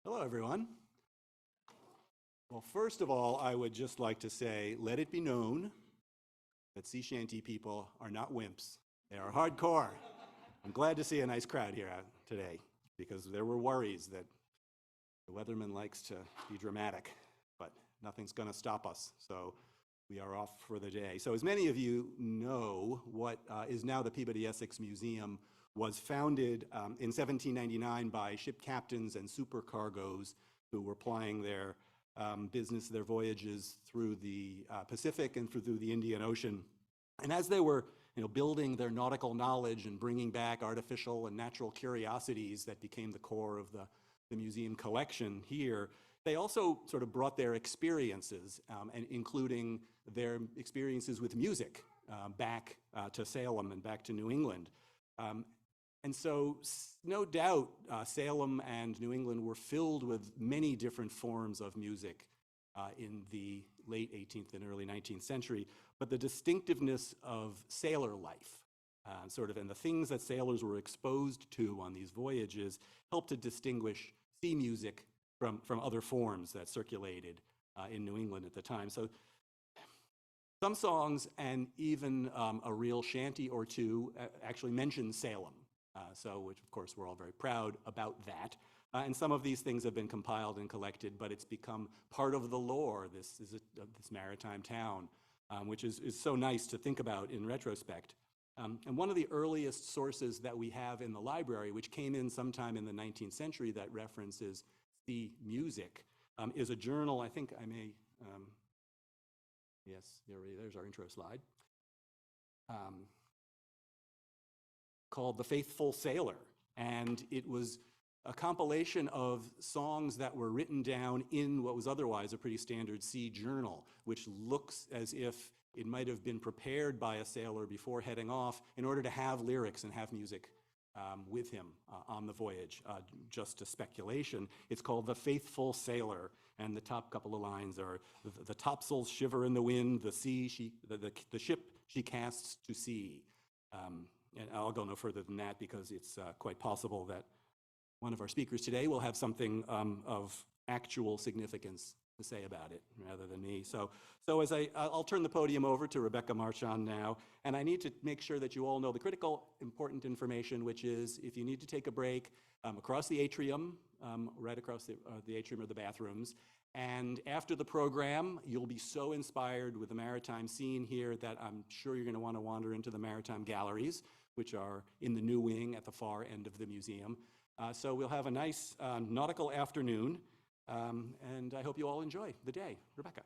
Hello, everyone. Well, first of all, I would just like to say, let it be known that sea shanty people are not wimps. They are hardcore. I'm glad to see a nice crowd here today because there were worries that the weatherman likes to be dramatic, but nothing's going to stop us. So we are off for the day. So as many of you know, what is now the Peabody Essex Museum was founded in 1799 by ship captains and supercargoes who were plying their business, their voyages through the Pacific and through the Indian Ocean. And as they were building their nautical knowledge and bringing back artificial and natural curiosities that became the core of the museum collection here, they also sort of brought their experiences, and including their experiences with music, back to Salem and back to New England. And so no doubt Salem and New England were filled with many different forms of music in the late 18th and early 19th century, but the distinctiveness of sailor life, and the things that sailors were exposed to on these voyages helped to distinguish sea music from other forms that circulated in New England at the time. So some songs and even a real shanty or two actually mention Salem. Which of course we're all very proud about that. And some of these things have been compiled and collected, but it's become part of the lore. This is this maritime town, which is so nice to think about in retrospect. And one of the earliest sources that we have in the library, which came in sometime in the 19th century that references sea music, is a journal. I think I may, yes, there's our intro slide. Called The Faithful Sailor, and it was a compilation of songs that were written down in what was otherwise a pretty standard sea journal, which looks as if it might have been prepared by a sailor before heading off in order to have lyrics and have music with him on the voyage. Just a speculation. It's called The Faithful Sailor, and the top couple of lines are, the topsails shiver in the wind, the ship she casts to sea. And I'll go no further than that because it's quite possible that one of our speakers today will have something of actual significance to say about it rather than me. So as I'll turn the podium over to Rebecca Marchand now, and I need to make sure that you all know the critical important information, which is if you need to take a break across the atrium, right across the atrium or the bathrooms, and after the program, you'll be so inspired with the maritime scene here that I'm sure you're going to want to wander into the maritime galleries, which are in the new wing at the far end of the museum. So we'll have a nice nautical afternoon, and I hope you all enjoy the day. Rebecca.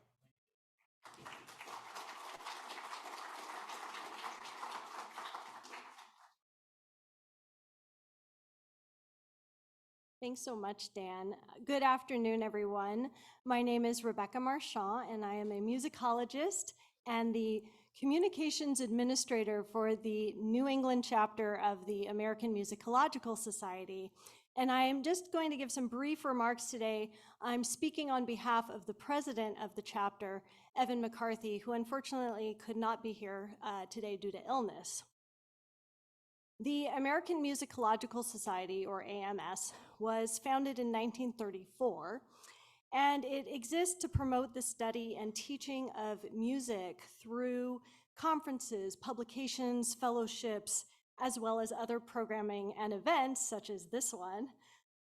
Thanks so much, Dan. Good afternoon, everyone. My name is Rebecca Marchand, and I am a musicologist and the communications administrator for the New England chapter of the American Musicological Society. And I'm just going to give some brief remarks today. I'm speaking on behalf of the president of the chapter, Evan McCarthy, who unfortunately could not be here today due to illness. The American Musicological Society, or AMS, was founded in 1934, and it exists to promote the study and teaching of music through conferences, publications, fellowships, as well as other programming and events such as this one.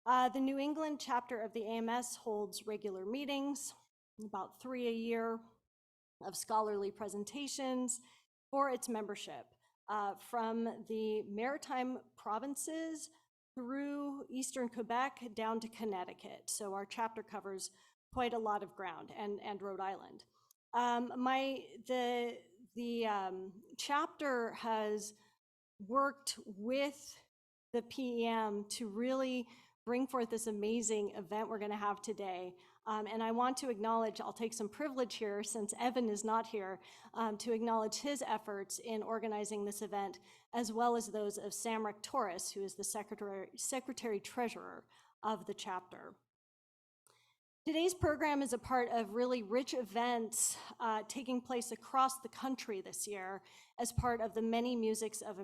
The New England chapter of the AMS holds regular meetings, about 3 a year, of scholarly presentations for its membership. From the Maritime provinces through Eastern Quebec down to Connecticut. So our chapter covers quite a lot of ground, and Rhode Island. The chapter has worked with the PEM to really bring forth this amazing event we're going to have today. And I want to acknowledge, I'll take some privilege here since Evan is not here, to acknowledge his efforts in organizing this event, as well as those of Samrick Torres, who is the Secretary Treasurer of the chapter. Today's program is a part of really rich events taking place across the country this year as part of the Many Musics of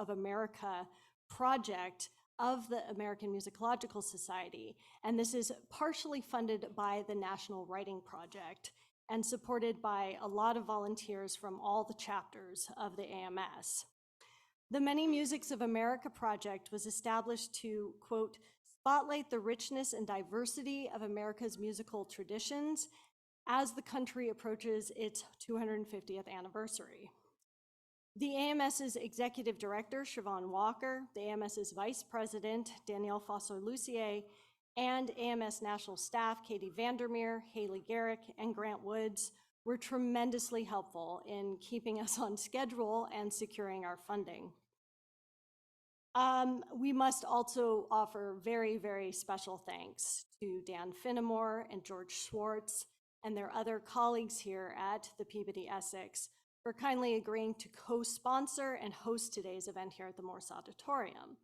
America project of the American Musicological Society, and this is partially funded by the National Writing Project and supported by a lot of volunteers from all the chapters of the AMS. The Many Musics of America project was established to, quote, spotlight the richness and diversity of America's musical traditions as the country approaches its 250th anniversary. The AMS's executive director, Siobhan Walker, the AMS's vice president, Danielle Foster-Lucier, and AMS national staff, Katie Vandermeer, Haley Garrick, and Grant Woods were tremendously helpful in keeping us on schedule and securing our funding. We must also offer very, very special thanks to Dan Finnemore and George Schwartz and their other colleagues here at the Peabody Essex for kindly agreeing to co-sponsor and host today's event here at the Morse Auditorium.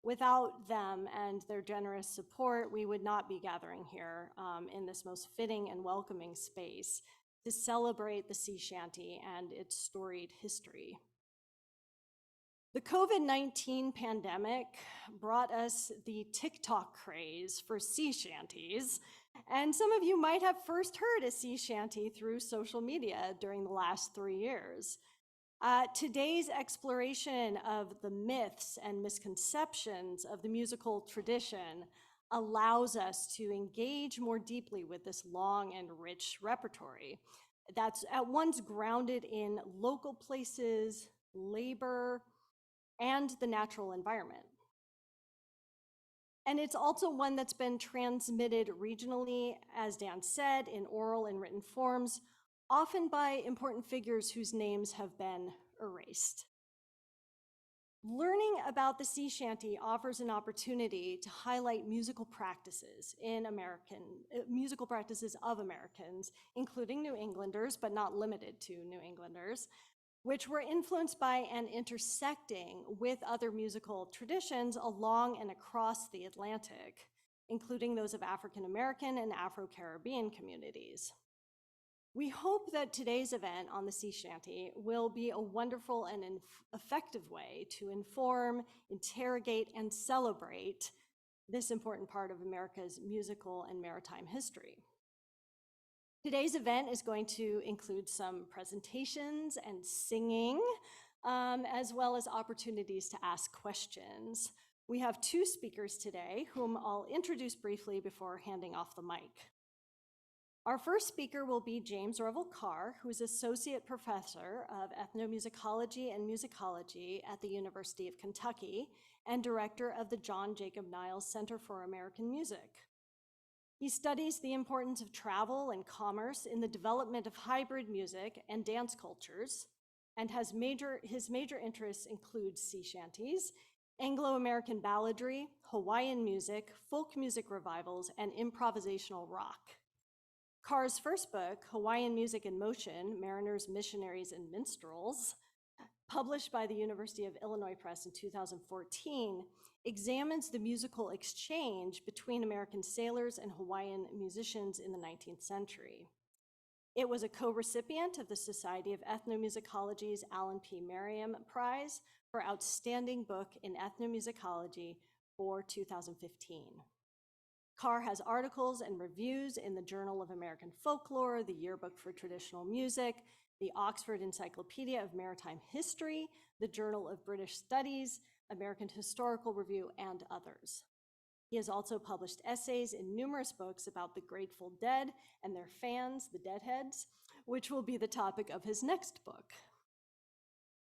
Without them and their generous support, we would not be gathering here in this most fitting and welcoming space to celebrate the sea shanty and its storied history. The COVID-19 pandemic brought us the TikTok craze for sea shanties, and some of you might have first heard a sea shanty through social media during the last 3 years. Today's exploration of the myths and misconceptions of the musical tradition allows us to engage more deeply with this long and rich repertory that's at once grounded in local places, labor, and the natural environment. And it's also one that's been transmitted regionally, as Dan said, in oral and written forms, often by important figures whose names have been erased. Learning about the sea shanty offers an opportunity to highlight musical practices of Americans, including New Englanders, but not limited to New Englanders, which were influenced by and intersecting with other musical traditions along and across the Atlantic, including those of African American and Afro-Caribbean communities. We hope that today's event on the sea shanty will be a wonderful and effective way to inform, interrogate, and celebrate this important part of America's musical and maritime history. Today's event is going to include some presentations and singing, as well as opportunities to ask questions. We have 2 speakers today, whom I'll introduce briefly before handing off the mic. Our first speaker will be James Revel Carr, who is Associate Professor of Ethnomusicology and Musicology at the University of Kentucky and Director of the John Jacob Niles Center for American Music. He studies the importance of travel and commerce in the development of hybrid music and dance cultures, and his major interests include sea shanties, Anglo-American balladry, Hawaiian music, folk music revivals, and improvisational rock. Carr's first book, Hawaiian Music in Motion, Mariners, Missionaries, and Minstrels, published by the University of Illinois Press in 2014, examines the musical exchange between American sailors and Hawaiian musicians in the 19th century. It was a co-recipient of the Society of Ethnomusicology's Alan P. Merriam Prize for Outstanding Book in Ethnomusicology for 2015. Carr has articles and reviews in the Journal of American Folklore, the Yearbook for Traditional Music, the Oxford Encyclopedia of Maritime History, the Journal of British Studies, American Historical Review, and others. He has also published essays in numerous books about the Grateful Dead and their fans, the Deadheads, which will be the topic of his next book.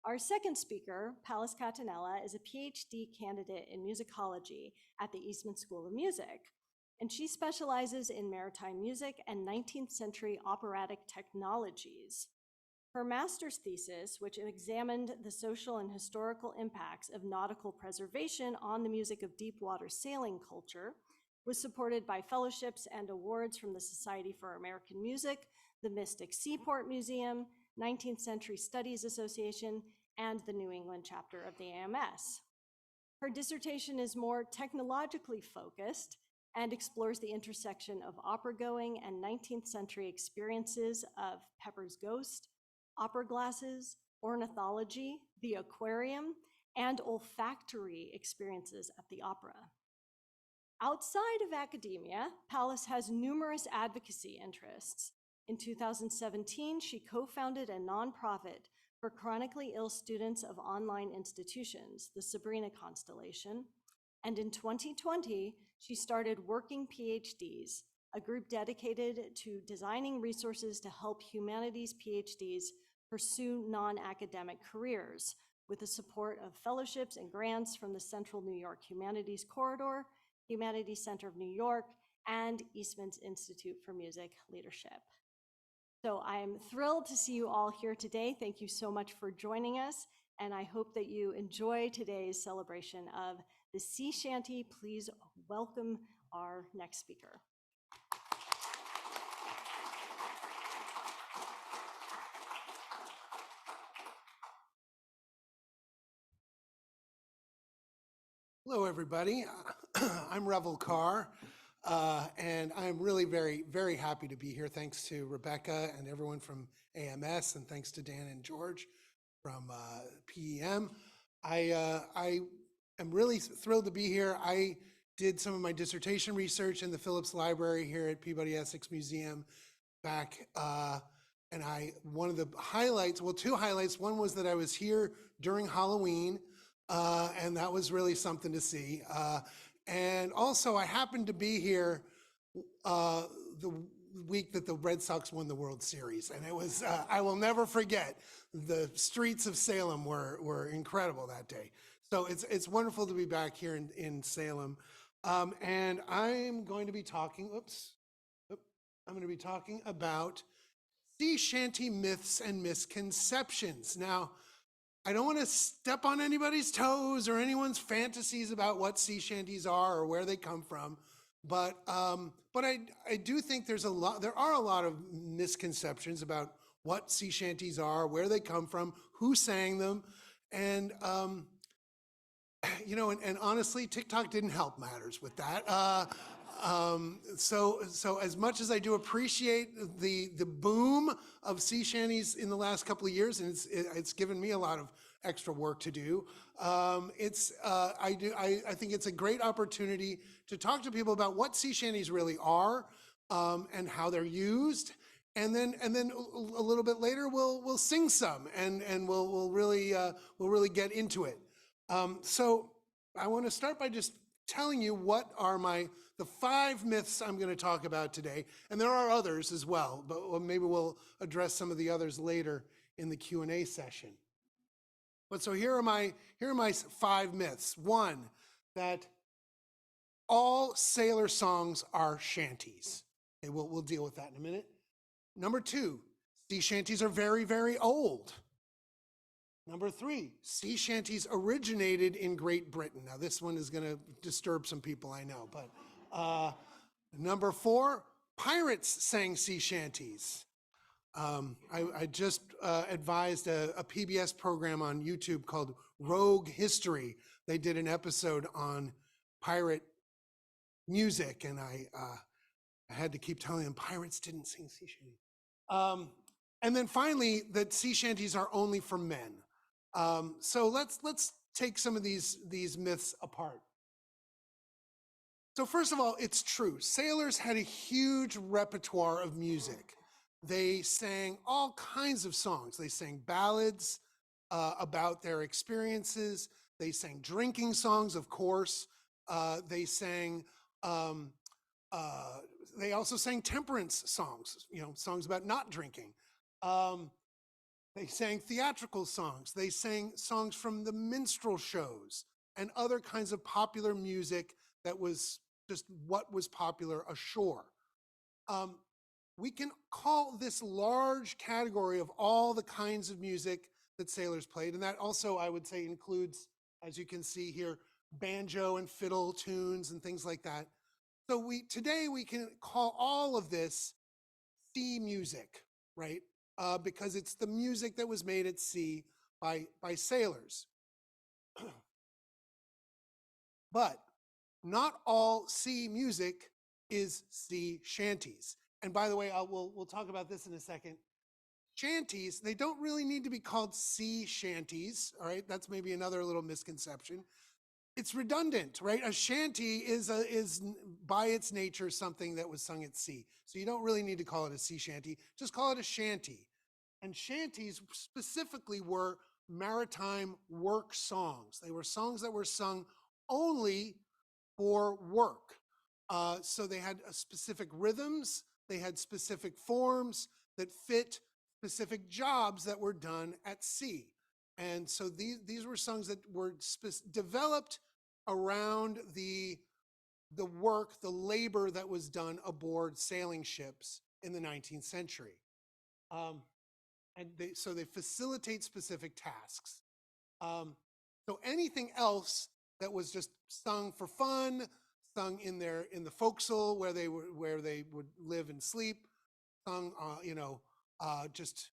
Our second speaker, Pallas Catanella, is a PhD candidate in musicology at the Eastman School of Music, and she specializes in maritime music and 19th century operatic technologies. Her master's thesis, which examined the social and historical impacts of nautical preservation on the music of deep water sailing culture, was supported by fellowships and awards from the Society for American Music, the Mystic Seaport Museum, 19th Century Studies Association, and the New England chapter of the AMS. Her dissertation is more technologically focused and explores the intersection of opera-going and 19th century experiences of Pepper's Ghost, opera glasses, ornithology, the aquarium, and olfactory experiences at the opera. Outside of academia, Pallas has numerous advocacy interests. In 2017, she co-founded a nonprofit for chronically ill students of online institutions, the Sabrina Constellation. And in 2020, she started Working PhDs, a group dedicated to designing resources to help humanities PhDs pursue non-academic careers, with the support of fellowships and grants from the Central New York Humanities Corridor, Humanities Center of New York, and Eastman's Institute for Music Leadership. So I'm thrilled to see you all here today. Thank you so much for joining us, and I hope that you enjoy today's celebration of the sea shanty. Please welcome our next speaker. Hello, everybody. I'm Revel Carr, and I'm really very happy to be here. Thanks to Rebecca and everyone from AMS, and thanks to Dan and George from PEM. I am really thrilled to be here. I did some of my dissertation research in the Phillips Library here at Peabody Essex Museum back, and one of the highlights, well, two highlights. One was that I was here during Halloween, and that was really something to see. And also, I happened to be here the week that the Red Sox won the World Series, and it was, I will never forget, the streets of Salem were incredible that day. So it's wonderful to be back here in Salem. And I'm going to be talking, I'm going to be talking about sea shanty myths and misconceptions. Now, I don't want to step on anybody's toes or anyone's fantasies about what sea shanties are or where they come from, but I do think there are a lot of misconceptions about what sea shanties are, where they come from, who sang them, and you know, and honestly, TikTok didn't help matters with that. So as much as I do appreciate the boom of sea shanties in the last couple of years, and it's given me a lot of extra work to do, I think it's a great opportunity to talk to people about what sea shanties really are, and how they're used, and then a little bit later we'll sing some, and we'll really get into it. So I want to start by just telling you what are the 5 myths I'm going to talk about today, and there are others as well, but maybe we'll address some of the others later in the Q&A session. But so here are my 5 myths. 1, that all sailor songs are shanties. Okay, we'll deal with that in a minute. Number 2, sea shanties are very old. Number 3, sea shanties originated in Great Britain. Now this one is going to disturb some people, I know, but number 4, pirates sang sea shanties. I just advised a PBS program on YouTube called Rogue History. They did an episode on pirate music, and I had to keep telling them pirates didn't sing sea shanties. And then finally, that sea shanties are only for men. So let's take some of these myths apart. So first of all, it's true. Sailors had a huge repertoire of music. They sang all kinds of songs. They sang ballads about their experiences. They sang drinking songs, of course. They also sang temperance songs, you know, songs about not drinking. They sang theatrical songs. They sang songs from the minstrel shows and other kinds of popular music that was just what was popular ashore. We can call this large category of all the kinds of music that sailors played, and that also, I would say, includes, as you can see here, banjo and fiddle tunes and things like that. So today we can call all of this sea music, right? Because it's the music that was made at sea by sailors. But not all sea music is sea shanties. And by the way, we'll talk about this in a second. shanties, they don't really need to be called sea shanties, all right? That's maybe another little misconception. It's redundant, right? A shanty is by its nature something that was sung at sea. So you don't really need to call it a sea shanty, just call it a shanty. And shanties specifically were maritime work songs. They were songs that were sung only for work. So they had specific rhythms, they had specific forms that fit specific jobs that were done at sea. And so these were songs that were developed around the work, the labor that was done aboard sailing ships in the 19th century. And so they facilitate specific tasks. So anything else that was just sung for fun, sung in the forecastle where they would live and sleep, sung just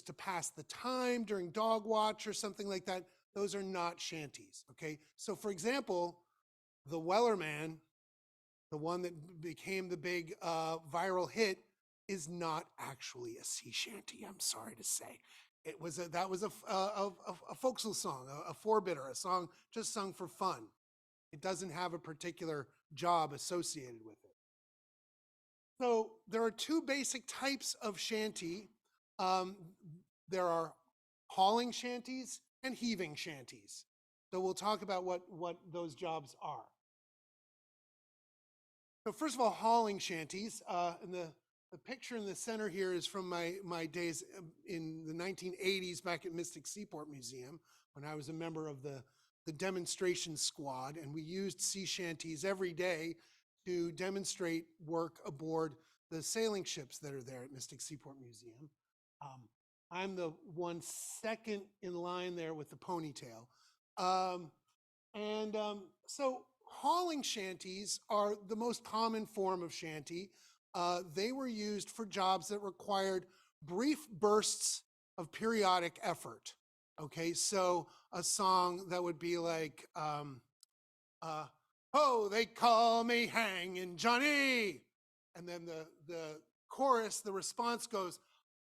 to pass the time during dog watch or something like that, those are not shanties. Okay, so for example, the Wellerman, the one that became the big viral hit, is not actually a sea shanty. I'm sorry to say, that was a folksal song, a four-bitter, a song just sung for fun. It doesn't have a particular job associated with it. So there are two basic types of shanty. There are hauling shanties and heaving shanties. So we'll talk about what those jobs are. So first of all, hauling shanties. And the picture in the center here is from my days in the 1980s back at Mystic Seaport Museum when I was a member of the demonstration squad, and we used sea shanties every day to demonstrate work aboard the sailing ships that are there at Mystic Seaport Museum. I'm the one second in line there with the ponytail. So hauling shanties are the most common form of shanty. They were used for jobs that required brief bursts of periodic effort. Okay, so a song that would be like, oh, they call me Hangin' Johnny. And then the chorus, the response goes,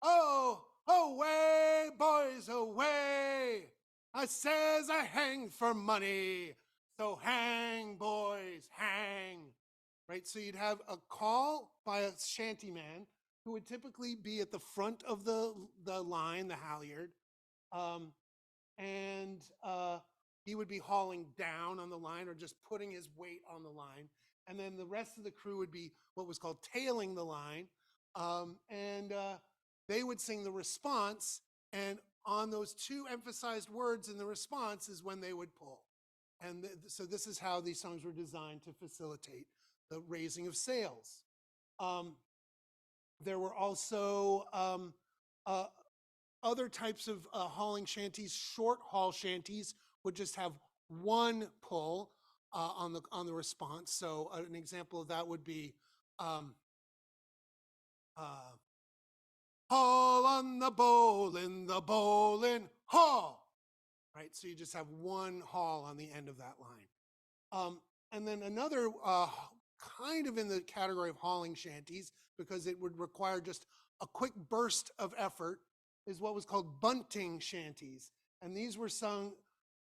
oh, away, boys, away. I says I hang for money. So hang, boys, hang. Right? So you'd have a call by a shanty man who would typically be at the front of the line, the halyard. He would be hauling down on the line or just putting his weight on the line. And then the rest of the crew would be what was called tailing the line. They would sing the response, and on those two emphasized words in the response is when they would pull. And so this is how these songs were designed to facilitate the raising of sails. There were also other types of hauling shanties. Short haul shanties would just have one pull on the response. So an example of that would be haul on the bowling, haul. Right, so you just have one haul on the end of that line. And then another kind of in the category of hauling shanties, because it would require just a quick burst of effort, is what was called bunting shanties. And these were sung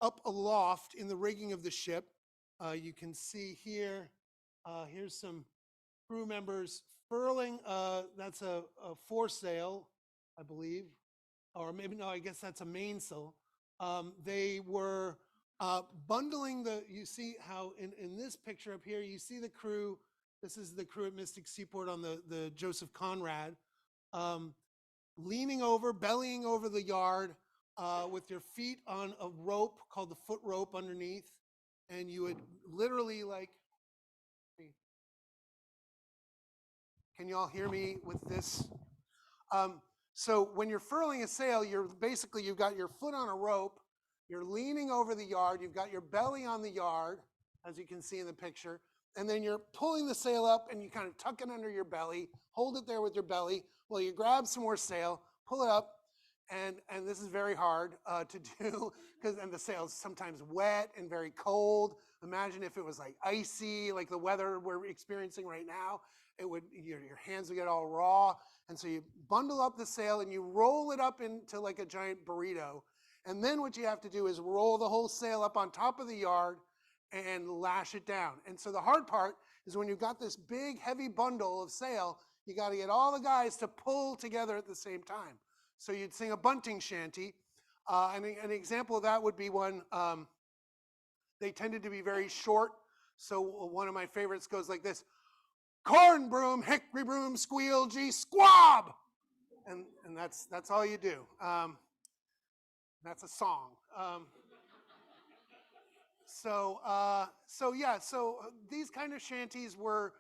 up aloft in the rigging of the ship. You can see here, here's some crew members furling. That's a foresail, I believe. Or maybe, no, I guess that's a mainsail. They were bundling you see how in this picture up here, you see the crew. This is the crew at Mystic Seaport on the Joseph Conrad, leaning over, bellying over the yard with your feet on a rope called the foot rope underneath. And you would literally can you all hear me with this? So when you're furling a sail, you've got your foot on a rope, you're leaning over the yard, you've got your belly on the yard, as you can see in the picture, and then you're pulling the sail up and you kind of tuck it under your belly, hold it there with your belly, while you grab some more sail, pull it up, and this is very hard to do, and the sail's sometimes wet and very cold, imagine if it was like icy, like the weather we're experiencing right now, your hands would get all raw. And so you bundle up the sail and you roll it up into like a giant burrito. And then what you have to do is roll the whole sail up on top of the yard and lash it down. And so the hard part is when you've got this big, heavy bundle of sail, you got to get all the guys to pull together at the same time. So you'd sing a bunting shanty. And an example of that would be one, they tended to be very short. So one of my favorites goes like this: corn broom, hickory broom, squeal, gee, squab. And that's all you do. That's a song. So these kind of shanties were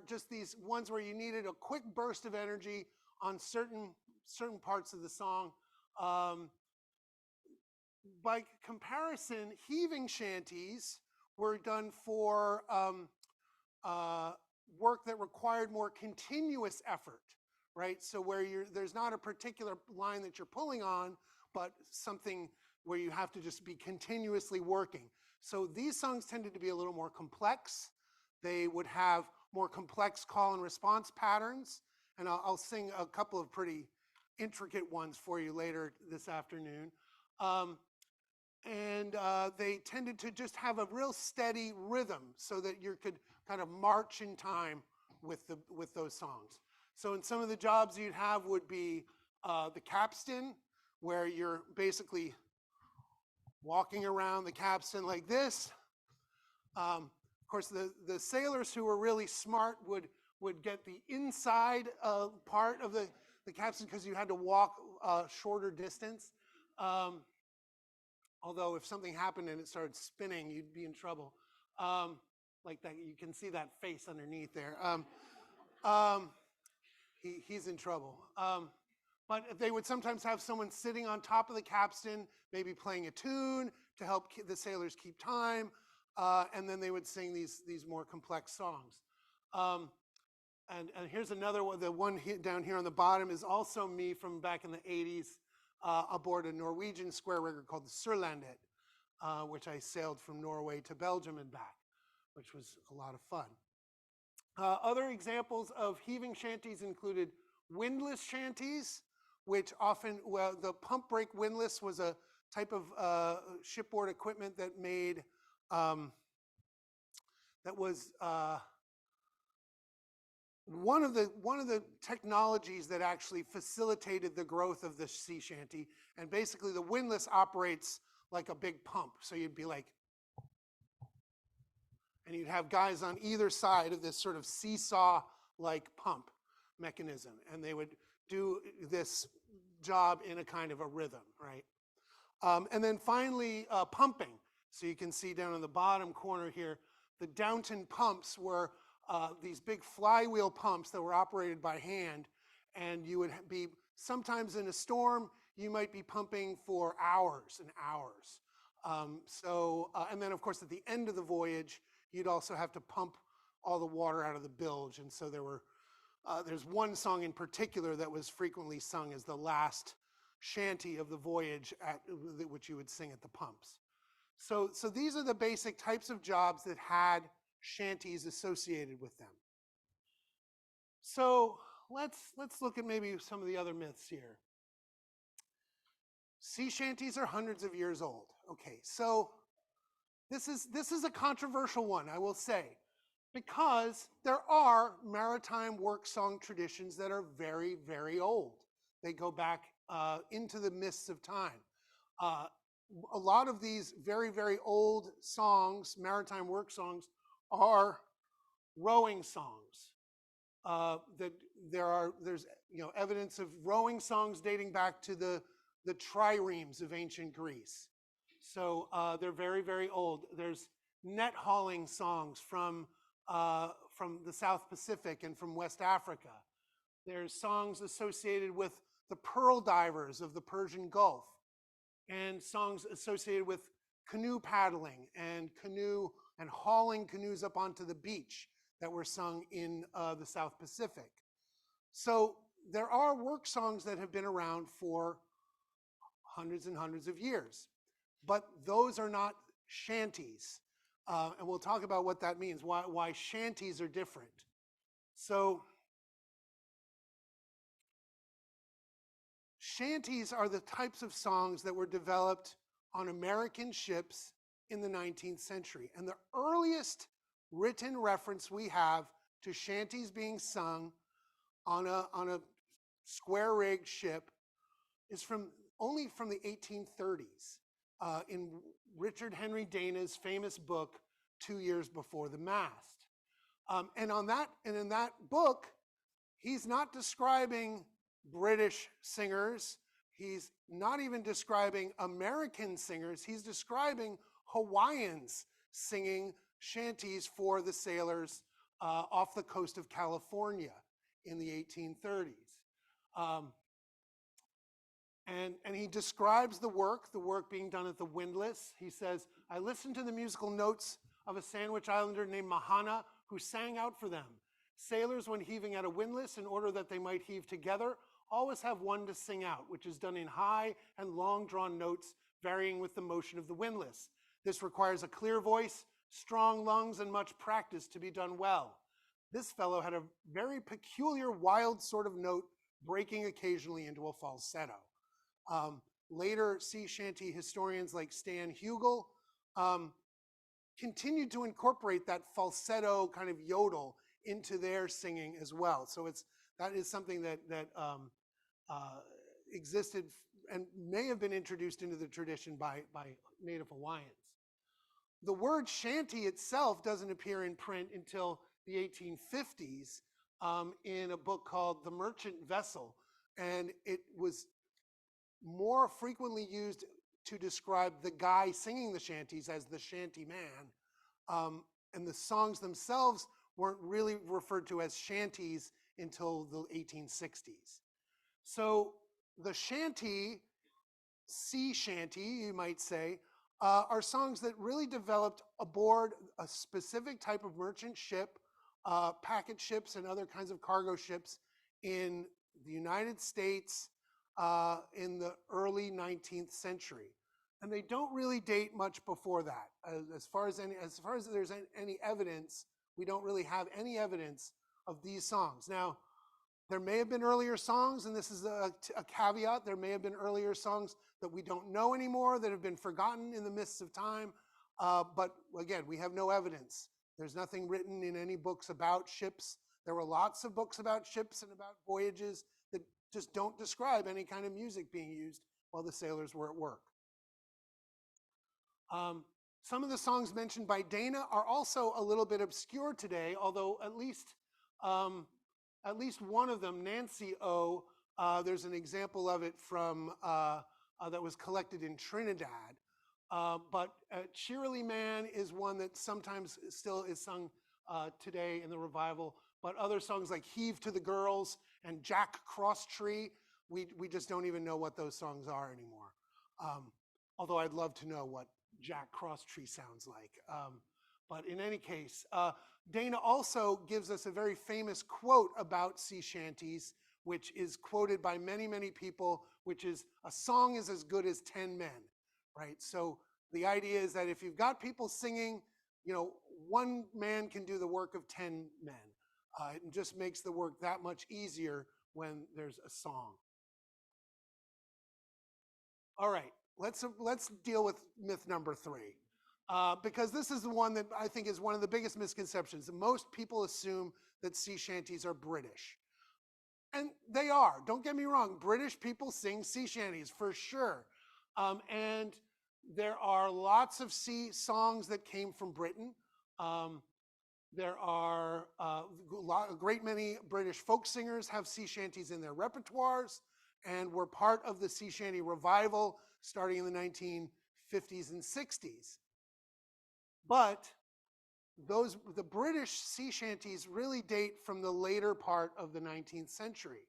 just these ones where you needed a quick burst of energy on certain parts of the song. By comparison, heaving shanties were done for work that required more continuous effort, right? So where there's not a particular line that you're pulling on, but something where you have to just be continuously working. So these songs tended to be a little more complex. They would have more complex call and response patterns. And I'll sing a couple of pretty intricate ones for you later this afternoon. They tended to just have a real steady rhythm so that you could kind of march in time with those songs. So in some of the jobs you'd have would be the capstan, where you're basically walking around the capstan like this. Of course, the sailors who were really smart would get the inside part of the capstan because you had to walk a shorter distance. Although if something happened and it started spinning, you'd be in trouble. Like that, you can see that face underneath there. He's in trouble. But they would sometimes have someone sitting on top of the capstan, maybe playing a tune to help the sailors keep time, and then they would sing these more complex songs. And here's another one. The one down here on the bottom is also me from back in the 80s aboard a Norwegian square rigger called the Sørlandet, which I sailed from Norway to Belgium and back, which was a lot of fun. Other examples of heaving shanties included windlass shanties, which often, well, the pump brake windlass was a type of shipboard equipment that made, that was one of the technologies that actually facilitated the growth of the sea shanty. And basically the windlass operates like a big pump. So you'd be like, and you'd have guys on either side of this sort of seesaw-like pump mechanism. And they would do this job in a kind of a rhythm, right? And then finally, pumping. So you can see down in the bottom corner here, the Downton pumps were these big flywheel pumps that were operated by hand. And you would be, sometimes in a storm, you might be pumping for hours and hours. And then of course at the end of the voyage, you'd also have to pump all the water out of the bilge. And so there's one song in particular that was frequently sung as the last shanty of the voyage, which you would sing at the pumps. So these are the basic types of jobs that had shanties associated with them. So let's look at maybe some of the other myths here. Sea shanties are hundreds of years old. Okay, so this is a controversial one, I will say, because there are maritime work song traditions that are very, very old. They go back into the mists of time. A lot of these very, very old songs, maritime work songs, are rowing songs. There's evidence of rowing songs dating back to the triremes of ancient Greece. So they're very, very old. There's net hauling songs from the South Pacific and from West Africa. There's songs associated with the pearl divers of the Persian Gulf, and songs associated with canoe paddling and hauling canoes up onto the beach that were sung in the South Pacific. So there are work songs that have been around for hundreds and hundreds of years, but those are not shanties. And we'll talk about what that means, why shanties are different. So shanties are the types of songs that were developed on American ships in the 19th century. And the earliest written reference we have to shanties being sung on a square-rigged ship is only from the 1830s in Richard Henry Dana's famous book, 2 Years Before the Mast. And in that book, he's not describing British singers. He's not even describing American singers. He's describing Hawaiians singing shanties for the sailors off the coast of California in the 1830s. And he describes the work being done at the windlass. He says, I listened to the musical notes of a Sandwich Islander named Mahana, who sang out for them. Sailors, when heaving at a windlass, in order that they might heave together, always have one to sing out, which is done in high and long-drawn notes, varying with the motion of the windlass. This requires a clear voice, strong lungs, and much practice to be done well. This fellow had a very peculiar, wild sort of note, breaking occasionally into a falsetto. Later sea shanty historians like Stan Hugel continued to incorporate that falsetto kind of yodel into their singing as well. So that is something that existed and may have been introduced into the tradition by Native Hawaiians. The word shanty itself doesn't appear in print until the 1850s in a book called The Merchant Vessel, and it was more frequently used to describe the guy singing the shanties as the shanty man. And the songs themselves weren't really referred to as shanties until the 1860s. So the shanty, sea shanty, you might say, are songs that really developed aboard a specific type of merchant ship, packet ships and other kinds of cargo ships in the United States in the early 19th century. And they don't really date much before that. As far as there's any evidence, we don't really have any evidence of these songs. Now, there may have been earlier songs, and this is a caveat, there may have been earlier songs that we don't know anymore, that have been forgotten in the mists of time. But again, we have no evidence. There's nothing written in any books about ships. There were lots of books about ships and about voyages that just don't describe any kind of music being used while the sailors were at work. Some of the songs mentioned by Dana are also a little bit obscure today, although at least one of them, Nancy O, there's an example of it from that was collected in Trinidad. But Cheerily Man is one that sometimes still is sung today in the revival. But other songs like Heave to the Girls and Jack Crosstree, we just don't even know what those songs are anymore. Although I'd love to know what Jack Crosstree sounds like. But in any case, Dana also gives us a very famous quote about sea shanties, which is quoted by many, many people, which is, a song is as good as 10 men, right? So the idea is that if you've got people singing, one man can do the work of 10 men. It just makes the work that much easier when there's a song. All right, let's deal with myth number 3. Because this is the one that I think is one of the biggest misconceptions. Most people assume that sea shanties are British. And they are. Don't get me wrong. British people sing sea shanties for sure. And there are lots of sea songs that came from Britain. There are a great many British folk singers have sea shanties in their repertoires and were part of the sea shanty revival starting in the 1950s and 60s. But the British sea shanties really date from the later part of the 19th century.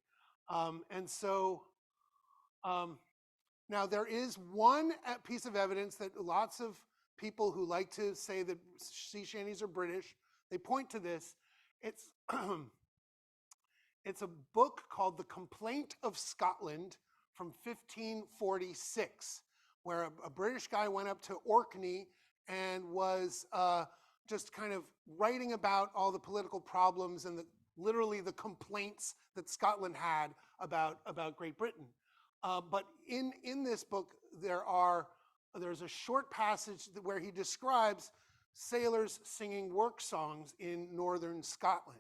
Now there is one piece of evidence that lots of people who like to say that sea shanties are British, they point to this. It's, it's a book called The Complaint of Scotland from 1546, where a British guy went up to Orkney and was just kind of writing about all the political problems and literally the complaints that Scotland had about Great Britain. But in this book, there's a short passage where he describes sailors singing work songs in northern Scotland.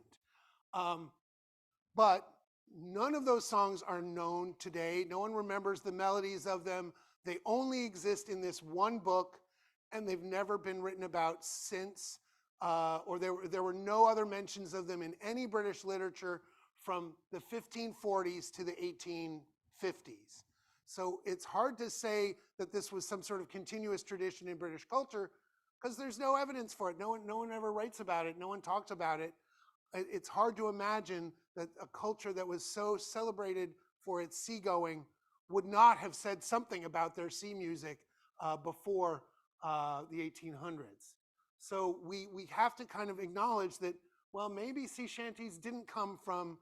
But none of those songs are known today. No one remembers the melodies of them. They only exist in this one book, and they've never been written about since. Or there were no other mentions of them in any British literature from the 1540s to the 1850s. So it's hard to say that this was some sort of continuous tradition in British culture because there's no evidence for it. No one ever writes about it. No one talks about it. It's hard to imagine that a culture that was so celebrated for its seagoing would not have said something about their sea music before the 1800s. So we have to kind of acknowledge that, well, maybe sea shanties didn't come from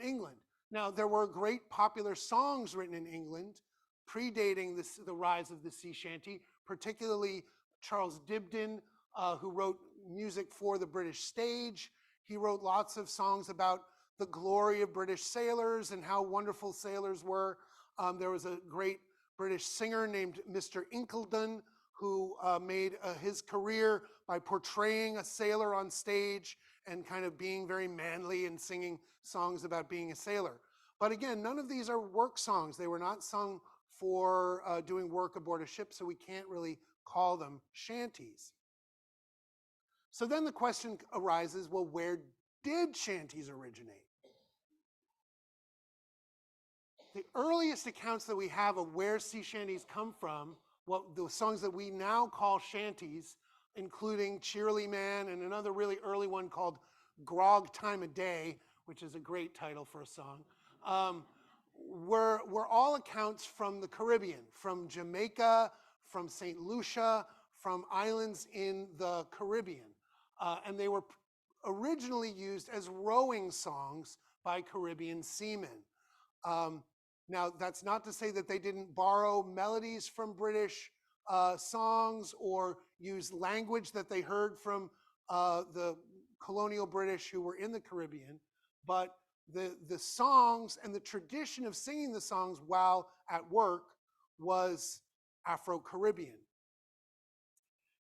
England. Now, there were great popular songs written in England predating the rise of the sea shanty, particularly Charles Dibdin, who wrote music for the British stage. He wrote lots of songs about the glory of British sailors and how wonderful sailors were. There was a great British singer named Mr. Incledon who made his career by portraying a sailor on stage and kind of being very manly and singing songs about being a sailor. But again, none of these are work songs. They were not sung for doing work aboard a ship, so we can't really call them shanties. So then the question arises, well, where did shanties originate? The earliest accounts that we have of where sea shanties come from, the songs that we now call shanties, including Cheerily Man and another really early one called Grog Time of Day, which is a great title for a song, were all accounts from the Caribbean, from Jamaica, from St. Lucia, from islands in the Caribbean. And they were originally used as rowing songs by Caribbean seamen. Now, that's not to say that they didn't borrow melodies from British songs or use language that they heard from the colonial British who were in the Caribbean, but the songs and the tradition of singing the songs while at work was Afro-Caribbean.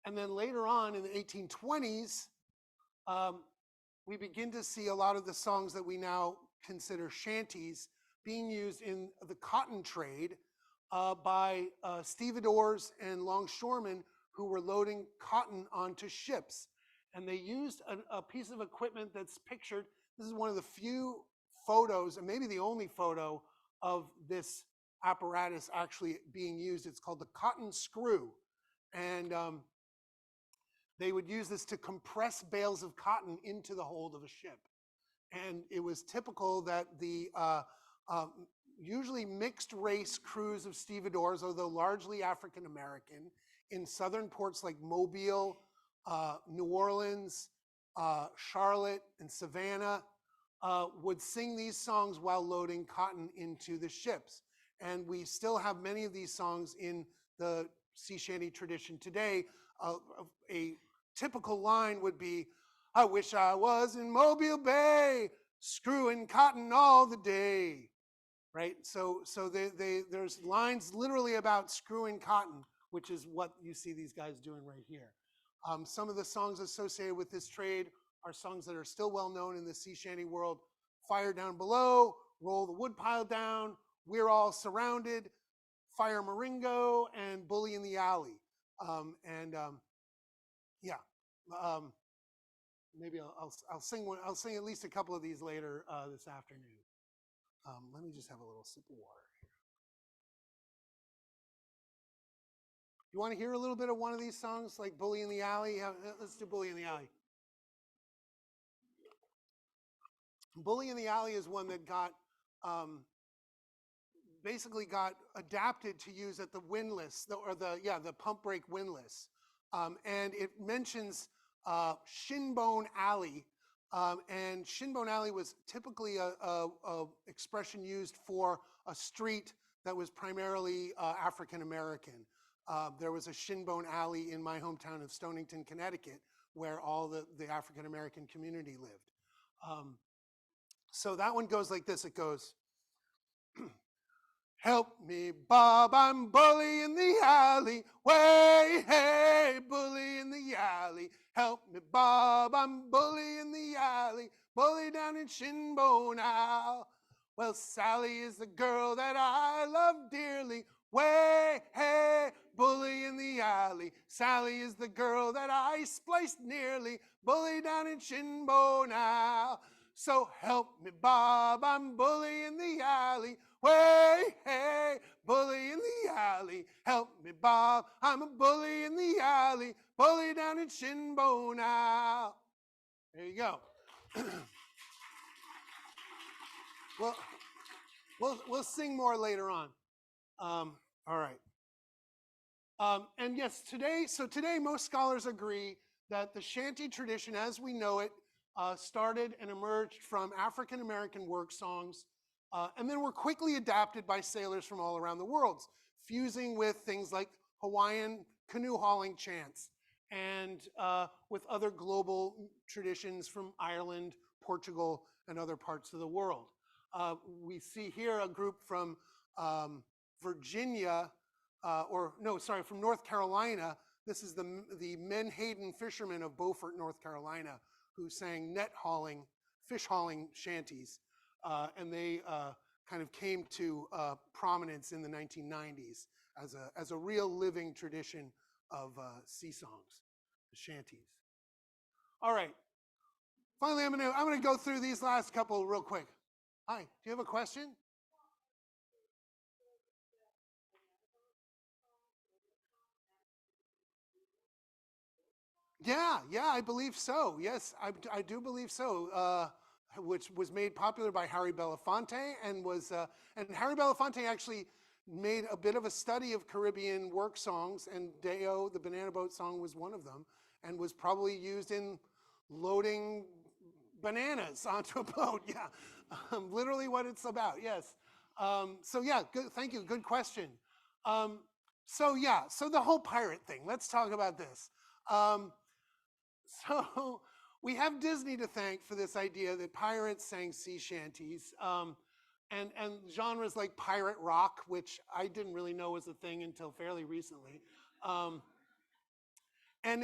And then later on in the 1820s, we begin to see a lot of the songs that we now consider shanties being used in the cotton trade by stevedores and longshoremen who were loading cotton onto ships. And they used a piece of equipment that's pictured. This is one of the few photos, and maybe the only photo, of this apparatus actually being used. It's called the cotton screw. And they would use this to compress bales of cotton into the hold of a ship. And it was typical that the usually mixed race crews of stevedores, although largely African American, in southern ports like Mobile, New Orleans, Charlotte, and Savannah, would sing these songs while loading cotton into the ships. And we still have many of these songs in the sea shanty tradition today. A typical line would be, "I wish I was in Mobile Bay, screwing cotton all the day." Right? So there's lines literally about screwing cotton, which is what you see these guys doing right here. Some of the songs associated with this trade are songs that are still well known in the sea shanty world. "Fire Down Below," "Roll the Woodpile Down," "We're All Surrounded," "Fire Maringo," and "Bully in the Alley." Maybe I'll sing one. I'll sing at least a couple of these later this afternoon. Let me just have a little sip of water. You want to hear a little bit of one of these songs, like "Bully in the Alley"? Let's do "Bully in the Alley." "Bully in the Alley" is one that basically got adapted to use at the windlass, the pump brake windlass. And it mentions Shinbone Alley. And Shinbone Alley was typically a expression used for a street that was primarily African American. There was a Shinbone Alley in my hometown of Stonington, Connecticut, where all the African American community lived. So that one goes like this. It goes, help me, Bob, I'm bully in the alley. Way, hey, bully in the alley. Help me, Bob, I'm bully in the alley. Bully down in Shinbone Alley. Well, Sally is the girl that I love dearly. Way, hey, bully in the alley. Sally is the girl that I spliced nearly. Bully down in Shinbone Alley. So help me, Bob, I'm bully in the alley. Way, hey, bully in the alley. Help me, Bob, I'm a bully in the alley. Bully down in Shinbone Alley. There you go. We'll sing more later on. All right. And yes, today most scholars agree that the shanty tradition as we know it started and emerged from African American work songs, and then were quickly adapted by sailors from all around the world, fusing with things like Hawaiian canoe hauling chants and with other global traditions from Ireland, Portugal, and other parts of the world. We see here a group from Virginia, from North Carolina. This is the Menhaden fishermen of Beaufort, North Carolina, who sang fish hauling shanties. And they kind of came to prominence in the 1990s as a real living tradition of sea songs, the shanties. All right. Finally, I'm gonna go through these last couple real quick. Hi, do you have a question? Yeah, I believe so. Yes, I do believe so. Which was made popular by Harry Belafonte and Harry Belafonte actually made a bit of a study of Caribbean work songs, and Deo, the Banana Boat song, was one of them, and was probably used in loading bananas onto a boat. Yeah, literally what it's about. Yes. So yeah, good. Thank you. Good question. So the whole pirate thing. Let's talk about this. So we have Disney to thank for this idea that pirates sang sea shanties, and genres like pirate rock, which I didn't really know was a thing until fairly recently. Um, and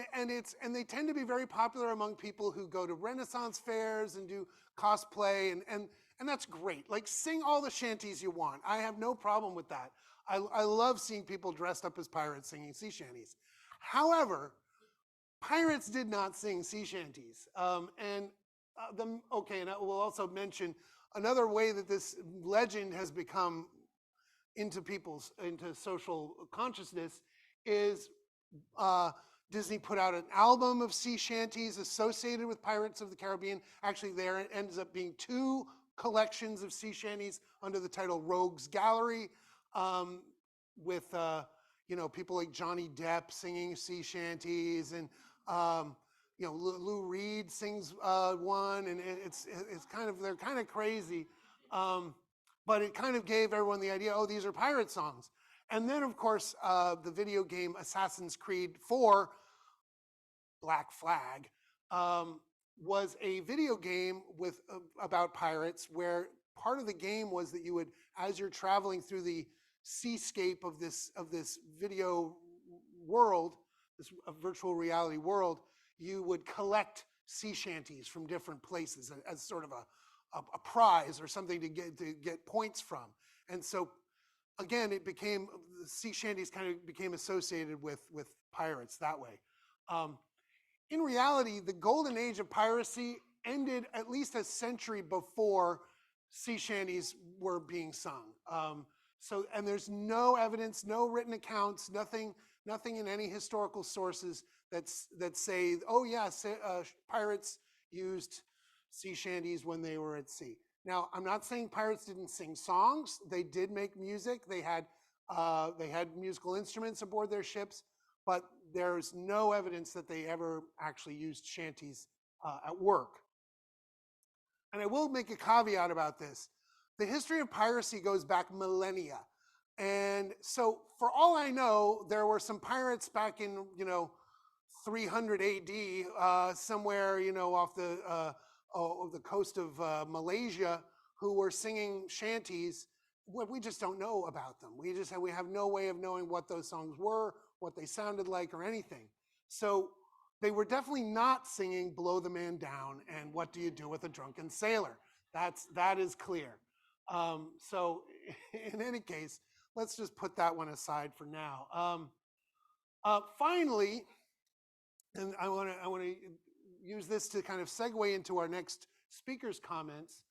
they tend to be very popular among people who go to Renaissance fairs and do cosplay, and that's great. Like, sing all the shanties you want. I have no problem with that. I love seeing people dressed up as pirates singing sea shanties. However, pirates did not sing sea shanties. And I will also mention another way that this legend has become into social consciousness is Disney put out an album of sea shanties associated with Pirates of the Caribbean. Actually, there it ends up being two collections of sea shanties under the title Rogues Gallery, with people like Johnny Depp singing sea shanties, and Lou Reed sings one, and they're kind of crazy, but it kind of gave everyone the idea, oh, these are pirate songs. And then, of course, the video game Assassin's Creed 4, Black Flag, was a video game about pirates, where part of the game was that you would, as you're traveling through the seascape of this video world, this virtual reality world, you would collect sea shanties from different places as sort of a prize or something to get points from. And so again, sea shanties kind of became associated with pirates that way. In reality, the golden age of piracy ended at least a century before sea shanties were being sung. And there's no evidence, no written accounts, nothing in any historical sources that say, oh yeah, pirates used sea shanties when they were at sea. Now, I'm not saying pirates didn't sing songs. They did make music. They had musical instruments aboard their ships, but there's no evidence that they ever actually used shanties at work. And I will make a caveat about this. The history of piracy goes back millennia. And so for all I know, there were some pirates back in, 300 AD, somewhere, off the coast of Malaysia, who were singing shanties. We just don't know about them. We have no way of knowing what those songs were, what they sounded like, or anything. So they were definitely not singing "Blow the Man Down" and "What Do You Do with a Drunken Sailor." That is clear. So in any case, let's just put that one aside for now. Finally, and I want to use this to kind of segue into our next speaker's comments.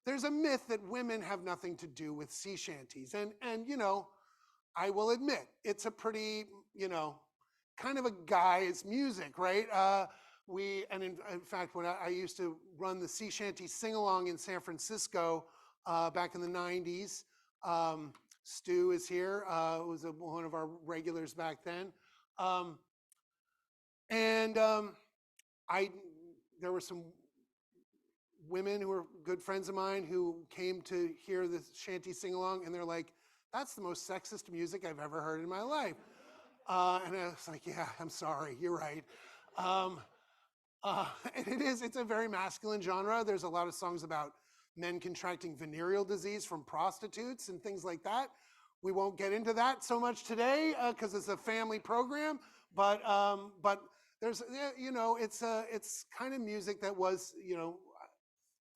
There's a myth that women have nothing to do with sea shanties, and I will admit it's a pretty kind of a guy's music, right? In fact, when I used to run the sea shanty sing along in San Francisco back in the '90s. Stu is here, was one of our regulars back then. There were some women who were good friends of mine who came to hear the shanty sing along, and they're like, "That's the most sexist music I've ever heard in my life." And I was like, "Yeah, I'm sorry, you're right." And it's a very masculine genre. There's a lot of songs about men contracting venereal disease from prostitutes and things like that. We won't get into that so much today because it's a family program. But there's it's kind of music that was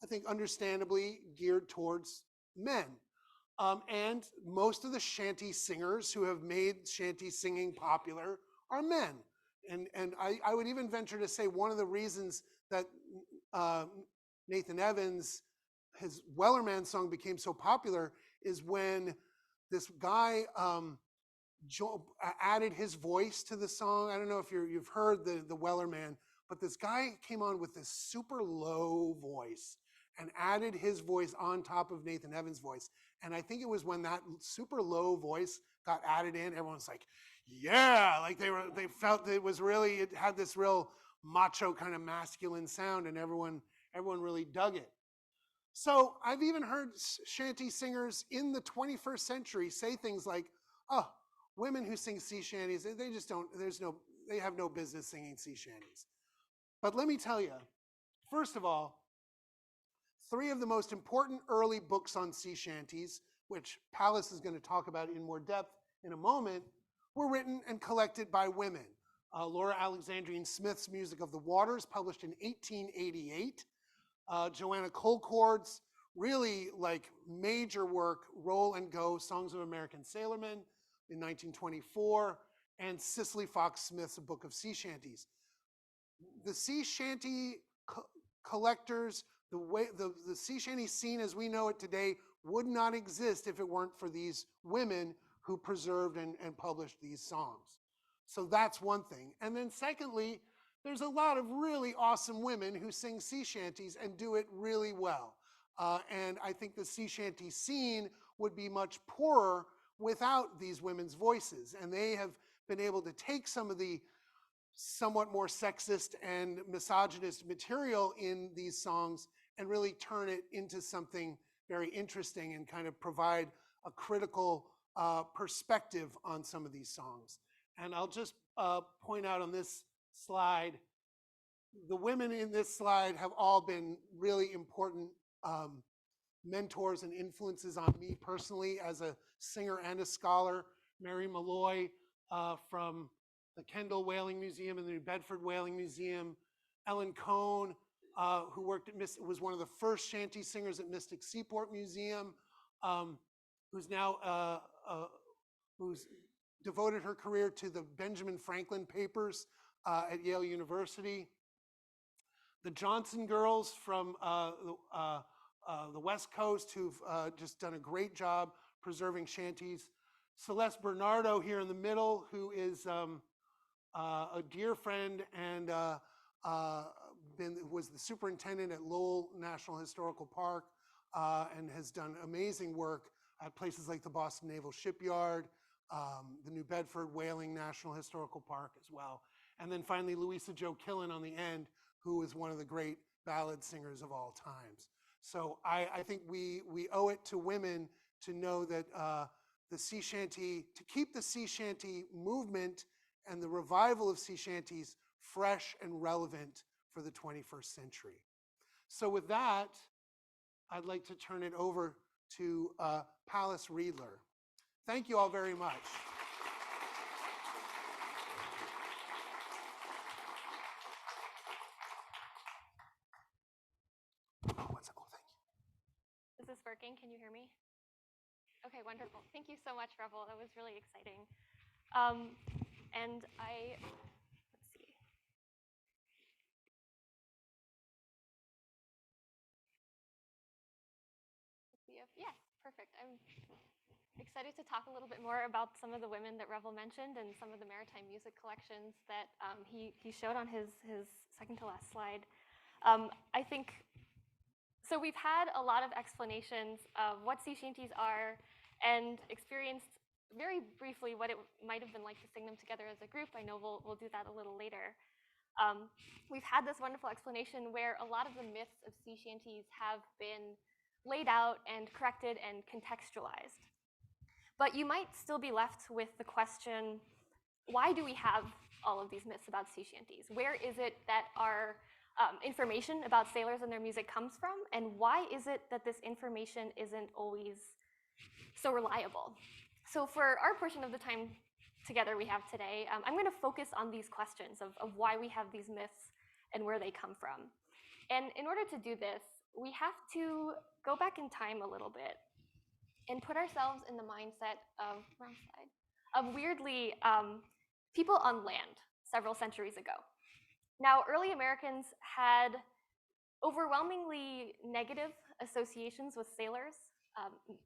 I think understandably geared towards men. And most of the shanty singers who have made shanty singing popular are men. And I would even venture to say one of the reasons that Nathan Evans, his Wellerman song became so popular is when this guy added his voice to the song. I don't know if you've heard the Wellerman, but this guy came on with this super low voice and added his voice on top of Nathan Evans' voice. And I think it was when that super low voice got added in, everyone's like, yeah, like they felt it had this real macho kind of masculine sound, and everyone really dug it. So I've even heard shanty singers in the 21st century say things like, oh, women who sing sea shanties, they just don't, they have no business singing sea shanties. But let me tell you, first of all, 3 of the most important early books on sea shanties, which Palace is going to talk about in more depth in a moment, were written and collected by women. Laura Alexandrine Smith's Music of the Waters, published in 1888. Joanna Colcord's really major work, Roll and Go, Songs of American Sailormen, in 1924, and Cicely Fox Smith's A Book of Sea Shanties. The sea shanty collectors, the sea shanty scene as we know it today would not exist if it weren't for these women who preserved and published these songs. So that's one thing. And then secondly, there's a lot of really awesome women who sing sea shanties and do it really well. And I think the sea shanty scene would be much poorer without these women's voices. And they have been able to take some of the somewhat more sexist and misogynist material in these songs and really turn it into something very interesting and kind of provide a critical perspective on some of these songs. And I'll just point out on this slide, the women in this slide have all been really important mentors and influences on me personally as a singer and a scholar. Mary Malloy from the Kendall Whaling Museum and the New Bedford Whaling Museum. Ellen Cohn, who worked at was one of the first shanty singers at Mystic Seaport Museum, who's now who's devoted her career to the Benjamin Franklin papers at Yale University. The Johnson girls from the West Coast, who've just done a great job preserving shanties. Celeste Bernardo here in the middle, who is a dear friend and was the superintendent at Lowell National Historical Park and has done amazing work at places like the Boston Naval Shipyard, the New Bedford Whaling National Historical Park as well. And then finally, Louisa Jo Killen on the end, who is one of the great ballad singers of all times. So I think we owe it to women to know that the sea shanty, to keep the sea shanty movement and the revival of sea shanties fresh and relevant for the 21st century. So with that, I'd like to turn it over to Palace Riedler. Thank you all very much. Oh, thank you. Is this working? Can you hear me? Okay, wonderful. Thank you so much, Revel. That was really exciting. And let's see. Yes, perfect. I'm excited to talk a little bit more about some of the women that Revel mentioned and some of the maritime music collections that he showed on his second to last slide. I think, so we've had a lot of explanations of what sea shanties are and experienced very briefly what it might have been like to sing them together as a group. I know we'll do that a little later. We've had this wonderful explanation where a lot of the myths of sea shanties have been laid out and corrected and contextualized. But you might still be left with the question, why do we have all of these myths about sea shanties? Where is it that our information about sailors and their music comes from? And why is it that this information isn't always so reliable? So for our portion of the time together we have today, I'm going to focus on these questions of why we have these myths and where they come from. And in order to do this, we have to go back in time a little bit and put ourselves in the mindset of, weirdly, people on land several centuries ago. Now, early Americans had overwhelmingly negative associations with sailors.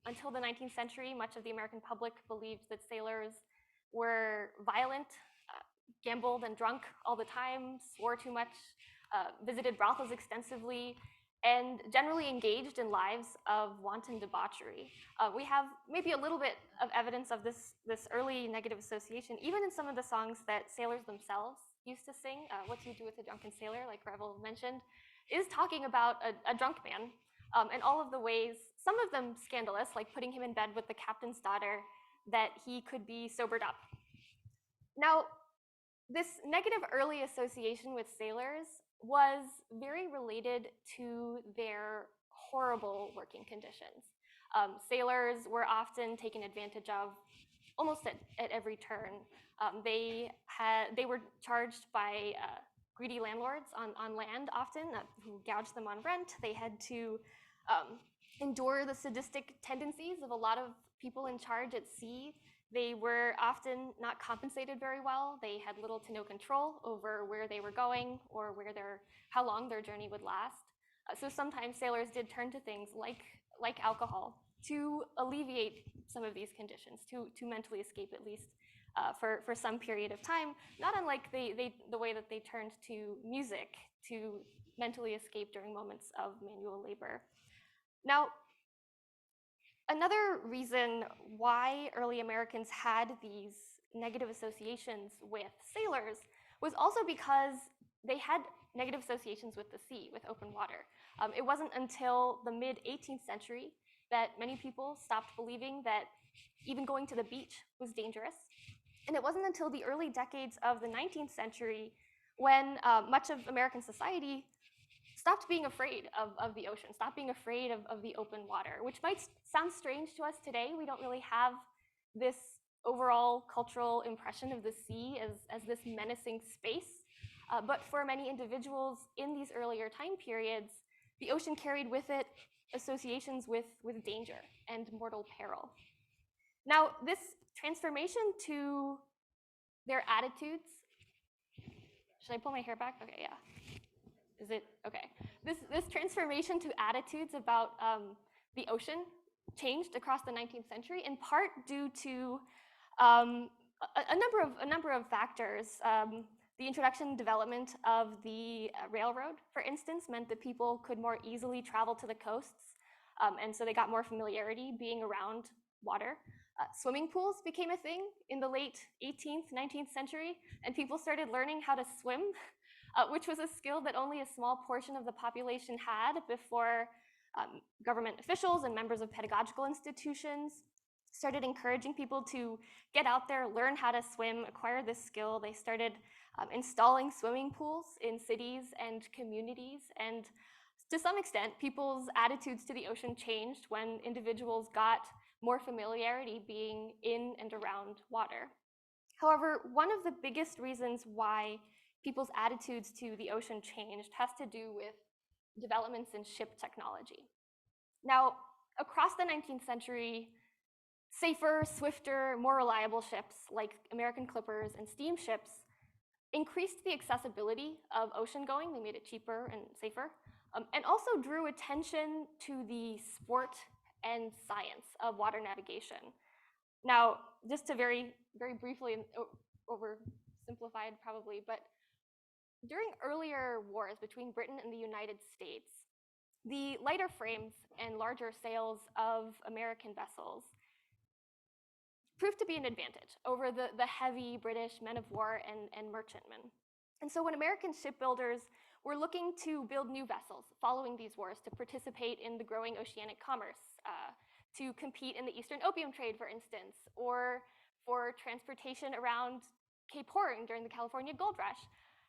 Until the 19th century, much of the American public believed that sailors were violent, gambled and drunk all the time, swore too much, visited brothels extensively, and generally engaged in lives of wanton debauchery. We have maybe a little bit of evidence of this early negative association, even in some of the songs that sailors themselves used to sing. What Do You Do with a Drunken Sailor, like Revel mentioned, is talking about a drunk man and all of the ways, some of them scandalous, like putting him in bed with the captain's daughter, that he could be sobered up. Now, this negative early association with sailors was very related to their horrible working conditions. Sailors were often taken advantage of almost at every turn. They were charged by greedy landlords on land often who gouged them on rent. They had to endure the sadistic tendencies of a lot of people in charge at sea. They were often not compensated very well. They had little to no control over where they were going or how long their journey would last. So sometimes sailors did turn to things like alcohol to alleviate some of these conditions, to mentally escape at least for some period of time, not unlike the way that they turned to music to mentally escape during moments of manual labor. Now, another reason why early Americans had these negative associations with sailors was also because they had negative associations with the sea, with open water. It wasn't until the mid-18th century that many people stopped believing that even going to the beach was dangerous. And it wasn't until the early decades of the 19th century when much of American society stopped being afraid of the ocean, stopped being afraid of the open water, which might sound strange to us today. We don't really have this overall cultural impression of the sea as this menacing space. But for many individuals in these earlier time periods, the ocean carried with it associations with danger and mortal peril. Now, this transformation to their attitudes, should I pull my hair back? Okay, yeah. Is it? Okay. This transformation to attitudes about the ocean changed across the 19th century, in part due to a number of factors. The introduction and development of the railroad, for instance, meant that people could more easily travel to the coasts, and so they got more familiarity being around water. Swimming pools became a thing in the late 18th, 19th century, and people started learning how to swim, which was a skill that only a small portion of the population had before government officials and members of pedagogical institutions started encouraging people to get out there, learn how to swim, acquire this skill. They started installing swimming pools in cities and communities. And to some extent, people's attitudes to the ocean changed when individuals got more familiarity being in and around water. However, one of the biggest reasons why people's attitudes to the ocean changed has to do with developments in ship technology. Now, across the 19th century, safer, swifter, more reliable ships like American clippers and steamships increased the accessibility of ocean going. They made it cheaper and safer, and also drew attention to the sport and science of water navigation. Now, just to very briefly, oversimplified probably, but during earlier wars between Britain and the United States, the lighter frames and larger sails of American vessels proved to be an advantage over the heavy British men of war and merchantmen. And so when American shipbuilders were looking to build new vessels following these wars to participate in the growing oceanic commerce, to compete in the Eastern opium trade, for instance, or for transportation around Cape Horn during the California gold rush,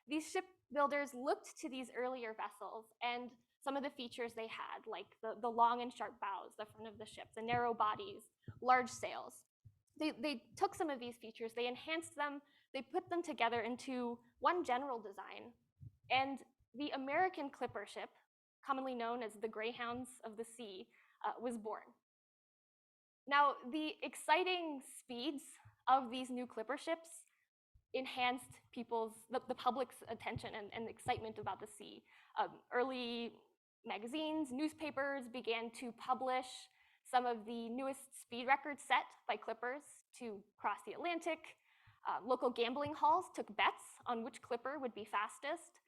these shipbuilders looked to these earlier vessels and some of the features they had, like the long and sharp bows, the front of the ship, the narrow bodies, large sails. They took some of these features, they enhanced them, they put them together into one general design, and the American clipper ship, commonly known as the Greyhounds of the Sea, was born. Now, the exciting speeds of these new clipper ships enhanced the public's attention and excitement about the sea. Early magazines, newspapers began to publish some of the newest speed records set by clippers to cross the Atlantic. Local gambling halls took bets on which clipper would be fastest.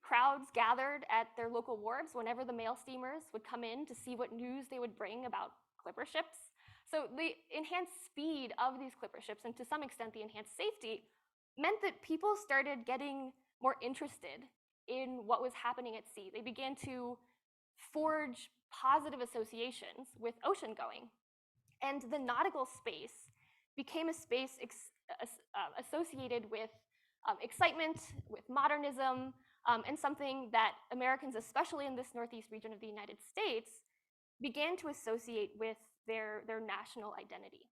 Crowds gathered at their local wharves whenever the mail steamers would come in to see what news they would bring about clipper ships. So the enhanced speed of these clipper ships, and to some extent the enhanced safety, meant that people started getting more interested in what was happening at sea. They began to forge positive associations with ocean going. And the nautical space became a space associated with excitement, with modernism, and something that Americans, especially in this northeast region of the United States, began to associate with their national identity.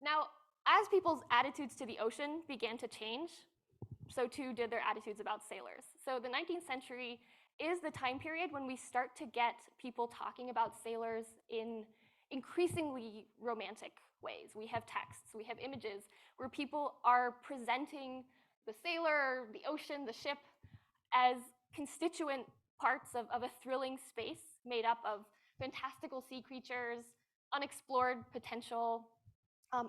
Now, as people's attitudes to the ocean began to change, so too did their attitudes about sailors. So the 19th century is the time period when we start to get people talking about sailors in increasingly romantic ways. We have texts, we have images where people are presenting the sailor, the ocean, the ship as constituent parts of a thrilling space made up of fantastical sea creatures, unexplored potential,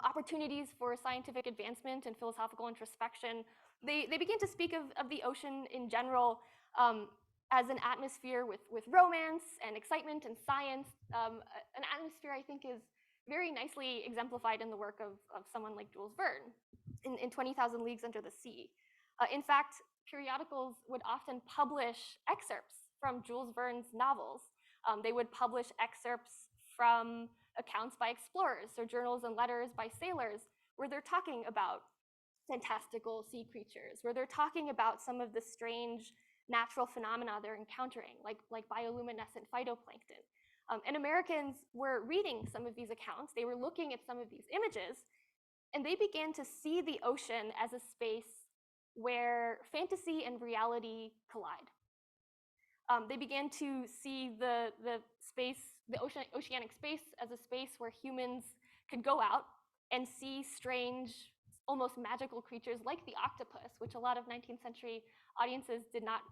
opportunities for scientific advancement and philosophical introspection. They begin to speak of the ocean in general as an atmosphere with romance and excitement and science, an atmosphere I think is very nicely exemplified in the work of someone like Jules Verne in 20,000 Leagues Under the Sea. In fact, periodicals would often publish excerpts from Jules Verne's novels. They would publish excerpts from accounts by explorers, or journals and letters by sailors, where they're talking about fantastical sea creatures, where they're talking about some of the strange natural phenomena they're encountering, like bioluminescent phytoplankton. And Americans were reading some of these accounts, they were looking at some of these images, and they began to see the ocean as a space where fantasy and reality collide. They began to see the oceanic space as a space where humans could go out and see strange, almost magical creatures like the octopus, which a lot of 19th century audiences did not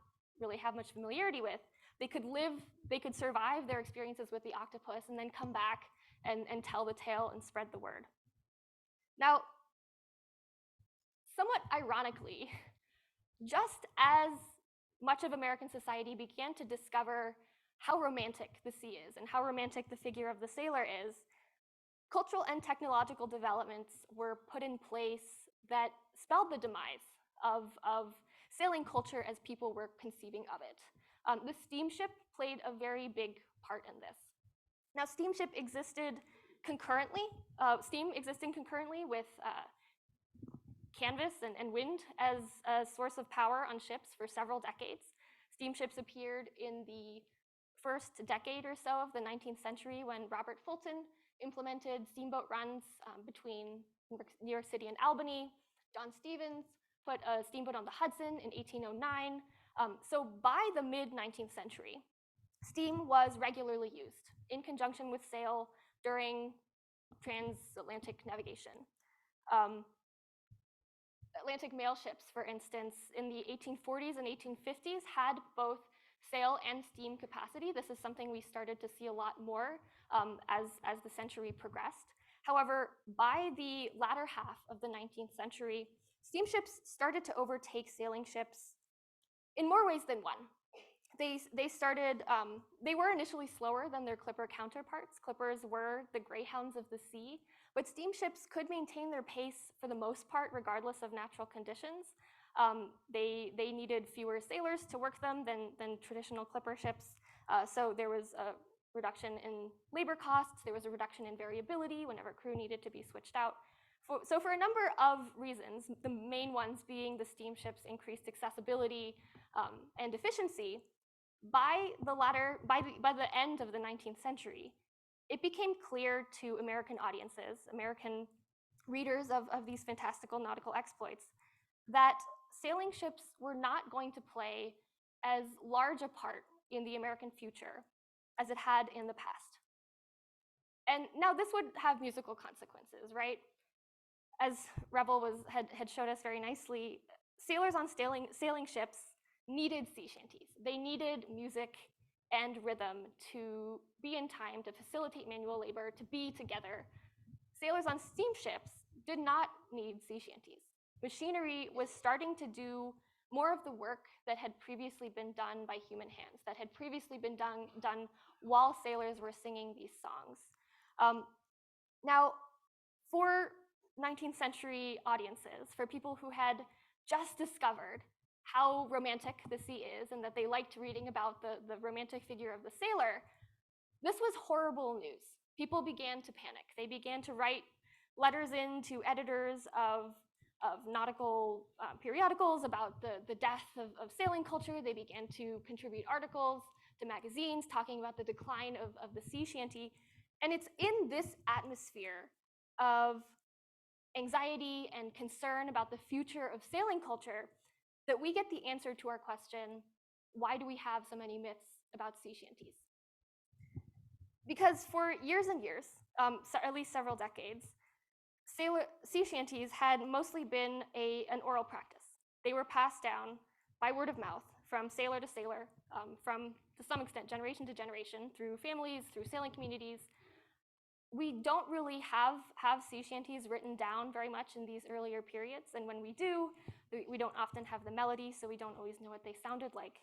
really have much familiarity with. They could survive their experiences with the octopus and then come back and tell the tale and spread the word. Now, somewhat ironically, just as much of American society began to discover how romantic the sea is and how romantic the figure of the sailor is, cultural and technological developments were put in place that spelled the demise of sailing culture as people were conceiving of it. The steamship played a very big part in this. Now, steamship existed concurrently, steam existing concurrently with canvas and wind as a source of power on ships for several decades. Steamships appeared in the first decade or so of the 19th century when Robert Fulton implemented steamboat runs between New York City and Albany. John Stevens put a steamboat on the Hudson in 1809. So by the mid-19th century, steam was regularly used in conjunction with sail during transatlantic navigation. Atlantic mail ships, for instance, in the 1840s and 1850s had both sail and steam capacity. This is something we started to see a lot more as the century progressed. However, by the latter half of the 19th century, steamships started to overtake sailing ships in more ways than one. They were initially slower than their clipper counterparts. Clippers were the greyhounds of the sea, but steamships could maintain their pace for the most part, regardless of natural conditions. They needed fewer sailors to work them than traditional clipper ships. So there was a reduction in labor costs. There was a reduction in variability whenever crew needed to be switched out. So for a number of reasons, the main ones being the steamship's increased accessibility and efficiency, by the end of the 19th century, it became clear to American audiences, American readers of these fantastical nautical exploits, that sailing ships were not going to play as large a part in the American future as it had in the past. And now this would have musical consequences, right? As Rebel had showed us very nicely, sailors on sailing ships needed sea shanties. They needed music and rhythm to be in time, to facilitate manual labor, to be together. Sailors on steamships did not need sea shanties. Machinery was starting to do more of the work that had previously been done by human hands, that had previously been done while sailors were singing these songs. Now, for 19th century audiences, for people who had just discovered how romantic the sea is and that they liked reading about the romantic figure of the sailor, this was horrible news. People began to panic. They began to write letters in to editors of nautical periodicals about the death of sailing culture. They began to contribute articles to magazines talking about the decline of the sea shanty. And it's in this atmosphere of anxiety and concern about the future of sailing culture that we get the answer to our question, why do we have so many myths about sea shanties? Because for years and years, at least several decades, sea shanties had mostly been an oral practice. They were passed down by word of mouth from sailor to sailor, from, to some extent, generation to generation, through families, through sailing communities. We don't really have sea shanties written down very much in these earlier periods, and when we do, we don't often have the melody, so we don't always know what they sounded like.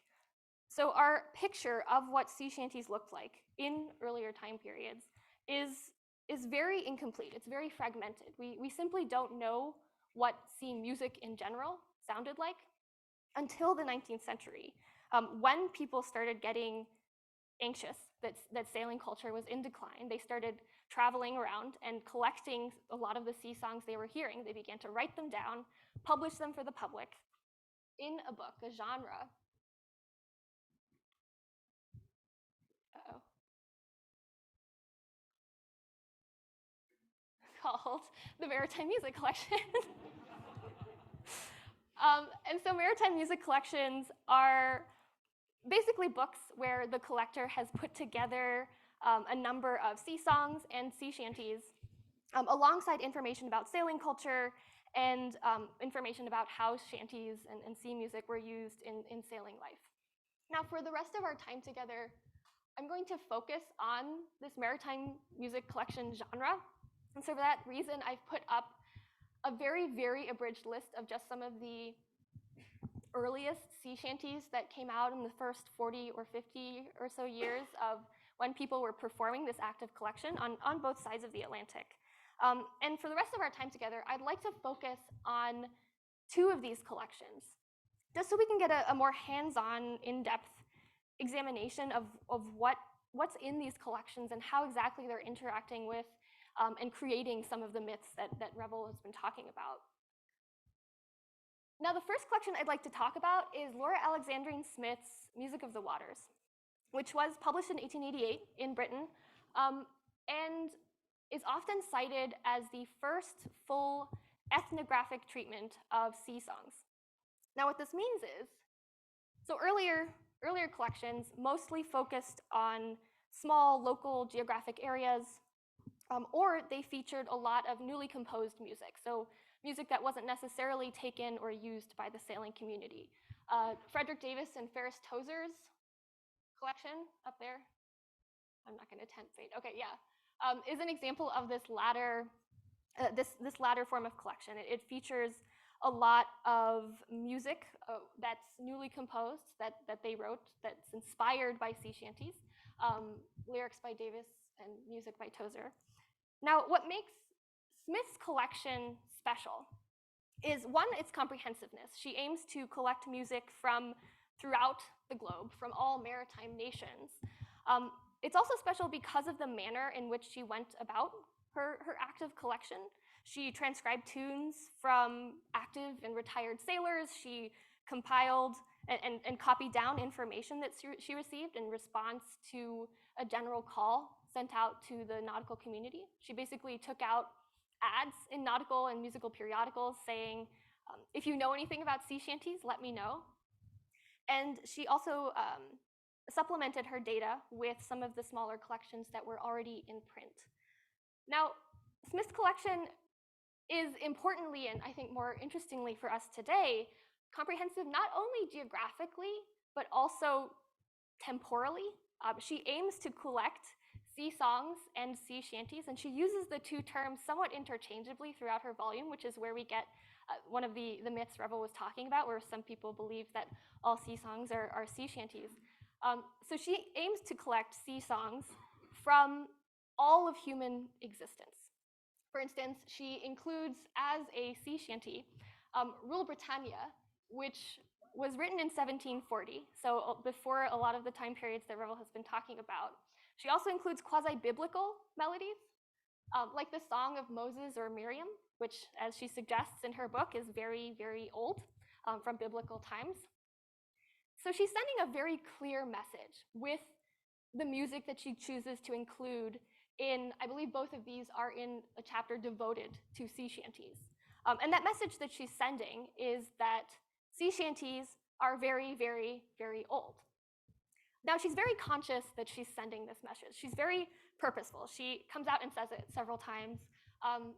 So our picture of what sea shanties looked like in earlier time periods is very incomplete. It's very fragmented. We simply don't know what sea music in general sounded like until the 19th century, when people started getting anxious that sailing culture was in decline. They started traveling around and collecting a lot of the sea songs they were hearing. They began to write them down, publish them for the public in a book, a genre. Uh-oh. Called the Maritime Music Collection. And so Maritime Music Collections are basically books where the collector has put together a number of sea songs and sea shanties alongside information about sailing culture and information about how shanties and sea music were used in sailing life. Now, for the rest of our time together, I'm going to focus on this Maritime Music Collection genre. And so for that reason, I've put up a very, very abridged list of just some of the earliest sea shanties that came out in the first 40 or 50 or so years of when people were performing this active collection on both sides of the Atlantic. And for the rest of our time together, I'd like to focus on two of these collections, just so we can get a more hands-on, in-depth examination of what's in these collections and how exactly they're interacting with and creating some of the myths that Revel has been talking about. Now, the first collection I'd like to talk about is Laura Alexandrine Smith's Music of the Waters, which was published in 1888 in Britain, and is often cited as the first full ethnographic treatment of sea songs. Now, what this means is, so earlier collections mostly focused on small local geographic areas, or they featured a lot of newly composed music, so music that wasn't necessarily taken or used by the sailing community. Frederick Davis and Ferris Tozer's collection up there, I'm not going to tempt fate. Okay, yeah, is an example of this latter form of collection. It features a lot of music that's newly composed, that they wrote, that's inspired by sea shanties, lyrics by Davis and music by Tozer. Now, what makes Smith's collection special is, one, its comprehensiveness. She aims to collect music from throughout the globe, from all maritime nations. It's also special because of the manner in which she went about her active collection. She transcribed tunes from active and retired sailors. She compiled and copied down information that she received in response to a general call sent out to the nautical community. She basically took out ads in nautical and musical periodicals saying, if you know anything about sea shanties, let me know. And she also supplemented her data with some of the smaller collections that were already in print. Now, Smith's collection is importantly, and I think more interestingly for us today, comprehensive not only geographically, but also temporally. She aims to collect sea songs and sea shanties, and she uses the two terms somewhat interchangeably throughout her volume, which is where we get one of the myths Revel was talking about, where some people believe that all sea songs are sea shanties. So she aims to collect sea songs from all of human existence. For instance, she includes as a sea shanty Rule Britannia, which was written in 1740, so before a lot of the time periods that Revel has been talking about. She also includes quasi-biblical melodies, like the Song of Moses or Miriam, which, as she suggests in her book, is very, very old, from biblical times. So she's sending a very clear message with the music that she chooses to include in, I believe both of these are in a chapter devoted to sea shanties. And that message that she's sending is that sea shanties are very, very, very old. Now, she's very conscious that she's sending this message. She's very purposeful. She comes out and says it several times.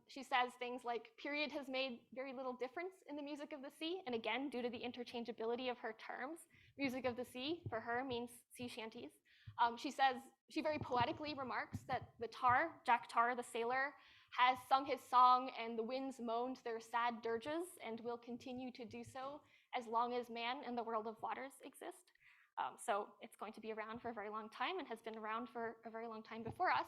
She says things like, period has made very little difference in the music of the sea. And again, due to the interchangeability of her terms, music of the sea for her means sea shanties. She very poetically remarks that the tar, Jack Tar, the sailor, has sung his song and the winds moaned their sad dirges and will continue to do so as long as man and the world of waters exist. So it's going to be around for a very long time and has been around for a very long time before us.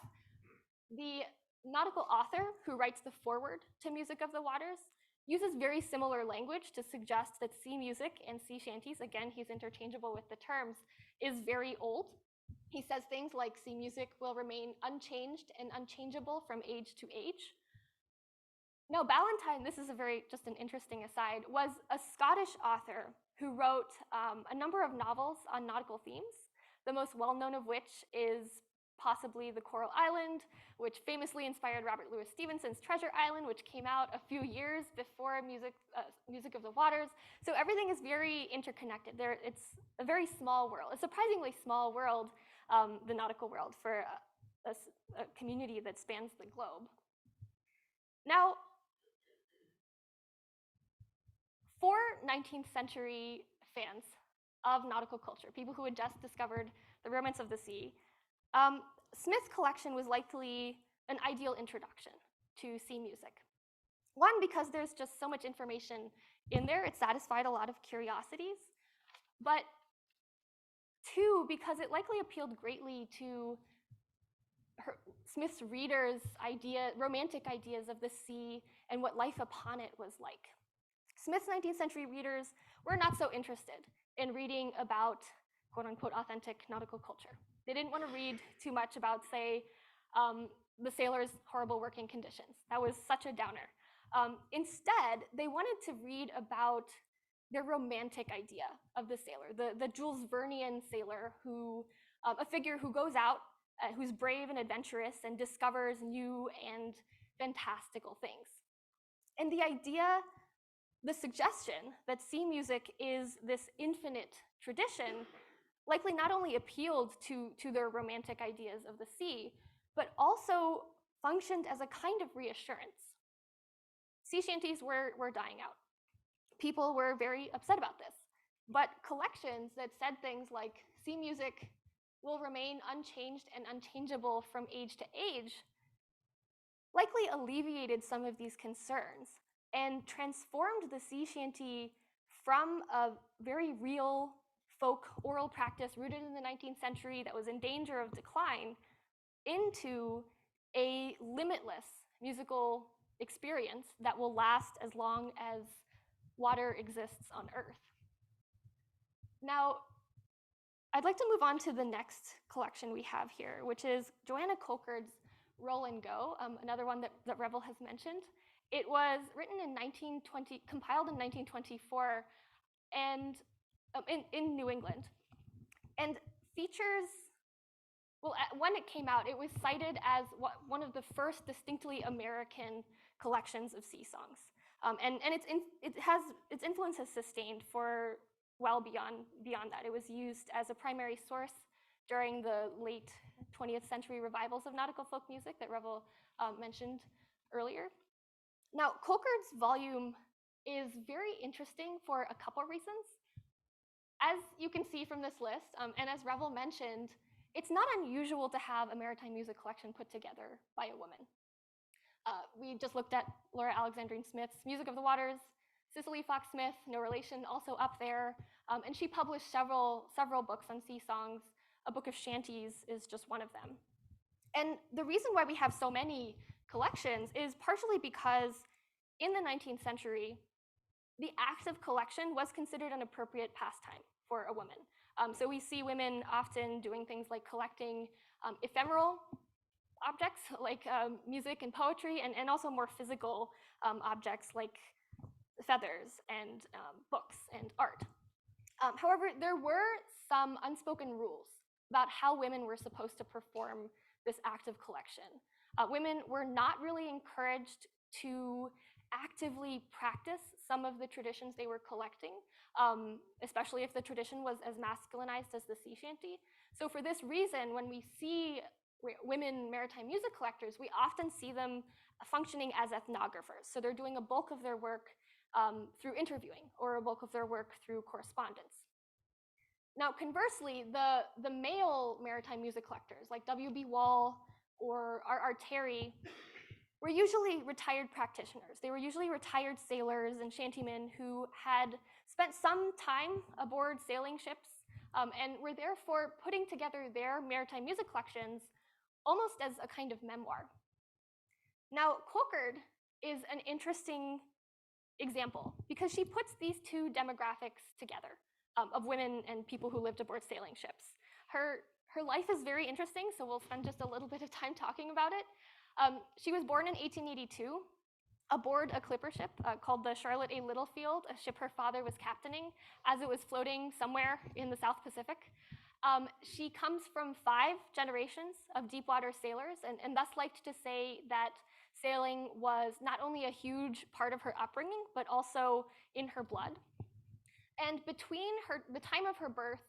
The nautical author who writes the foreword to Music of the Waters uses very similar language to suggest that sea music and sea shanties, again, he's interchangeable with the terms, is very old. He says things like sea music will remain unchanged and unchangeable from age to age. Now, Ballantyne, this is just an interesting aside, was a Scottish author who wrote a number of novels on nautical themes, the most well-known of which is possibly The Coral Island, which famously inspired Robert Louis Stevenson's Treasure Island, which came out a few years before Music of the Waters. So everything is very interconnected. It's a very small world, a surprisingly small world, the nautical world, for a community that spans the globe. Now, for 19th century fans of nautical culture, people who had just discovered the romance of the sea, Smith's collection was likely an ideal introduction to sea music. One, because there's just so much information in there, it satisfied a lot of curiosities. But two, because it likely appealed greatly to Smith's readers' romantic ideas of the sea and what life upon it was like. Smith's 19th century readers were not so interested in reading about quote unquote authentic nautical culture. They didn't want to read too much about, say, the sailors' horrible working conditions. That was such a downer. Instead, they wanted to read about their romantic idea of the sailor, the Jules Vernean sailor, who a figure who goes out, who's brave and adventurous and discovers new and fantastical things. And the idea, the suggestion that sea music is this infinite tradition likely not only appealed to their romantic ideas of the sea, but also functioned as a kind of reassurance. Sea shanties were dying out. People were very upset about this. But collections that said things like sea music will remain unchanged and unchangeable from age to age likely alleviated some of these concerns and transformed the sea shanty from a very real folk oral practice rooted in the 19th century that was in danger of decline into a limitless musical experience that will last as long as water exists on Earth. Now, I'd like to move on to the next collection we have here, which is Joanna Colcard's Roll and Go, another one that Revel has mentioned. It was written in 1920, compiled in 1924, and in New England, and features, well, when it came out, it was cited as one of the first distinctly American collections of sea songs. And its influence has sustained for well beyond that. It was used as a primary source during the late 20th century revivals of nautical folk music that Revel mentioned earlier. Now, Colcard's volume is very interesting for a couple reasons. As you can see from this list, and as Revel mentioned, it's not unusual to have a maritime music collection put together by a woman. We just looked at Laura Alexandrine Smith's Music of the Waters, Cicely Fox Smith, no relation, also up there, and she published several books on sea songs. A book of shanties is just one of them. And the reason why we have so many collections is partially because in the 19th century, the act of collection was considered an appropriate pastime for a woman. So we see women often doing things like collecting ephemeral objects like music and poetry, and also more physical objects like feathers and books and art. However, there were some unspoken rules about how women were supposed to perform this act of collection. Women were not really encouraged to actively practice some of the traditions they were collecting, especially if the tradition was as masculinized as the sea shanty. So for this reason, when we see women maritime music collectors, we often see them functioning as ethnographers. So they're doing a bulk of their work through interviewing, or a bulk of their work through correspondence. Now, conversely, the male maritime music collectors, like W.B. Wall or R.R. Terry, were usually retired practitioners. They were usually retired sailors and shantymen who had spent some time aboard sailing ships and were therefore putting together their maritime music collections almost as a kind of memoir. Now, Colcard is an interesting example because she puts these two demographics together of women and people who lived aboard sailing ships. Her life is very interesting, so we'll spend just a little bit of time talking about it. She was born in 1882 aboard a clipper ship called the Charlotte A. Littlefield, a ship her father was captaining as it was floating somewhere in the South Pacific. She comes from 5 generations of deepwater sailors, and thus liked to say that sailing was not only a huge part of her upbringing, but also in her blood. And between the time of her birth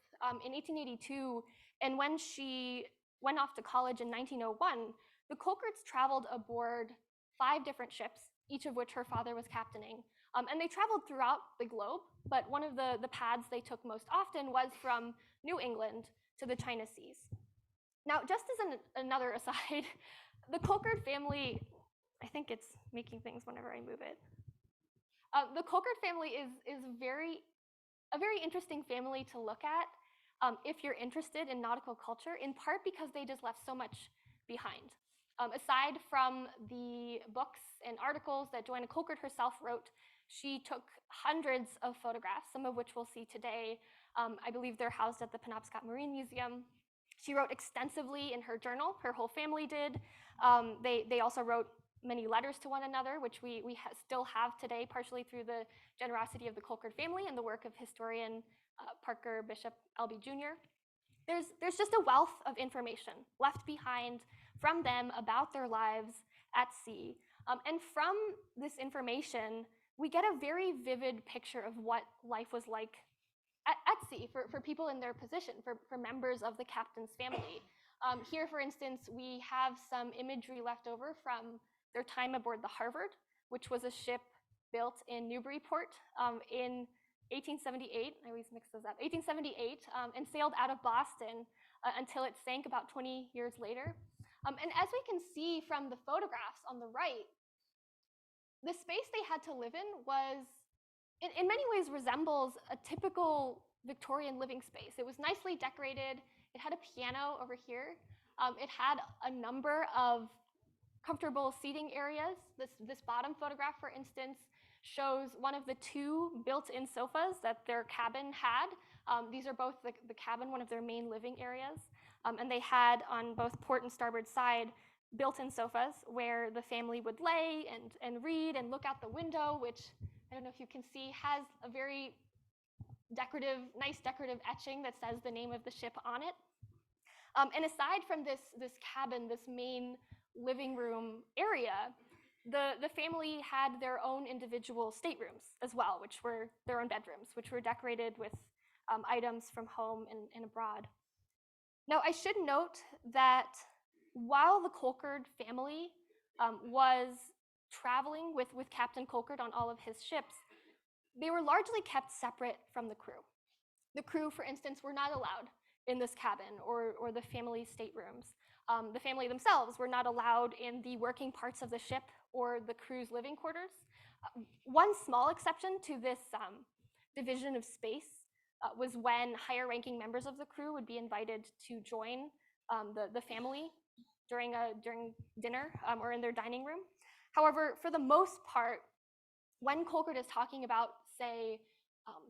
in 1882 and when she went off to college in 1901, the Colcards traveled aboard 5 different ships, each of which her father was captaining. And they traveled throughout the globe, but one of the paths they took most often was from New England to the China Seas. Now, just as another aside, the Colcard family, I think it's making things whenever I move it. The Colcard family is a very interesting family to look at if you're interested in nautical culture, in part because they just left so much behind. Aside from the books and articles that Joanna Colcard herself wrote, she took hundreds of photographs, some of which we'll see today. I believe they're housed at the Penobscot Marine Museum. She wrote extensively in her journal. Her whole family did. They also wrote many letters to one another, which we still have today, partially through the generosity of the Colcord family and the work of historian Parker Bishop Elby Jr. There's just a wealth of information left behind from them about their lives at sea. And from this information, we get a very vivid picture of what life was like at sea for people in their position, for members of the captain's family. Here, for instance, we have some imagery left over from their time aboard the Harvard, which was a ship built in Newburyport in 1878. I always mix those up. 1878, and sailed out of Boston until it sank about 20 years later. And as we can see from the photographs on the right, the space they had to live in was, in many ways, resembles a typical Victorian living space. It was nicely decorated. It had a piano over here. It had a number of comfortable seating areas. This bottom photograph, for instance, shows one of the two built-in sofas that their cabin had. These are both the cabin, one of their main living areas. And they had on both port and starboard side built-in sofas where the family would lay and read and look out the window, which I don't know if you can see, has a very nice decorative etching that says the name of the ship on it. And aside from this cabin, this main living room area, the family had their own individual staterooms as well, which were their own bedrooms, which were decorated with items from home and abroad. Now, I should note that while the Colcord family was traveling with Captain Colcord on all of his ships, they were largely kept separate from the crew. The crew, for instance, were not allowed in this cabin or the family staterooms. The family themselves were not allowed in the working parts of the ship or the crew's living quarters. One small exception to this division of space was when higher-ranking members of the crew would be invited to join the family during dinner or in their dining room. However, for the most part, when Colcord is talking about, say,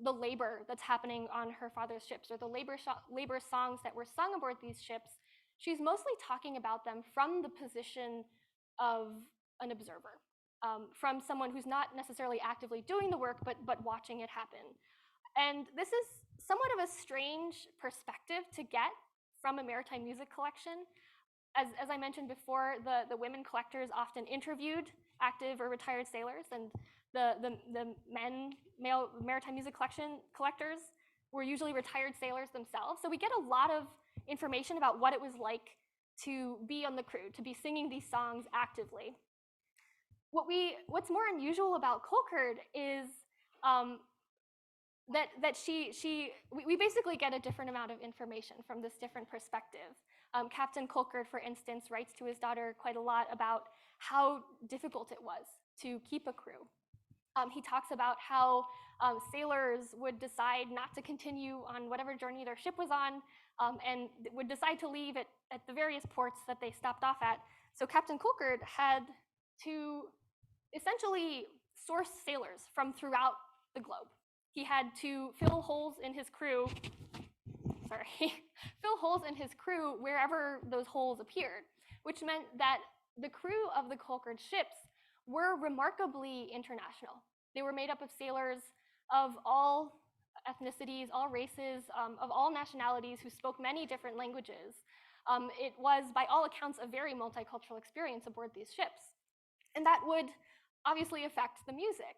the labor that's happening on her father's ships or the labor songs that were sung aboard these ships, she's mostly talking about them from the position of an observer, from someone who's not necessarily actively doing the work, but watching it happen. And this is somewhat of a strange perspective to get from a maritime music collection. As I mentioned before, the women collectors often interviewed active or retired sailors, and the male maritime music collectors were usually retired sailors themselves. So we get a lot of information about what it was like to be on the crew, to be singing these songs actively. What's more unusual about Colcord is that we basically get a different amount of information from this different perspective. Captain Colcord, for instance, writes to his daughter quite a lot about how difficult it was to keep a crew. He talks about how sailors would decide not to continue on whatever journey their ship was on, and would decide to leave at the various ports that they stopped off at. So Captain Colcord had to essentially source sailors from throughout the globe. He had to fill holes in his crew wherever those holes appeared, which meant that the crew of the Colcord ships were remarkably international. They were made up of sailors of all ethnicities, all races, of all nationalities who spoke many different languages. It was, by all accounts, a very multicultural experience aboard these ships. And that would obviously affect the music.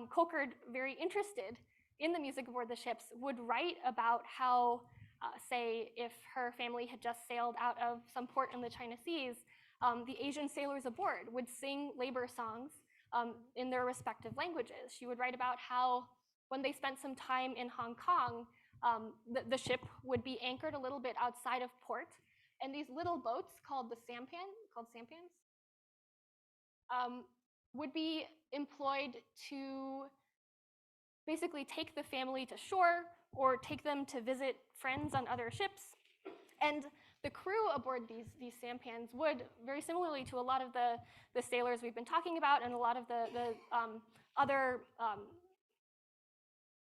Colcord, very interested in the music aboard the ships, would write about how, say, if her family had just sailed out of some port in the China Seas, the Asian sailors aboard would sing labor songs in their respective languages. She would write about how when they spent some time in Hong Kong, the ship would be anchored a little bit outside of port, and these little boats called sampans, would be employed to basically take the family to shore or take them to visit friends on other ships. And the crew aboard these sampans would, very similarly to a lot of the sailors we've been talking about and a lot of the other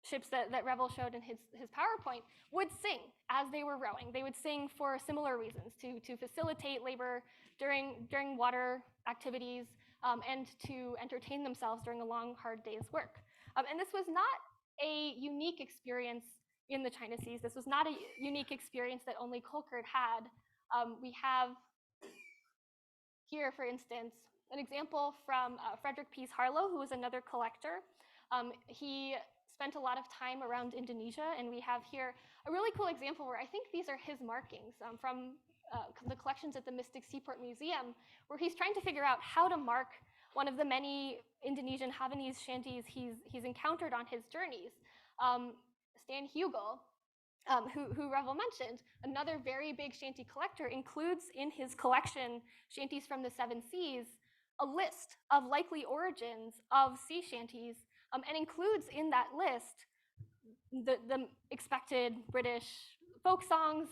ships that Revel showed in his PowerPoint would sing as they were rowing. They would sing for similar reasons, to facilitate labor during water activities and to entertain themselves during a long, hard day's work. And this was not a unique experience in the China Seas. This was not a unique experience that only Colkert had. We have here, for instance, an example from Frederick Pease Harlow, who was another collector. He spent a lot of time around Indonesia, and we have here a really cool example where I think these are his markings from the collections at the Mystic Seaport Museum, where he's trying to figure out how to mark one of the many Indonesian Havanese shanties he's encountered on his journeys. Stan Hugel, who Revel mentioned, another very big shanty collector, includes in his collection, Shanties from the Seven Seas, a list of likely origins of sea shanties, and includes in that list the expected British folk songs,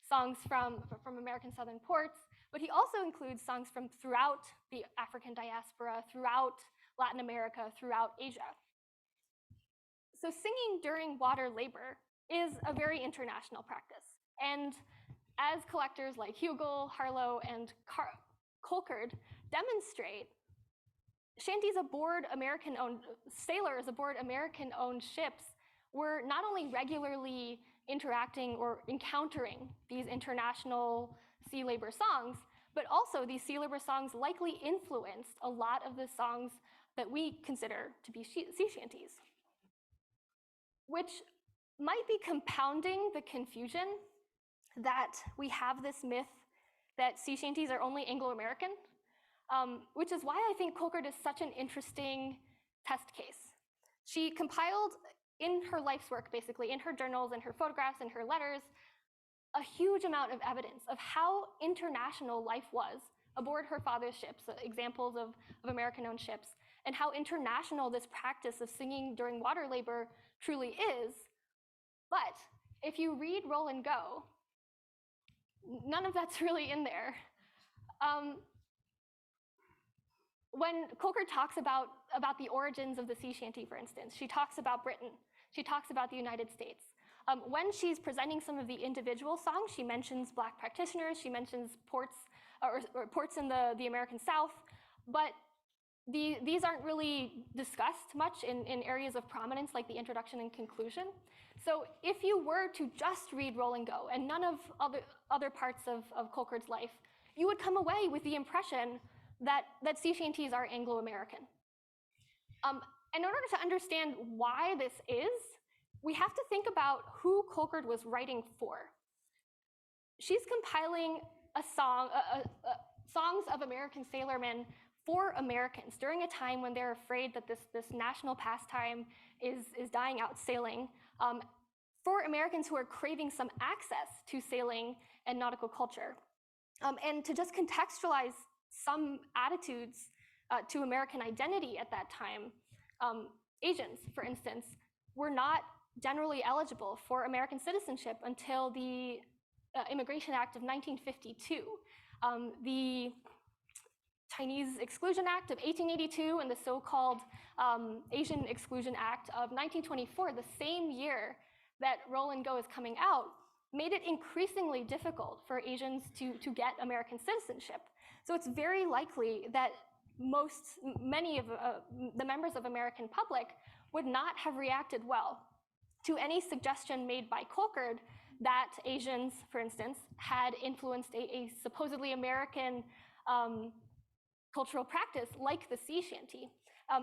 songs from American southern ports, but he also includes songs from throughout the African diaspora, throughout Latin America, throughout Asia. So singing during water labor is a very international practice. And as collectors like Hugel, Harlow, and Colkert demonstrate, shanties aboard sailors aboard American-owned ships were not only regularly interacting or encountering these international sea labor songs, but also these sea labor songs likely influenced a lot of the songs that we consider to be sea shanties, which might be compounding the confusion that we have this myth that sea shanties are only Anglo-American, which is why I think Colkert is such an interesting test case. She compiled in her life's work, basically, in her journals and her photographs and her letters, a huge amount of evidence of how international life was aboard her father's ships, examples of American-owned ships, and how international this practice of singing during water labor truly is. But if you read Roll and Go, none of that's really in there. When Colkert talks about the origins of the sea shanty, for instance, she talks about Britain, she talks about the United States. When she's presenting some of the individual songs, she mentions Black practitioners, she mentions ports, or ports in the American South, but these aren't really discussed much in areas of prominence like the introduction and conclusion. So if you were to just read Roll and Go and none of other parts of Colkert's life, you would come away with the impression that sea shanties are Anglo-American. In order to understand why this is, we have to think about who Colkert was writing for. She's compiling songs of American sailormen for Americans during a time when they're afraid that this national pastime is dying out, sailing, for Americans who are craving some access to sailing and nautical culture. And to just contextualize some attitudes to American identity at that time, Asians, for instance, were not generally eligible for American citizenship until the Immigration Act of 1952. The Chinese Exclusion Act of 1882 and the so-called Asian Exclusion Act of 1924, the same year that Roll and Go is coming out, made it increasingly difficult for Asians to get American citizenship. So it's very likely that many of the members of American public would not have reacted well to any suggestion made by Colkert that Asians, for instance, had influenced a supposedly American cultural practice like the sea shanty.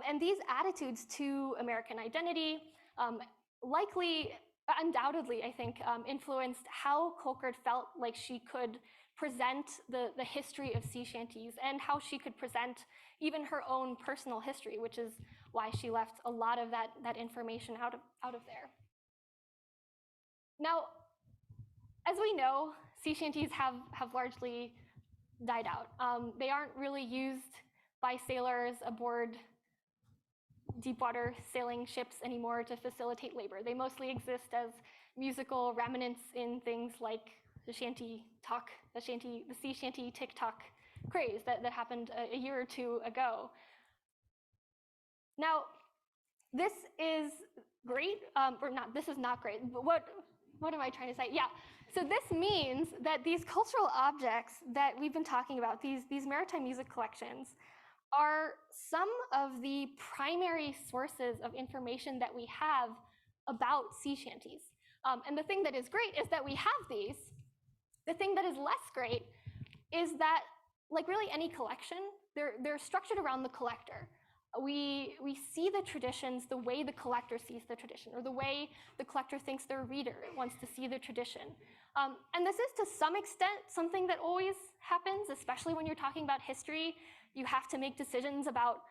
And these attitudes to American identity undoubtedly, I think, influenced how Colkert felt like she could present the history of sea shanties and how she could present even her own personal history, which is why she left a lot of that information out of there. Now, as we know, sea shanties have largely died out. They aren't really used by sailors aboard deepwater sailing ships anymore to facilitate labor. They mostly exist as musical remnants in things like the shanty talk, the sea shanty TikTok craze that happened a year or two ago. Now, this is great, or not, this is not great, but what am I trying to say? Yeah, so this means that these cultural objects that we've been talking about, these maritime music collections, are some of the primary sources of information that we have about sea shanties. And the thing that is great is that we have these. The thing that is less great is that, like really any collection, they're structured around the collector. We see the traditions the way the collector sees the tradition, or the way the collector thinks their reader wants to see the tradition. And this is to some extent something that always happens, especially when you're talking about history. You have to make decisions about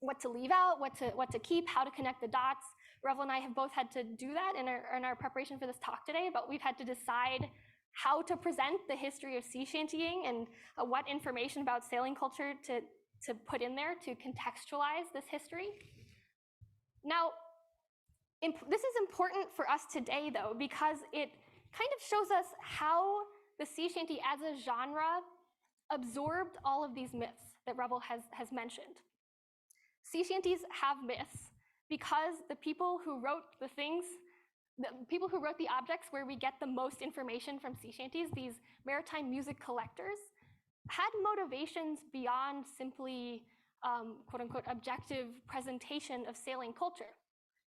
what to leave out, what to keep, how to connect the dots. Revel and I have both had to do that in our preparation for this talk today, but we've had to decide how to present the history of sea shantying and what information about sailing culture to put in there to contextualize this history. Now, this is important for us today, though, because it kind of shows us how the sea shanty as a genre absorbed all of these myths that Revel has mentioned. Sea shanties have myths because the people who wrote the things, the people who wrote the objects where we get the most information from sea shanties, these maritime music collectors, had motivations beyond simply quote unquote objective presentation of sailing culture.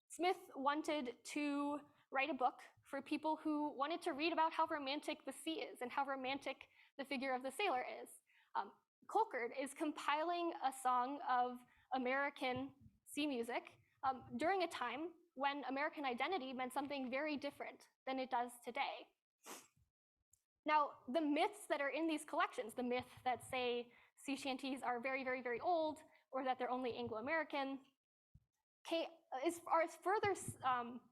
Smith wanted to write a book for people who wanted to read about how romantic the sea is and how romantic the figure of the sailor is. Colcord is compiling a song of American sea music during a time when American identity meant something very different than it does today. Now, the myths that are in these collections, the myth that say sea shanties are very, very, very old, or that they're only Anglo-American, are further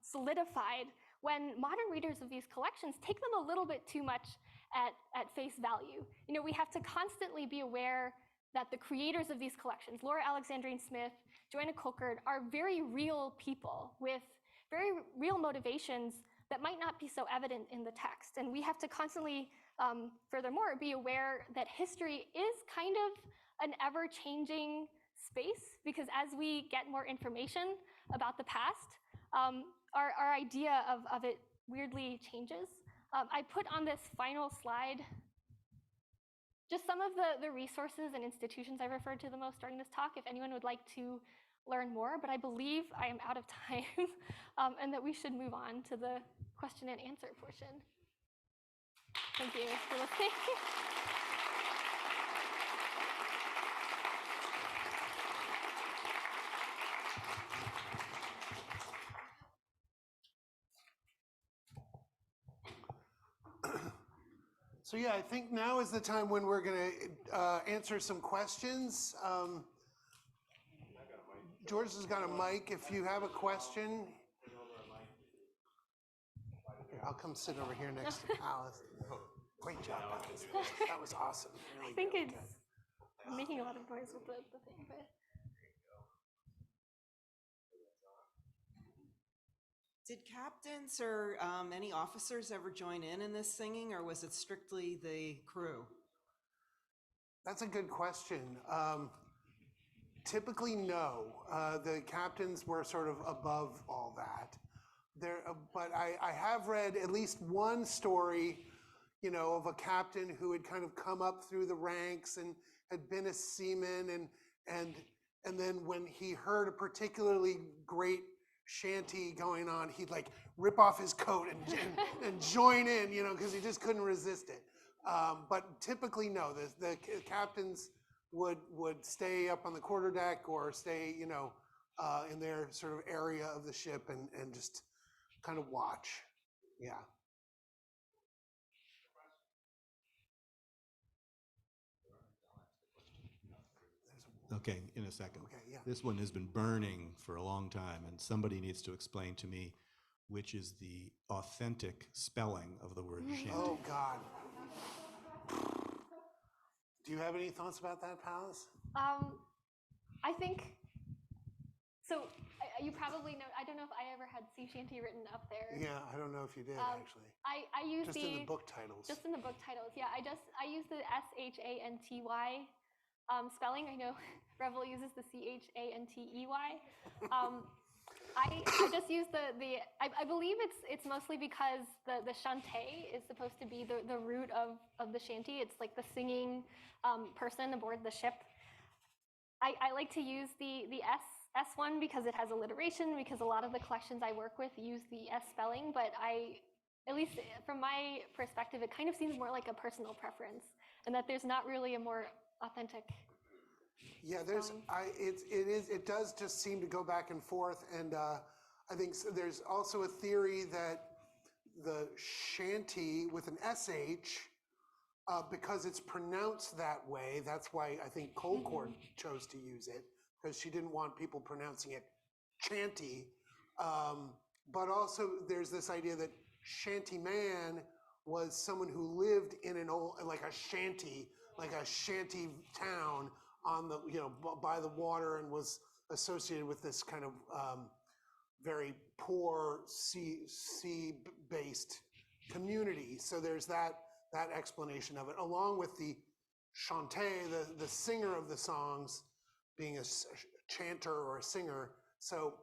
solidified when modern readers of these collections take them a little bit too much at face value. You know, we have to constantly be aware that the creators of these collections, Laura Alexandrine Smith, Joanna Colcord, are very real people with very real motivations that might not be so evident in the text. And we have to constantly, furthermore, be aware that history is kind of an ever-changing space, because as we get more information about the past, our idea of it weirdly changes. I put on this final slide just some of the resources and institutions I referred to the most during this talk, if anyone would like to learn more, but I believe I am out of time and that we should move on to the question and answer portion. Thank you for listening. So yeah, I think now is the time when we're going to answer some questions. George has got a mic. If you have a question, here, I'll come sit over here next to Alice. Great job, Alice. That was awesome. Really I think good. it's making a lot of noise with the thing, but. Did captains or any officers ever join in this singing, or was it strictly the crew? That's a good question. Typically, no. The captains were sort of above all that. But I have read at least one story, you know, of a captain who had kind of come up through the ranks and had been a seaman, and then when he heard a particularly great shanty going on, he'd like rip off his coat and join in, you know, because he just couldn't resist it. But typically, no. The captains would stay up on the quarterdeck or stay, you know, in their sort of area of the ship and just kind of watch. Yeah. Okay, in a second. Okay, yeah. This one has been burning for a long time, and somebody needs to explain to me which is the authentic spelling of the word shanty. Oh, God. Do you have any thoughts about that, Palace? I think, so you probably know, I don't know if I ever had sea shanty written up there. Yeah, I don't know if you did, actually. I use Just in the book titles. Just in the book titles, yeah. I use the SHANTY spelling. I know Revel uses the CHANTEY. I just use I believe it's mostly because the shanté is supposed to be the root of the shanty. It's like the singing person aboard the ship. I like to use the S one because it has alliteration, because a lot of the collections I work with use the S spelling, but at least from my perspective, it kind of seems more like a personal preference, and that there's not really a more authentic. Yeah, it does just seem to go back and forth, and I think there's also a theory that the shanty with an SH, because it's pronounced that way, that's why I think Cold Cord chose to use it, because she didn't want people pronouncing it chanty. But also there's this idea that shanty man was someone who lived in an old, like a shanty town on the, by the water, and was associated with this kind of very poor sea-based community. So there's that explanation of it, along with the chanté, the singer of the songs, being a chanter or a singer. So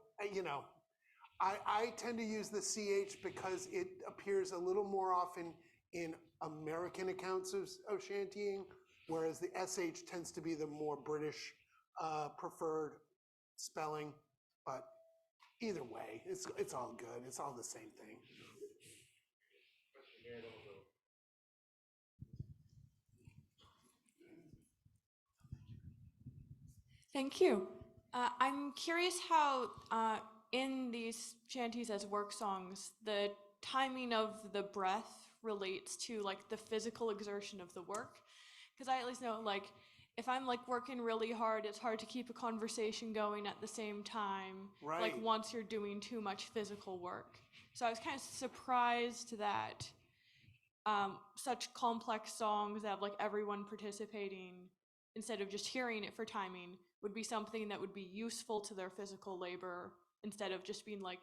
I tend to use the CH because it appears a little more often in American accounts of shantying, whereas the SH tends to be the more British preferred spelling. But either way, it's all good. It's all the same thing. Thank you. I'm curious how, in these shanties as work songs, the timing of the breath relates to like the physical exertion of the work. Because I at least know, like, if I'm like working really hard, it's hard to keep a conversation going at the same time. Right. Like once you're doing too much physical work. So I was kind of surprised that such complex songs that have like everyone participating, instead of just hearing it for timing, would be something that would be useful to their physical labor instead of just being like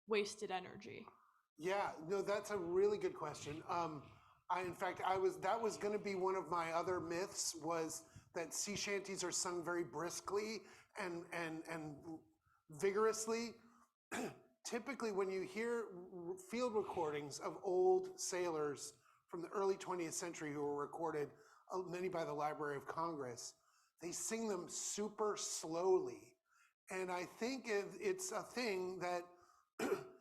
wasted energy. Yeah, no, that's a really good question. In fact, that was going to be one of my other myths, was that sea shanties are sung very briskly and vigorously. Typically, when you hear field recordings of old sailors from the early 20th century who were recorded, many by the Library of Congress, they sing them super slowly. And I think it's a thing that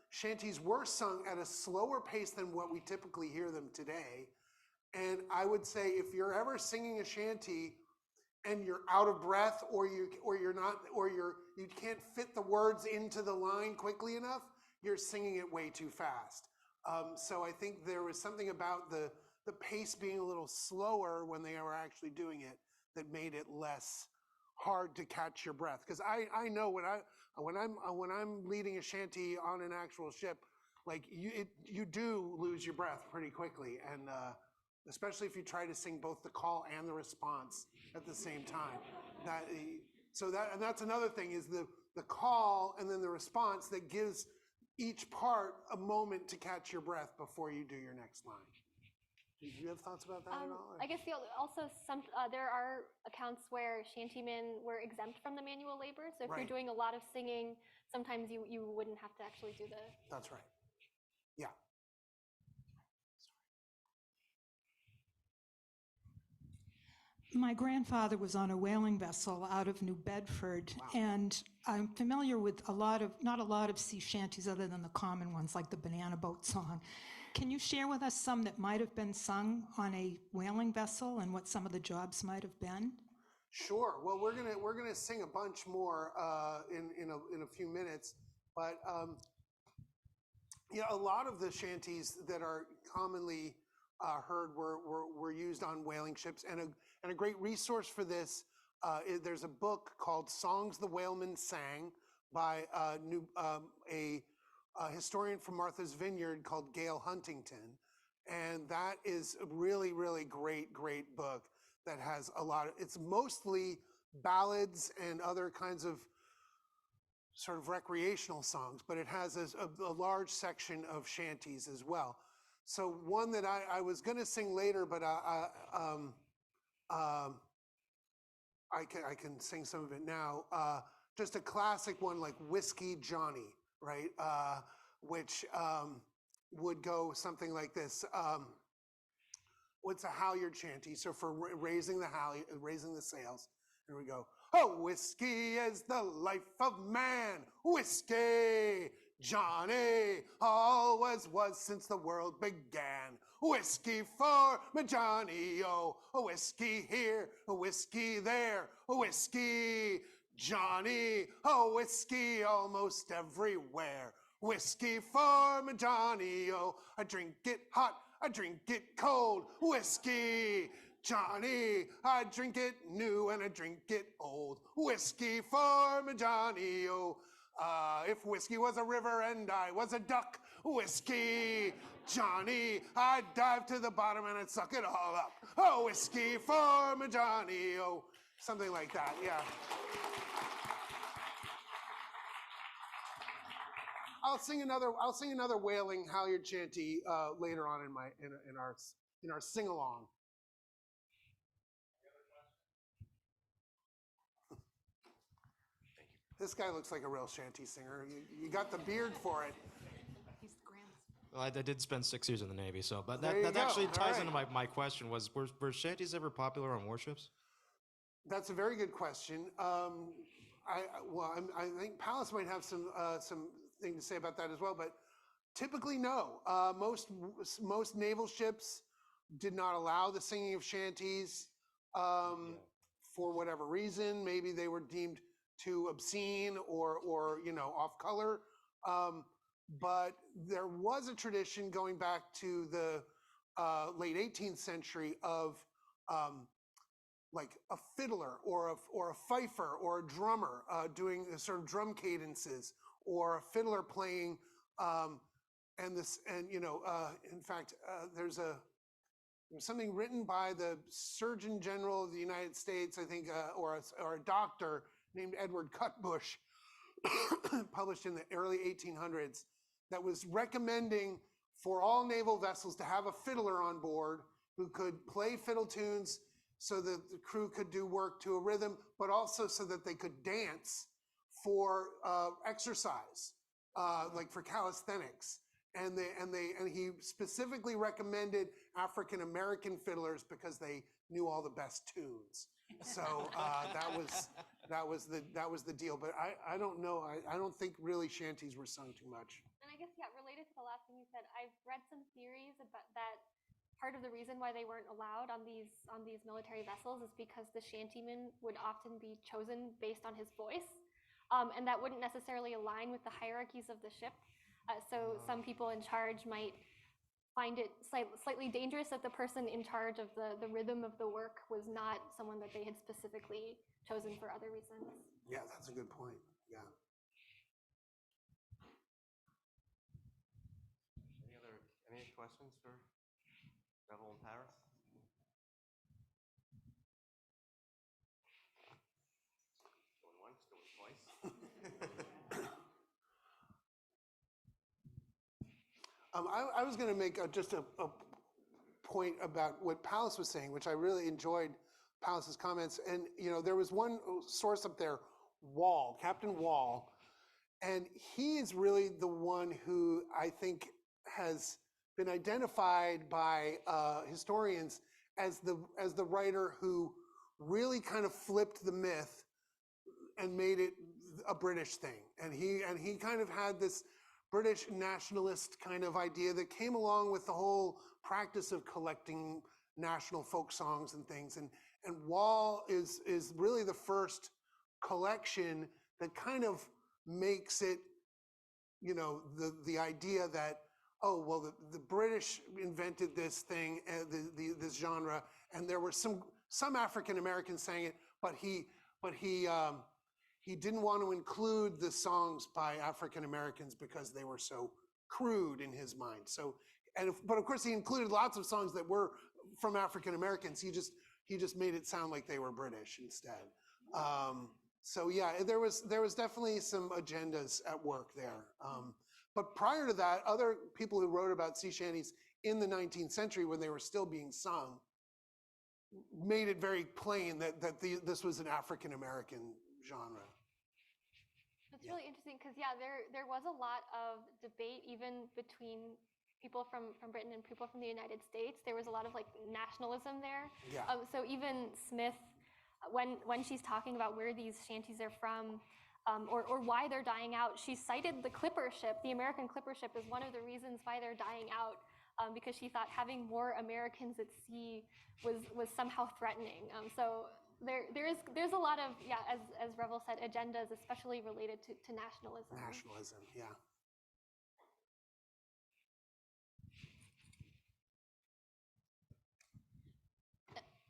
shanties were sung at a slower pace than what we typically hear them today. And I would say, if you're ever singing a shanty and you're out of breath, or you can't fit the words into the line quickly enough, you're singing it way too fast. So I think there was something about the pace being a little slower when they were actually doing it that made it less hard to catch your breath. Because I know when I'm leading a shanty on an actual ship, like you do lose your breath pretty quickly, and especially if you try to sing both the call and the response at the same time. And that's another thing, is the call and then the response that gives each part a moment to catch your breath before you do your next line. Do you have thoughts about that at all? Or? I guess also there are accounts where shantymen were exempt from the manual labor. So if Right. you're doing a lot of singing, sometimes you wouldn't have to actually do the. That's right. Yeah. My grandfather was on a whaling vessel out of New Bedford, and I'm familiar with not a lot of sea shanties other than the common ones like the Banana Boat song. Can you share with us some that might have been sung on a whaling vessel and what some of the jobs might have been? Sure. Well, we're gonna sing a bunch more in a few minutes, but a lot of the shanties that are commonly heard were used on whaling ships, and a great resource for this. There's a book called "Songs the Whalemen Sang" by a historian from Martha's Vineyard called Gail Huntington, and that is a really, really great book that has a lot of. It's mostly ballads and other kinds of sort of recreational songs, but it has a large section of shanties as well. So one that I was going to sing later, but I can sing some of it now. Just a classic one like Whiskey Johnny right? Which would go something like this. What's a halyard shanty? So for raising the sails, here we go. Oh, whiskey is the life of man. Whiskey, Johnny, always was since the world began. Whiskey for my Johnny, oh, a whiskey here, a whiskey there, a whiskey, Johnny, a whiskey almost everywhere. Whiskey for my Johnny, oh, I drink it hot, I drink it cold. Whiskey, Johnny, I drink it new and I drink it old. Whiskey for my Johnny, oh. If whiskey was a river and I was a duck, whiskey, Johnny, I'd dive to the bottom and I'd suck it all up. Oh, whiskey for my Johnny, oh. Something like that, yeah. I'll sing another wailing halyard chanty later on in our sing along. This guy looks like a real shanty singer. You got the beard for it. Well, I did spend 6 years in the Navy, so but There you that go. actually ties All into right. my question was were shanties ever popular on warships? That's a very good question. I think Palace might have some thing to say about that as well, but typically no. Most naval ships did not allow the singing of shanties for whatever reason. Maybe they were deemed too obscene or off color. But there was a tradition going back to the late 18th century of like a fiddler or a fifer or a drummer doing sort of drum cadences, or a fiddler playing, in fact, there's something written by the Surgeon General of the United States, I think, or a doctor named Edward Cutbush, published in the early 1800s, that was recommending for all naval vessels to have a fiddler on board who could play fiddle tunes so that the crew could do work to a rhythm, but also so that they could dance for exercise, like for calisthenics. And he specifically recommended African American fiddlers because they knew all the best tunes. So that was the deal. But I don't know. I don't think really shanties were sung too much. And I guess, yeah, related to the last thing you said, I've read some theories about that. Part of the reason why they weren't allowed on these military vessels is because the shantyman would often be chosen based on his voice, and that wouldn't necessarily align with the hierarchies of the ship. So some people in charge might find it slightly dangerous that the person in charge of the rhythm of the work was not someone that they had specifically chosen for other reasons. Yeah, that's a good point. Yeah. Any questions for Revel in Paris? Going once, going twice. I was going to make just a point about what Palace was saying, which I really enjoyed Palace's comments. And, there was one source up there, Wall, Captain Wall, and he is really the one who I think has been identified by historians as the writer who really kind of flipped the myth and made it a British thing. And he kind of had this British nationalist kind of idea that came along with the whole practice of collecting national folk songs and things. And Wall is really the first collection that kind of makes it, the idea that, oh, well, the British invented this thing, this genre, and there were some African Americans saying it, but he didn't want to include the songs by African Americans because they were so crude in his mind. So, but of course he included lots of songs that were from African Americans. He just made it sound like they were British instead. So yeah, there was definitely some agendas at work there. But prior to that, other people who wrote about sea shanties in the 19th century, when they were still being sung, made it very plain that this was an African American genre. So it's really interesting because, yeah, there was a lot of debate even between people from Britain and people from the United States. There was a lot of like nationalism there. Yeah. So even Smith, when she's talking about where these shanties are from, or why they're dying out, she cited the clipper ship, the American clipper ship, as one of the reasons why they're dying out, because she thought having more Americans at sea was somehow threatening. So there's a lot of, yeah, as Revel said, agendas, especially related to nationalism. Nationalism, yeah.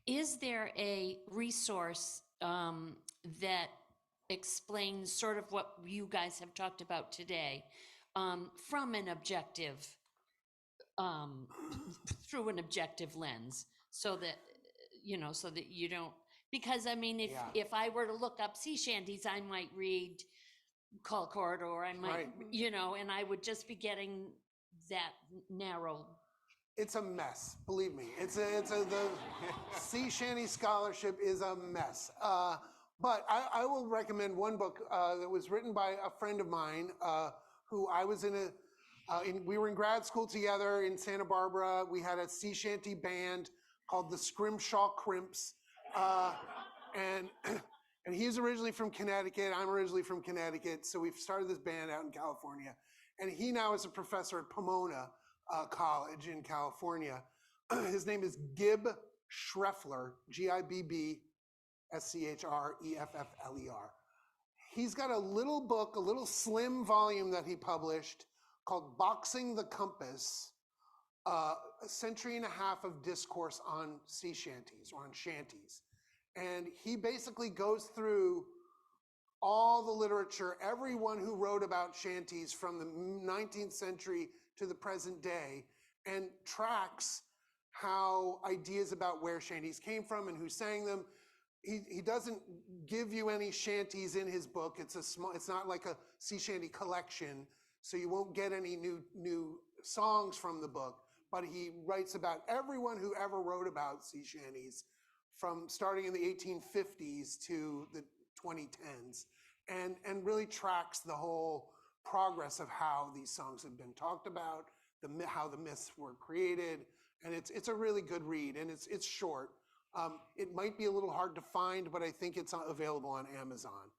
Is there a resource that explains sort of what you guys have talked about today from an objective, through an objective lens, so that, so that you don't, because I mean, if I were to look up sea shanties, I might read Call Corridor, or I might, Right. and I would just be getting that narrow. It's a mess, believe me. The Sea Shanty scholarship is a mess. But I will recommend one book that was written by a friend of mine who I was we were in grad school together in Santa Barbara. We had a sea shanty band called the Scrimshaw Crimps. And he's originally from Connecticut. I'm originally from Connecticut. So we've started this band out in California. And he now is a professor at Pomona College in California. His name is Gib Schreffler, Gibbschreffler. He's got a little book, a little slim volume that he published called Boxing the Compass, a century and a half of discourse on sea shanties, or on shanties. And he basically goes through all the literature, everyone who wrote about shanties from the 19th century to the present day, and tracks how ideas about where shanties came from and who sang them. He doesn't give you any shanties in his book. It's not like a sea shanty collection, so you won't get any new songs from the book. But he writes about everyone who ever wrote about sea shanties, from starting in the 1850s to the 2010s, and really tracks the whole progress of how these songs have been talked about, how the myths were created, and it's a really good read, and it's short. It might be a little hard to find, but I think it's available on Amazon.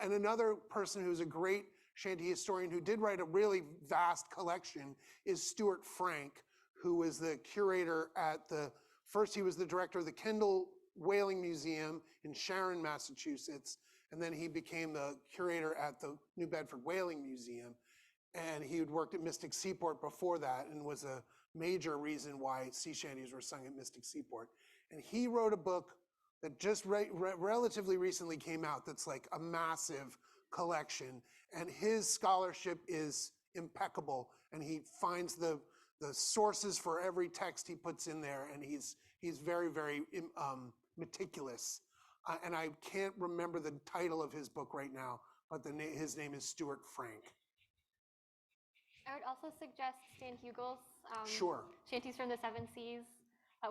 And another person who's a great shanty historian who did write a really vast collection is Stuart Frank, who was the curator first he was the director of the Kendall Whaling Museum in Sharon, Massachusetts, and then he became the curator at the New Bedford Whaling Museum. And he had worked at Mystic Seaport before that and was a major reason why sea shanties were sung at Mystic Seaport. And he wrote a book that just relatively recently came out that's like a massive collection. And his scholarship is impeccable. And he finds the sources for every text he puts in there. And he's very, very meticulous. And I can't remember the title of his book right now, but his name is Stuart Frank. I would also suggest Stan Hugel's Sure. Shanties from the Seven Seas,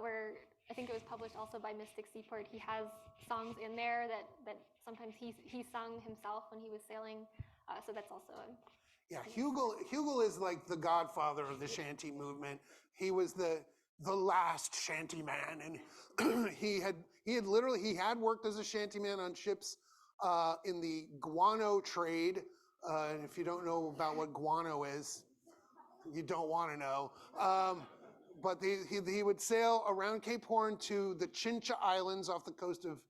where I think it was published also by Mystic Seaport. He has songs in there that sometimes he sung himself when he was sailing. So that's also Yeah, Hugel is like the godfather of the shanty movement. He was the last shanty man, and he had worked as a shanty man on ships in the guano trade. And if you don't know about what guano is, you don't want to know. But he would sail around Cape Horn to the Chincha Islands off the coast of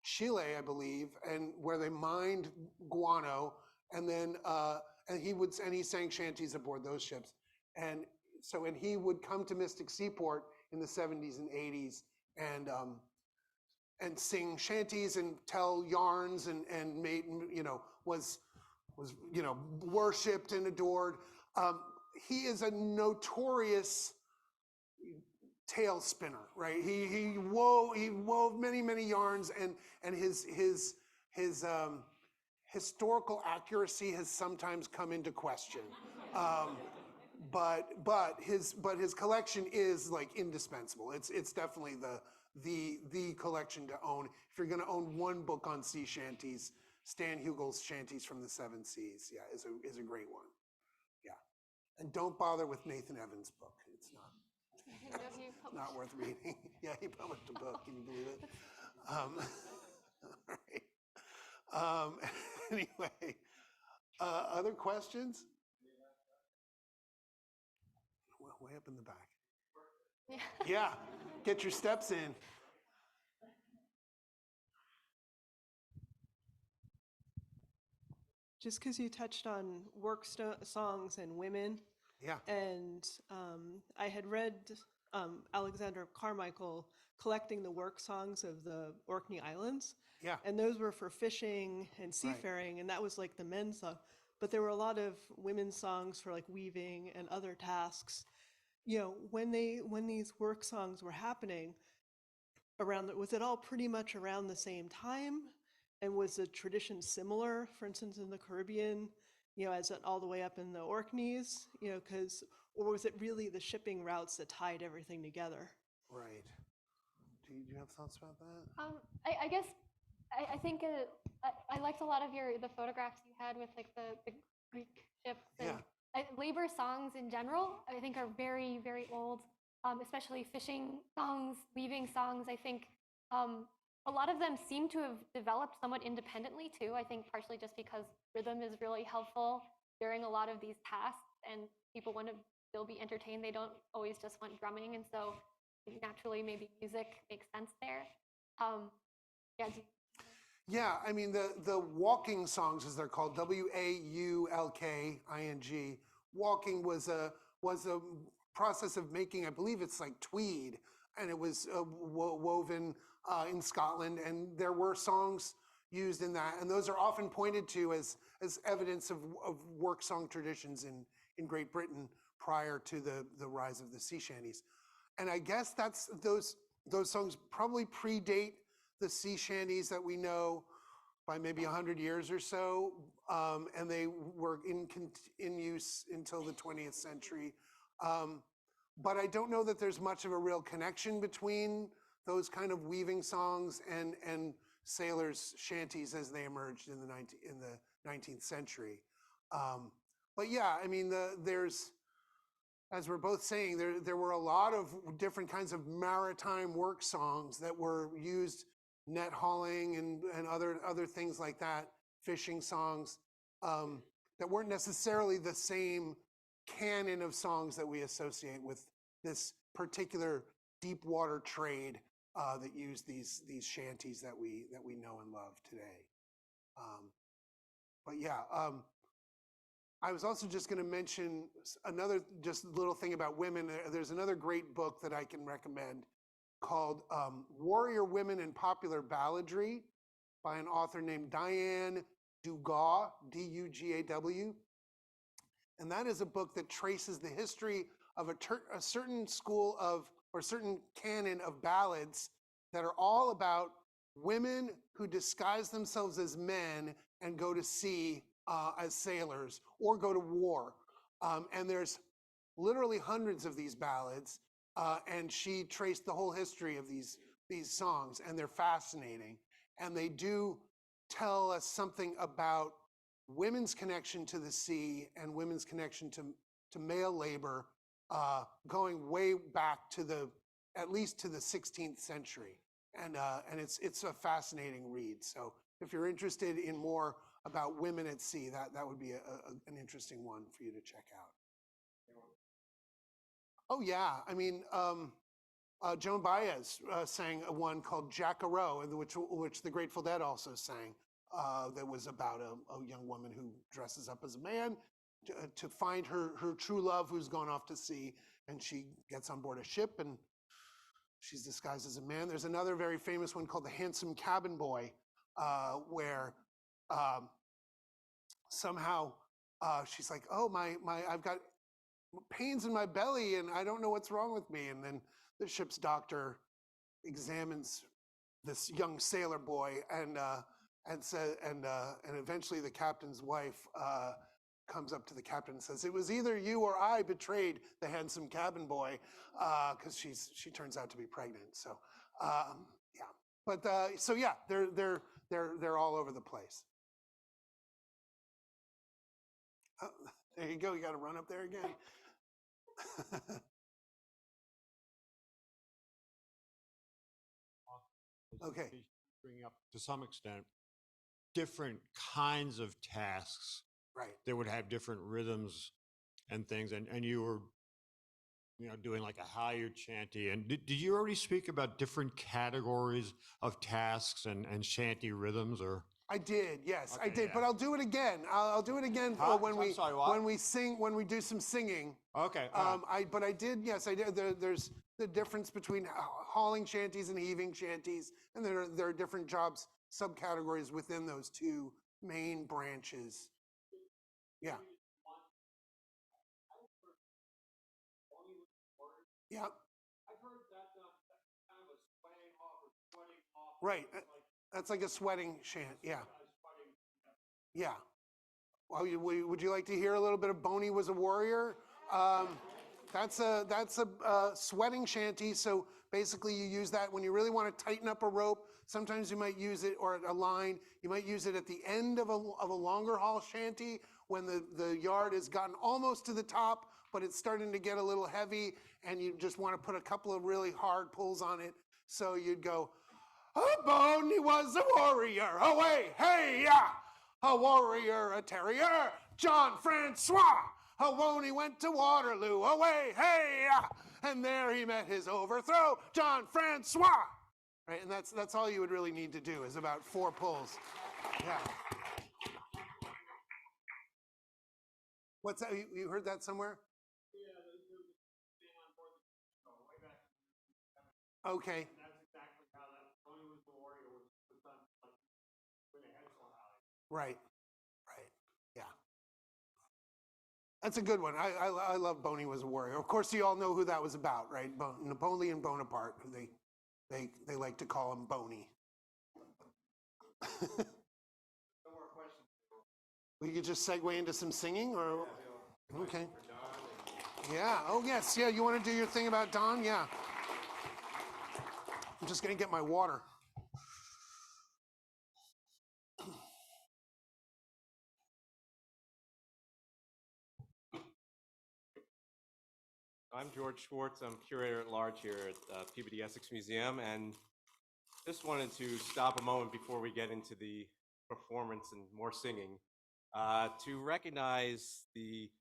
Chile, I believe, and where they mined guano, and then he sang shanties aboard those ships, and he would come to Mystic Seaport in the 70s and 80s and sing shanties and tell yarns and was worshipped and adored. He is a notorious tale spinner, right? He wove many yarns, and his historical accuracy has sometimes come into question. But his collection is like indispensable. It's definitely the collection to own. If you're going to own one book on sea shanties, Stan Hugel's Shanties from the Seven Seas, yeah, is a great one. Yeah. And don't bother with Nathan Evans' book. It's not. I didn't know he It's not worth reading. Yeah, he published a book. Can you believe it? All right. Anyway, other questions? Well, way up in the back. Yeah. Yeah, get your steps in. Just because you touched on songs and women, Yeah. and I had read Alexander Carmichael collecting the work songs of the Orkney Islands. Yeah. And those were for fishing and seafaring, and that was like the men's song. But there were a lot of women's songs for like weaving and other tasks. You know, when these work songs were happening was it all pretty much around the same time? And was the tradition similar, for instance, in the Caribbean, you know, as all the way up in the Orkneys, you know, or was it really the shipping routes that tied everything together? Right. Do you have thoughts about that? I guess I think I liked a lot of the photographs you had with like the Greek ships and labor songs in general. I think are very, very old, especially fishing songs, weaving songs. I think a lot of them seem to have developed somewhat independently too. I think partially just because rhythm is really helpful during a lot of these tasks, and people want to still be entertained. They don't always just want drumming, and so naturally maybe music makes sense there. Yeah. Yeah, I mean the walking songs, as they're called, Waulking. Walking was a process of making, I believe it's like tweed, and it was woven in Scotland, and there were songs used in that, and those are often pointed to as evidence of work song traditions in Great Britain prior to the rise of the sea shanties. And I guess those songs probably predate the sea shanties that we know by maybe 100 years or so, and they were in use until the 20th century. But I don't know that there's much of a real connection between those kind of weaving songs and sailors' shanties as they emerged in the 19th century. But yeah, I mean, there's, as we're both saying, there were a lot of different kinds of maritime work songs that were used, net hauling and other things like that, fishing songs, that weren't necessarily the same canon of songs that we associate with this particular deep water trade that used these shanties that we know and love today. But yeah, I was also just going to mention another just little thing about women. There's another great book that I can recommend called Warrior Women in Popular Balladry by an author named Diane Dugaw, D-U-G-A-W. And that is a book that traces the history of a certain school of, or certain canon of ballads that are all about women who disguise themselves as men and go to sea as sailors or go to war. And there's literally hundreds of these ballads, and she traced the whole history of these songs, and they're fascinating. And they do tell us something about women's connection to the sea and women's connection to male labor, going way back to at least to the 16th century. And it's a fascinating read. So if you're interested in more about women at sea, that would be an interesting one for you to check out. Oh yeah, I mean, Joan Baez sang one called Jackaroo, which the Grateful Dead also sang. That was about a young woman who dresses up as a man to find her true love who's gone off to sea, and she gets on board a ship and she's disguised as a man. There's another very famous one called The Handsome Cabin Boy, where somehow she's like, oh, I've got pains in my belly and I don't know what's wrong with me. And then the ship's doctor examines this young sailor boy and eventually the captain's wife comes up to the captain and says, it was either you or I betrayed the handsome cabin boy, because she turns out to be pregnant. So yeah, but so yeah, they're all over the place. Oh, there you go. You got to run up there again. Okay. Bring up to some extent different kinds of tasks Right. that would have different rhythms and things, and you were doing like a halyard chanty. And did you already speak about different categories of tasks and shanty rhythms, or? I did, yes, I Okay, did, yeah. but I'll do it again. I'll do it again Huh? when I'm sorry, what? when we sing, when we do some singing. Okay. All right. But I did, yes, I did. There's the difference between hauling shanties and heaving shanties, and there are different jobs, subcategories within those two main branches. Yeah. Yeah. Right. That's like a sweating chant. Yeah. Yeah. Well, would you like to hear a little bit of Boney Was a Warrior? That's a sweating shanty. So basically, you use that when you really want to tighten up a rope. Sometimes you might use it, or a line. You might use it at the end of a longer haul shanty when the yard has gotten almost to the top, but it's starting to get a little heavy, and you just want to put a couple of really hard pulls on it. So you'd go, "Oh, Boney was a warrior, away, hey, yeah! A warrior, a terrier, John Francois. Oh, when he went to Waterloo, away, hey, yeah! And there he met his overthrow, John Francois." Right, and that's all you would really need to do, is about 4 pulls. Yeah. What's that? You heard that somewhere? Okay. Right. Right. Yeah. That's a good one. I love Boney Was a Warrior. Of course, you all know who that was about, right? Napoleon Bonaparte, who they like to call him Boney. We could just segue into some singing, or okay. Yeah. Oh yes. Yeah. You want to do your thing about Don? Yeah. I'm just gonna get my water. I'm George Schwartz. I'm curator at large here at Peabody Essex Museum, and just wanted to stop a moment before we get into the performance and more singing to recognize the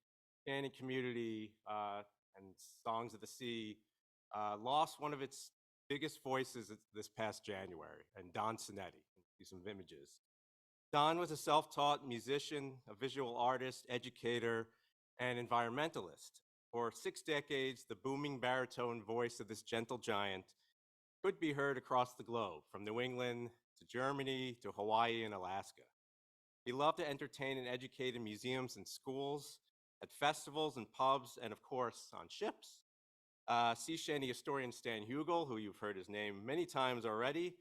Shanty community and Songs of the Sea lost one of its biggest voices this past January, and Don Sinetti. See some images. Don was a self-taught musician, a visual artist, educator, and environmentalist. For 6 decades, the booming baritone voice of this gentle giant could be heard across the globe, from New England to Germany to Hawaii and Alaska. He loved to entertain and educate in museums and schools, at festivals and pubs, and of course, on ships. Sea Shanty historian Stan Hugel, who you've heard his name many times already,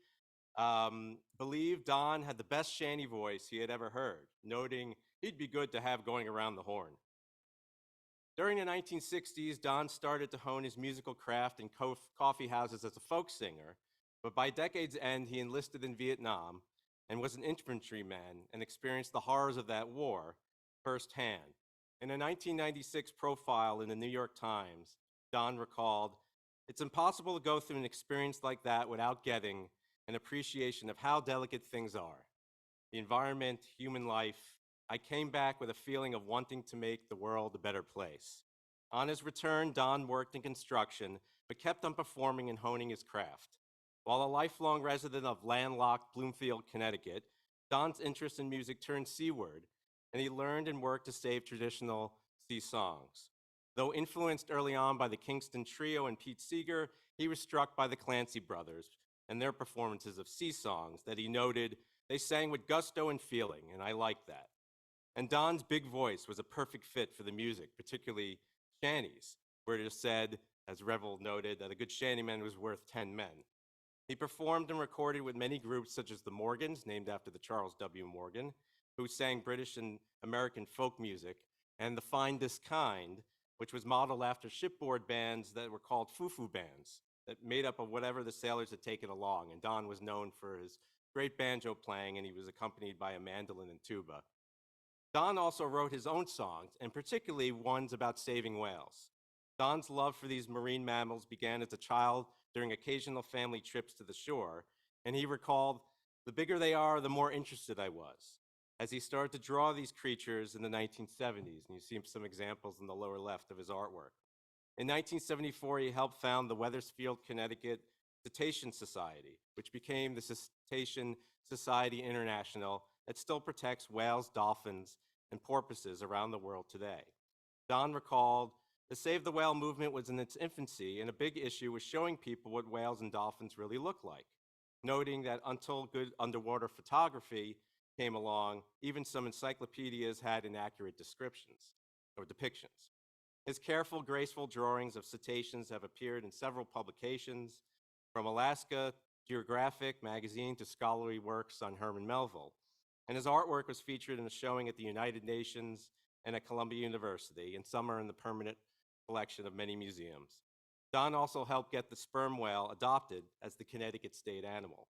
believed Don had the best shanty voice he had ever heard, noting he'd be good to have going around the horn. During the 1960s, Don started to hone his musical craft in coffee houses as a folk singer, but by decade's end, he enlisted in Vietnam and was an infantryman and experienced the horrors of that war firsthand. In a 1996 profile in the New York Times, Don recalled, "It's impossible to go through an experience like that without getting an appreciation of how delicate things are. The environment, human life. I came back with a feeling of wanting to make the world a better place." On his return, Don worked in construction, but kept on performing and honing his craft. While a lifelong resident of landlocked Bloomfield, Connecticut, Don's interest in music turned seaward, and he learned and worked to save traditional sea songs. Though influenced early on by the Kingston Trio and Pete Seeger, he was struck by the Clancy brothers and their performances of sea songs that he noted they sang with gusto and feeling, and I liked that. And Don's big voice was a perfect fit for the music, particularly shanties, where it is said, as Revel noted, that a good shantyman was worth 10 men. He performed and recorded with many groups such as the Morgans, named after the Charles W. Morgan, who sang British and American folk music, and the Finest Kind, which was modeled after shipboard bands that were called foo-foo bands, that made up of whatever the sailors had taken along. And Don was known for his great banjo playing, and he was accompanied by a mandolin and tuba. Don also wrote his own songs, and particularly ones about saving whales. Don's love for these marine mammals began as a child during occasional family trips to the shore, and he recalled, "The bigger they are, the more interested I was," as he started to draw these creatures in the 1970s, and you see some examples in the lower left of his artwork. In 1974, he helped found the Wethersfield, Connecticut Cetacean Society, which became the Cetacean Society International that still protects whales, dolphins, and porpoises around the world today. Don recalled, "The Save the Whale movement was in its infancy, and a big issue was showing people what whales and dolphins really look like," noting that until good underwater photography came along, even some encyclopedias had inaccurate descriptions or depictions. His careful, graceful drawings of cetaceans have appeared in several publications, from Alaska Geographic magazine to scholarly works on Herman Melville. And his artwork was featured in a showing at the United Nations and at Columbia University, and some are in the permanent collection of many museums. Don also helped get the sperm whale adopted as the Connecticut state animal.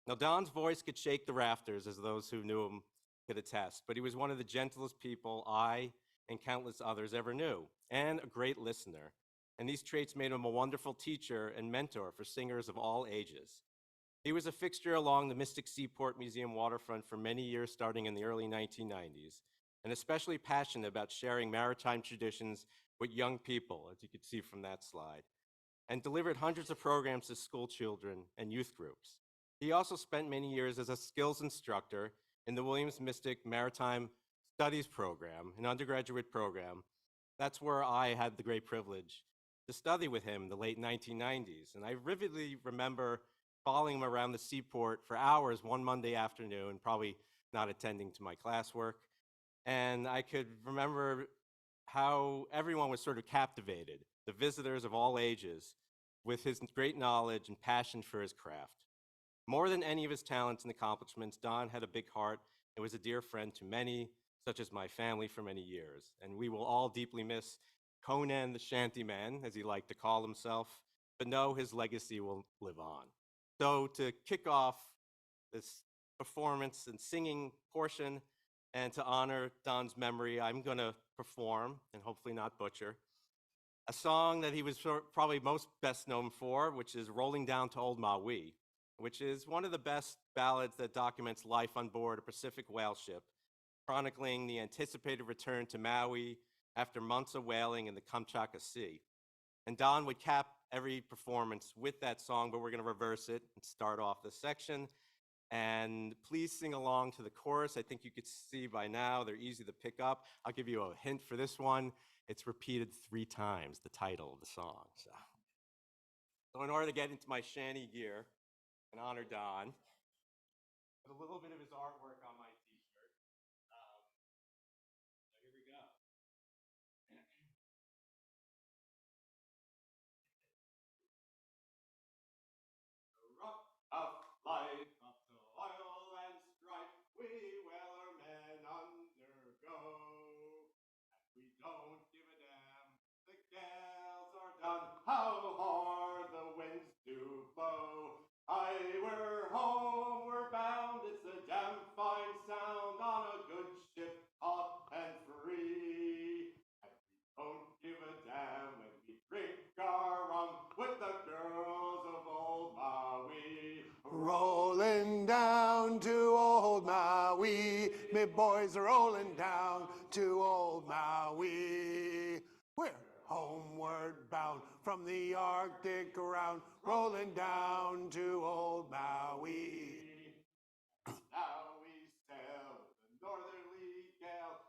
Now, Don's voice could shake the rafters, as those who knew him could attest, but he was one of the gentlest people I and countless others ever knew, and a great listener. And these traits made him a wonderful teacher and mentor for singers of all ages. He was a fixture along the Mystic Seaport Museum waterfront for many years, starting in the early 1990s, and especially passionate about sharing maritime traditions with young people, as you could see from that slide, and delivered hundreds of programs to school children and youth groups. He also spent many years as a skills instructor in the Williams Mystic Maritime Studies program, an undergraduate program. That's where I had the great privilege to study with him in the late 1990s. And I vividly remember following him around the seaport for hours one Monday afternoon, probably not attending to my classwork. And I could remember how everyone was sort of captivated, the visitors of all ages, with his great knowledge and passion for his craft. More than any of his talents and accomplishments, Don had a big heart and was a dear friend to many, such as my family, for many years. And we will all deeply miss Conan the Shantyman, as he liked to call himself, but know his legacy will live on. So to kick off this performance and singing portion, and to honor Don's memory, I'm going to perform, and hopefully not butcher, a song that he was probably most best known for, which is "Rolling Down to Old Maui," which is one of the best ballads that documents life on board a Pacific whale ship, chronicling the anticipated return to Maui after months of whaling in the Kamchatka Sea. And Don would cap every performance with that song, but we're going to reverse it and start off this section. And please sing along to the chorus. I think you could see by now they're easy to pick up. I'll give you a hint for this one. It's repeated 3 times, the title of the song. So in order to get into my shanty gear and honor Don, with a little bit of his artwork on my t-shirt. So here we go. Rough of life, up to oil and strife, we whaler-men undergo. And we don't give a damn, the gales are done, how hard the winds do blow. Aye, we're home, we're bound, it's a damn fine sound on a good ship, hot and free. And we don't give a damn when we drink our rum with the girls of old Maui. Rolling down to old Maui, me boys are rolling down to old Maui. We're homeward bound from the Arctic around, rolling down to old Maui. Now we sail with the northerly gale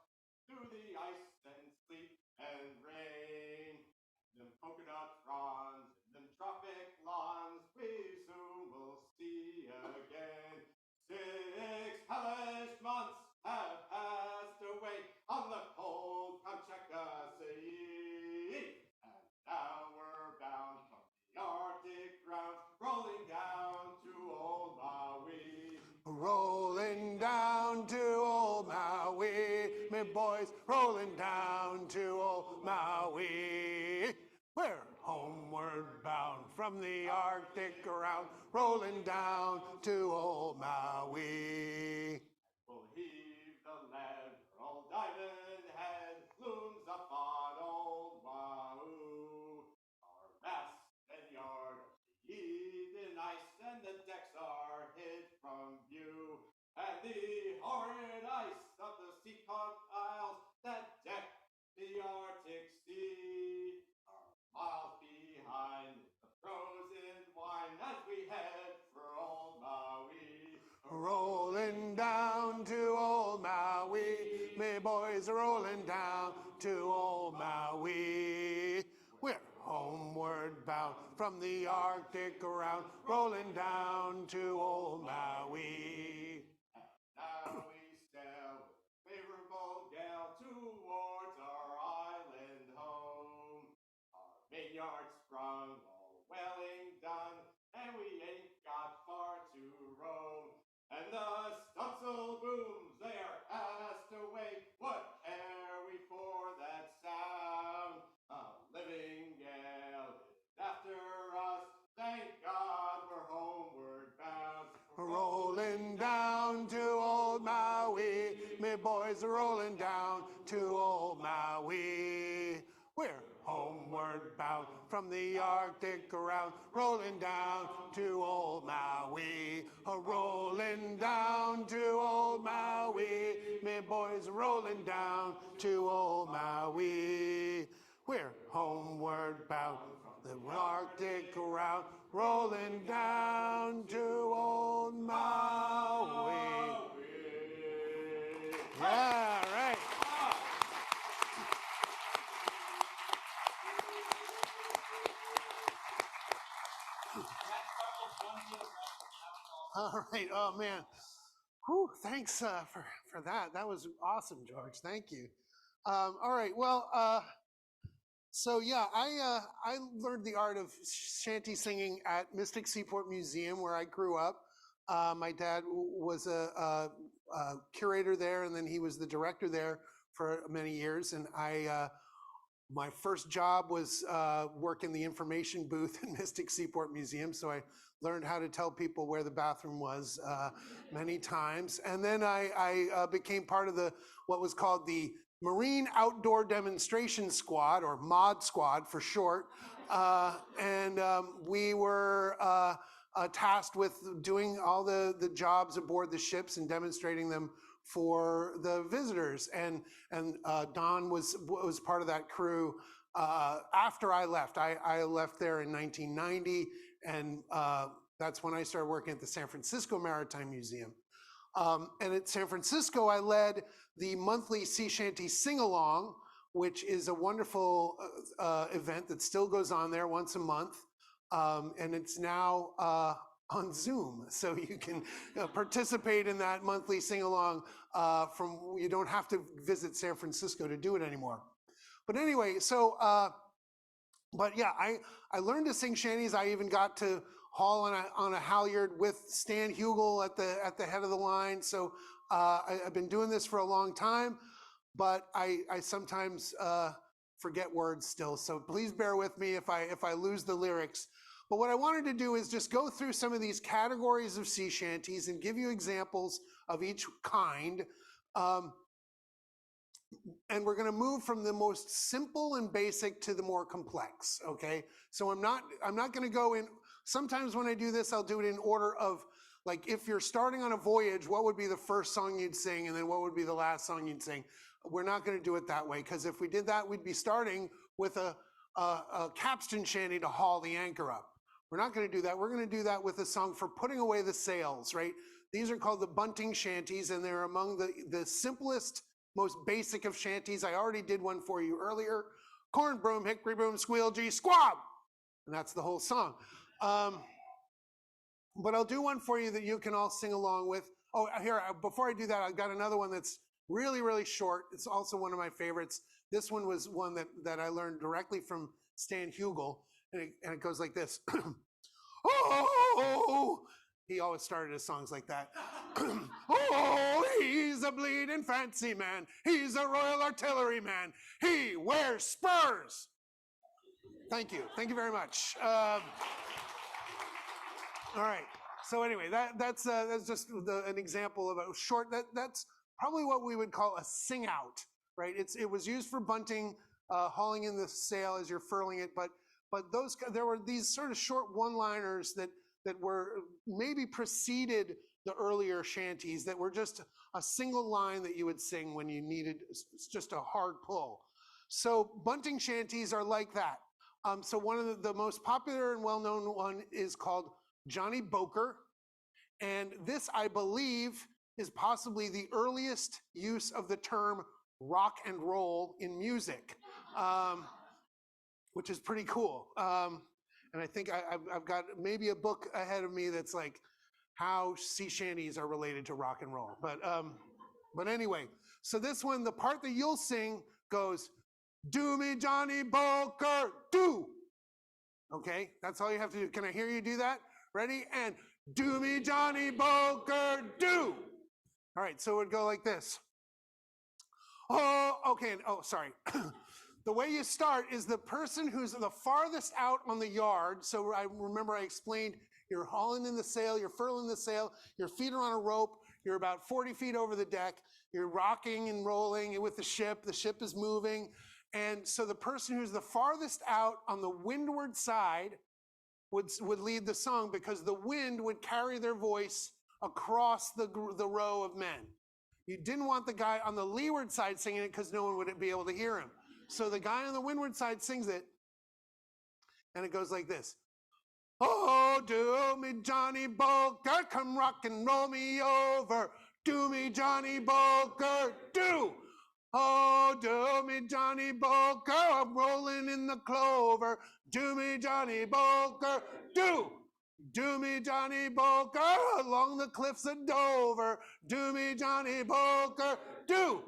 through the ice and sleet and rain. Them polka dot fronds and them tropic lawns we soon will see again. 6 hellish months have passed away on the cold Kamchatka Sea. And now we're bound from the Arctic ground, rolling down to old Maui. Rolling down to old Maui, me boys, rolling down to old Maui. We're homeward bound from the Arctic around, rolling down to old Maui. We'll heave the lead for boys are rolling down to old Maui. We're homeward bound from the Arctic around, rolling down to old Maui. Now we sail with favorable gale towards our island home. Our mainyard sprung, all whaling done, and we ain't got far to roam. And the stunsail booms, they are cast away. What care we for that sound? A living gale is after us. Thank God we're homeward bound. Rolling down to old Maui, me boys are rolling down to old Maui. We're homeward bound from the Arctic around, rolling down to old Maui. Rolling down to old Maui, me boys are rolling down to old Maui. We're homeward bound from the Arctic around, rolling down to old Maui. Yeah, right. All right. Oh man. Whew, thanks for that. That was awesome, George. Thank you. All right. Well, so yeah, I learned the art of shanty singing at Mystic Seaport Museum, where I grew up. My dad was a curator there, and then he was the director there for many years. And my first job was work in the information booth in Mystic Seaport Museum. So I learned how to tell people where the bathroom was many times. And then I became part of what was called the Marine Outdoor Demonstration Squad, or MOD Squad for short. And we were tasked with doing all the jobs aboard the ships and demonstrating them for the visitors. And Don was part of that crew after I left. I left there in 1990, and that's when I started working at the San Francisco Maritime Museum. And at San Francisco, I led the monthly Sea Shanty Sing-Along, which is a wonderful event that still goes on there once a month. And it's now on Zoom, so you can participate in that monthly sing-along you don't have to visit San Francisco to do it anymore. But anyway, so, but yeah, I learned to sing shanties. I even got to haul on a halyard with Stan Hugel at the head of the line. So I've been doing this for a long time, but I sometimes forget words still. So please bear with me if I lose the lyrics. But what I wanted to do is just go through some of these categories of sea shanties and give you examples of each kind. And we're going to move from the most simple and basic to the more complex, okay? So I'm not going to go in. Sometimes when I do this, I'll do it in order of, like, if you're starting on a voyage, what would be the first song you'd sing, and then what would be the last song you'd sing? We're not going to do it that way, because if we did that, we'd be starting with a capstan shanty to haul the anchor up. We're not going to do that. We're going to do that with a song for putting away the sails, right? These are called the bunting shanties, and they're among the simplest, most basic of shanties. I already did one for you earlier. Corn, broom, hickory, boom, squeal, gee, squab. And that's the whole song. But I'll do one for you that you can all sing along with. Oh, here, before I do that, I've got another one that's really, really short. It's also one of my favorites. This one was one that I learned directly from Stan Hugel, and it goes like this. Oh, he always started his songs like that. Oh, he's a bleeding fancy man. He's a Royal Artillery man. He wears spurs. Thank you. Thank you very much. All right. So anyway, that's just an example of a short. That's probably what we would call a sing out, right? It was used for bunting, hauling in the sail as you're furling it, but there were these sort of short one-liners that were maybe preceded the earlier shanties, that were just a single line that you would sing when you needed just a hard pull. So bunting shanties are like that. So one of the most popular and well-known one is called Johnny Boker. And this, I believe, is possibly the earliest use of the term rock and roll in music, which is pretty cool. And I think I've got maybe a book ahead of me that's like how sea shanties are related to rock and roll. But anyway, so this one, the part that you'll sing goes, do me Johnny Boker, do. Okay, that's all you have to do. Can I hear you do that? Ready? And do me Johnny Boker, do. All right, so it would go like this. Oh, okay, oh, sorry. The way you start is the person who's the farthest out on the yard. So I remember I explained you're hauling in the sail, you're furling the sail, your feet are on a rope, you're about 40 feet over the deck, you're rocking and rolling with the ship is moving. And so the person who's the farthest out on the windward side would lead the song because the wind would carry their voice across the row of men. You didn't want the guy on the leeward side singing it because no one would be able to hear him. So the guy on the windward side sings it, and it goes like this. Oh, do me Johnny Boker, come rock and roll me over. Do me Johnny Boker, do. Oh, do me Johnny Boker, I'm rolling in the clover. Do me Johnny Boker, do. Do me Johnny Boker, along the cliffs of Dover. Do me Johnny Boker, do.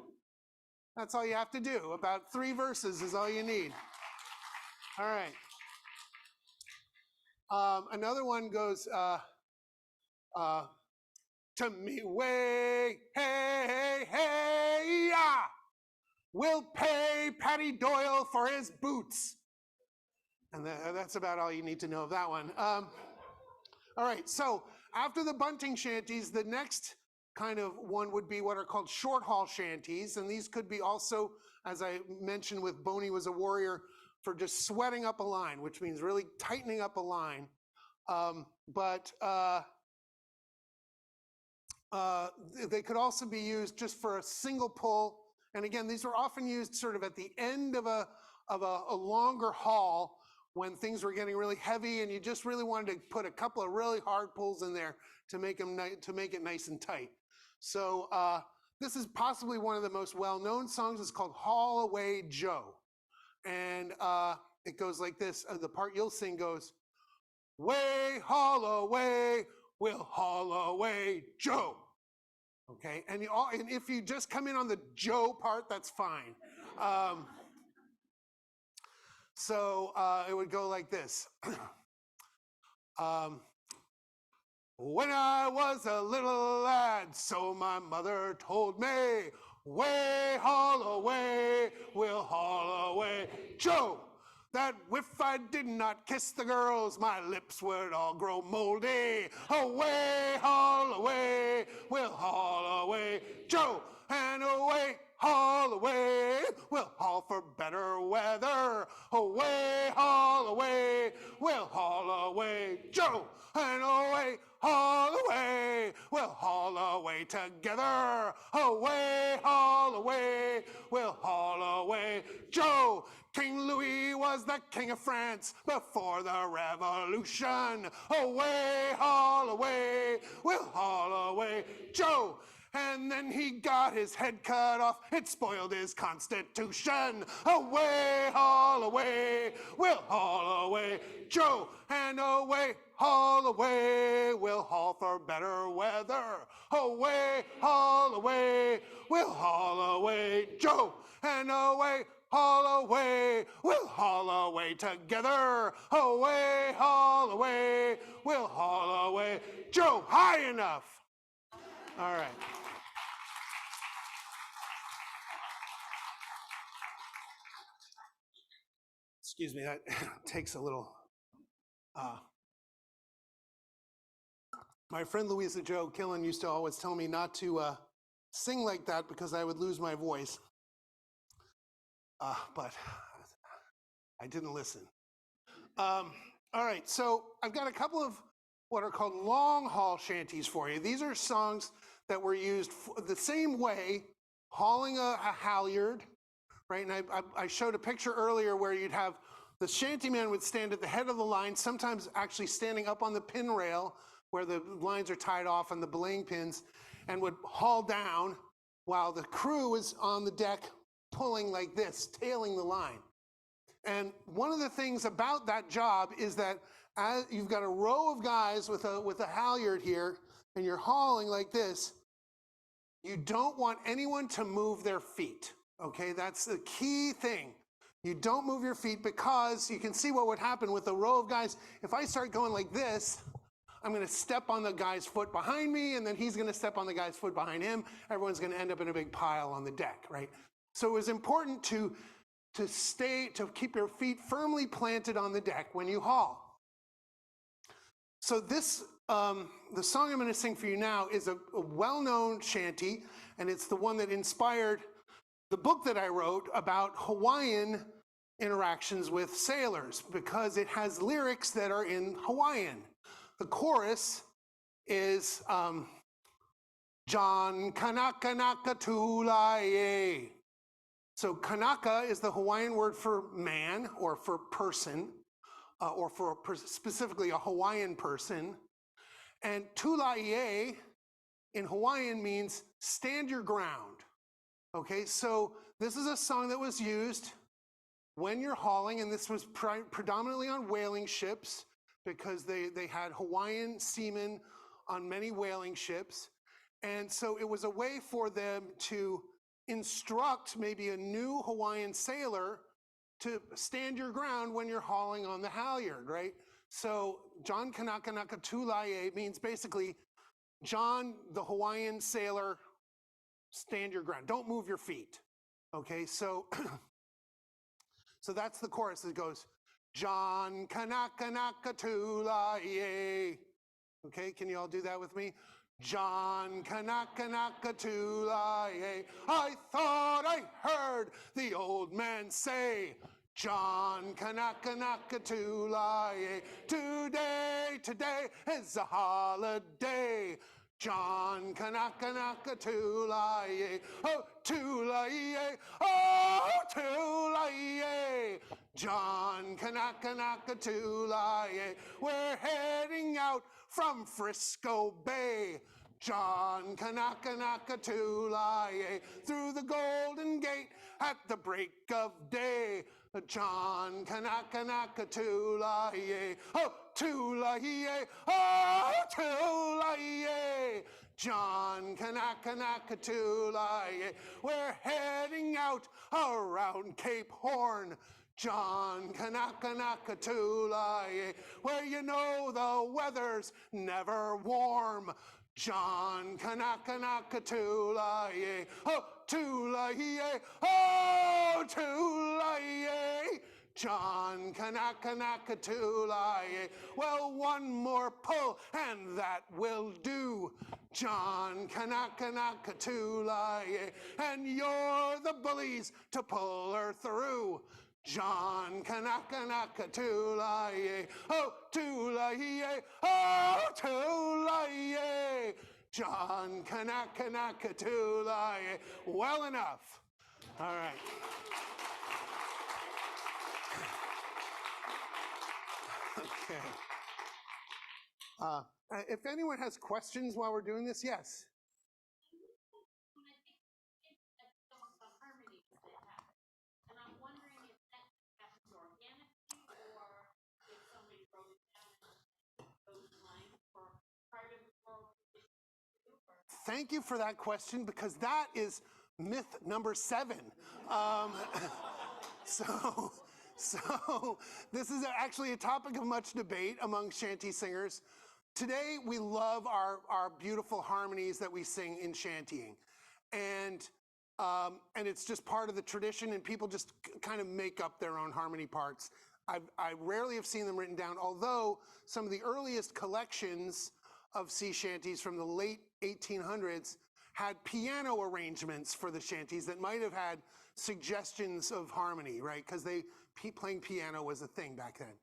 That's all you have to do. About 3 verses is all you need. All right. Another one goes, to me way, hey, hey, yeah. We'll pay Paddy Doyle for his boots. And that's about all you need to know of that one. All right, so after the bunting shanties, the next kind of one would be what are called short haul shanties. And these could be also, as I mentioned with Boney Was a Warrior, for just sweating up a line, which means really tightening up a line. They could also be used just for a single pull. And again, these were often used sort of at the end of a longer haul when things were getting really heavy and you just really wanted to put a couple of really hard pulls in there to make it nice and tight. So this is possibly one of the most well-known songs. It's called Haul Away Joe. And it goes like this. The part you'll sing goes, way, haul away, we'll haul away Joe. Okay, and if you just come in on the Joe part, that's fine. So it would go like this. When I was a little lad, so my mother told me, way, haul away, we'll haul away Joe. That if I did not kiss the girls, my lips would all grow moldy. Away, haul away, we'll haul away Joe. And away, haul away, we'll haul for better weather. Away, haul away, we'll haul away Joe. And away, haul away, we'll haul away together. Away, haul away, we'll haul away Joe. King Louis was the king of France before the revolution. Away, haul away, we'll haul away Joe. And then he got his head cut off, it spoiled his constitution. Away, haul away, we'll haul away Joe. And away, haul away, we'll haul for better weather. Away, haul away, we'll haul away Joe. And away, haul away, we'll haul away together. Away, haul away, we'll haul away Joe. High enough. All right. Excuse me, that takes a little. My friend Louisa Jo Killen used to always tell me not to sing like that because I would lose my voice. But I didn't listen. All right, so I've got a couple of what are called long haul shanties for you. These are songs that were used the same way, hauling a halyard, right? And I showed a picture earlier where you'd have the shantyman would stand at the head of the line, sometimes actually standing up on the pin rail where the lines are tied off on the belaying pins, and would haul down while the crew is on the deck pulling like this, tailing the line. And one of the things about that job is that as you've got a row of guys with a halyard here, and you're hauling like this, you don't want anyone to move their feet, okay? That's the key thing. You don't move your feet, because you can see what would happen with a row of guys. If I start going like this, I'm gonna step on the guy's foot behind me, and then he's gonna step on the guy's foot behind him. Everyone's gonna end up in a big pile on the deck, right? So it was important to keep your feet firmly planted on the deck when you haul. So this, the song I'm going to sing for you now is a well-known shanty, and it's the one that inspired the book that I wrote about Hawaiian interactions with sailors, because it has lyrics that are in Hawaiian. The chorus is John Kanaka Naka Tulae. So Kanaka is the Hawaiian word for man or for person, or for specifically a Hawaiian person. And Tulaie in Hawaiian means stand your ground. Okay, so this is a song that was used when you're hauling, and this was predominantly on whaling ships, because they had Hawaiian seamen on many whaling ships. And so it was a way for them to instruct maybe a new Hawaiian sailor to stand your ground when you're hauling on the halyard, right? So John Kanaka Naka Tulaie means basically, John, the Hawaiian sailor, stand your ground. Don't move your feet. Okay, so so that's the chorus. It goes, John Kanaka Naka Tulaie. Okay, can you all do that with me? John Kanaka Naka Tulaie. I thought I heard the old man say, John Kanaka Naka Tulaie. Today is a holiday. John Kanaka Naka Tulaie. Oh, Tulaie. Oh, Tulaie. John Kanaka Naka Tulaie. We're heading out from Frisco Bay. John Kanaka Naka Tulaie. Through the Golden Gate at the break of day. John Kanaka Naka Tulaie. Oh, Tulaie. Oh, Tulaie. John Kanaka Naka Tulaie. We're heading out around Cape Horn. John Kanaka Naka Tulaie. Where you know the weather's never warm. John Kanaka Naka Tulaie. Oh, Tulaie. Oh, Tulaie. John Kanaka Naka Tulaie. Well, one more pull and that will do. John Kanaka Naka Tulaie. And you're the bullies to pull her through. John Kanaka Naka Tulaie. Oh, Tulaie. Oh, Tulaie. John Kanaka Naka Tulaie. Well enough. All right. Okay. If anyone has questions while we're doing this, yes. Thank you for that question, because that is myth number 7. So this is actually a topic of much debate among shanty singers. Today, we love our beautiful harmonies that we sing in shantying. And it's just part of the tradition, and people just kind of make up their own harmony parts. I rarely have seen them written down, although some of the earliest collections of sea shanties from the late 1800s had piano arrangements for the shanties that might have had suggestions of harmony, right? Because playing piano was a thing back then.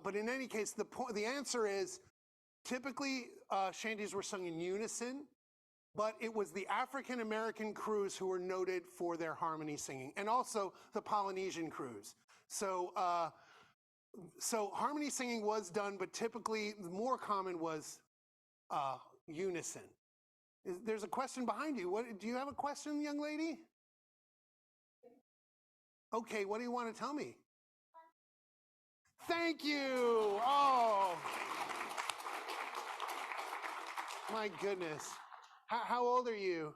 But in any case, the answer is typically shanties were sung in unison, but it was the African American crews who were noted for their harmony singing, and also the Polynesian crews. So harmony singing was done, but typically the more common was unison. There's a question behind you. Do you have a question, young lady? Okay, what do you want to tell me? Thank you. Oh, my goodness. How old are you?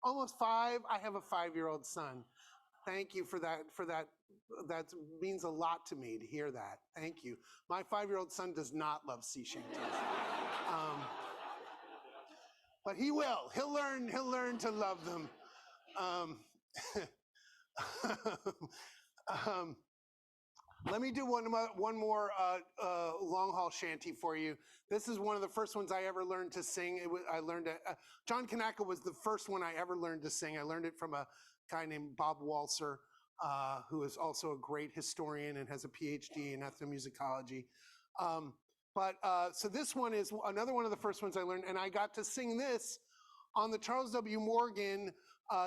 Almost 5. I have a 5-year-old son. Thank you for that. That means a lot to me to hear that. Thank you. My 5-year-old son does not love sea shanties. But he will. He'll learn to love them. Um, let me do one more long haul shanty for you. This is one of the first ones I ever learned to sing. I learned it. John Kanaka was the first one I ever learned to sing. I learned it from a guy named Bob Walser, who is also a great historian and has a PhD in ethnomusicology. So this one is another one of the first ones I learned, and I got to sing this on the Charles W. Morgan.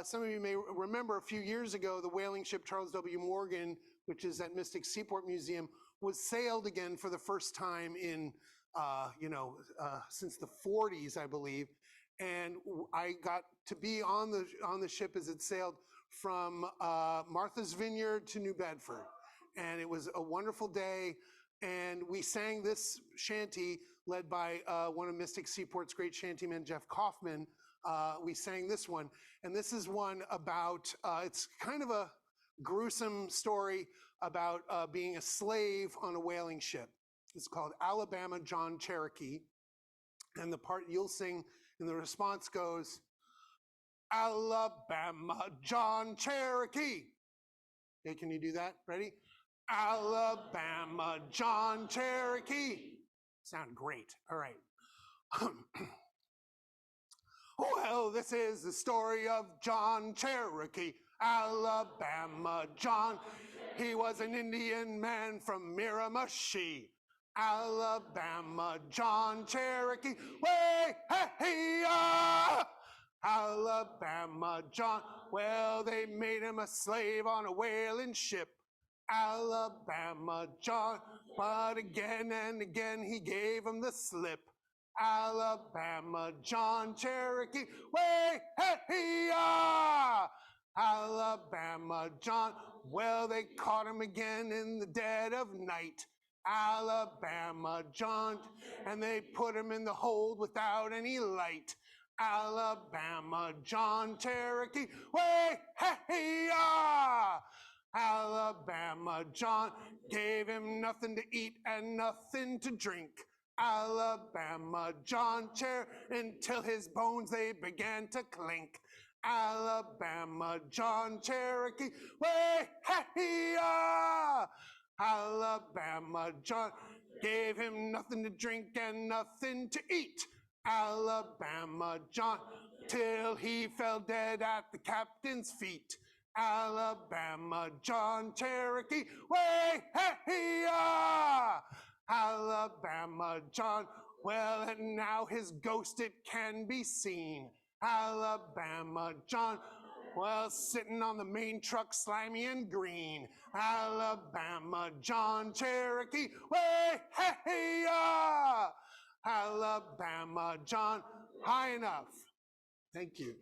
Some of you may remember a few years ago, the whaling ship Charles W. Morgan, which is at Mystic Seaport Museum, was sailed again for the first time in, since the 40s, I believe. And I got to be on the ship as it sailed from Martha's Vineyard to New Bedford. And it was a wonderful day. And we sang this shanty led by one of Mystic Seaport's great shantymen, Jeff Kaufman. We sang this one. And this is one about, it's kind of a gruesome story about being a slave on a whaling ship. It's called Alabama John Cherokee. And the part you'll sing and the response goes, Alabama John Cherokee. Okay, can you do that? Ready? Alabama John Cherokee. Sound great. All right. Well, this is the story of John Cherokee, Alabama John. He was an Indian man from Miramichi, Alabama John Cherokee. Way, hey, Alabama John. Well, they made him a slave on a whaling ship, Alabama John. But again and again he gave him the slip. Alabama John Cherokee, way, hey, Alabama John. Well, they caught him again in the dead of night, Alabama John, and they put him in the hold without any light, Alabama John Cherokee, way, hey, Alabama John. Gave him nothing to eat and nothing to drink, Alabama John until his bones they began to clink. Alabama John Cherokee, way, hey, Alabama John. Gave him nothing to drink and nothing to eat, Alabama John, till he fell dead at the captain's feet. Alabama John Cherokee, way, hey, Alabama John. Well, and now his ghost it can be seen, Alabama John. Well, sitting on the main truck, slimy and green, Alabama John Cherokee, way, hey, Alabama John. High enough. Thank you.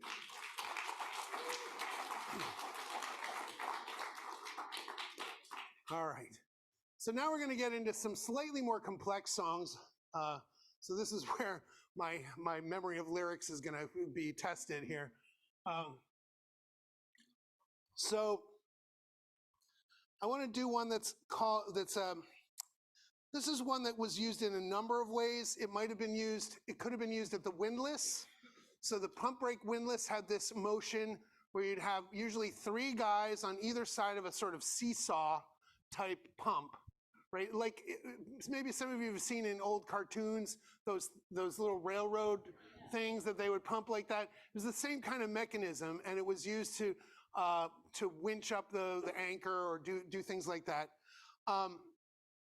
All right. So now we're going to get into some slightly more complex songs. So this is where my memory of lyrics is going to be tested here. So I want to do one this is one that was used in a number of ways. It could have been used at the windlass. So the pump brake windlass had this motion where you'd have usually 3 guys on either side of a sort of seesaw type pump, right? Like maybe some of you have seen in old cartoons, those little railroad things that they would pump like that. It was the same kind of mechanism, and it was used to winch up the anchor or do things like that.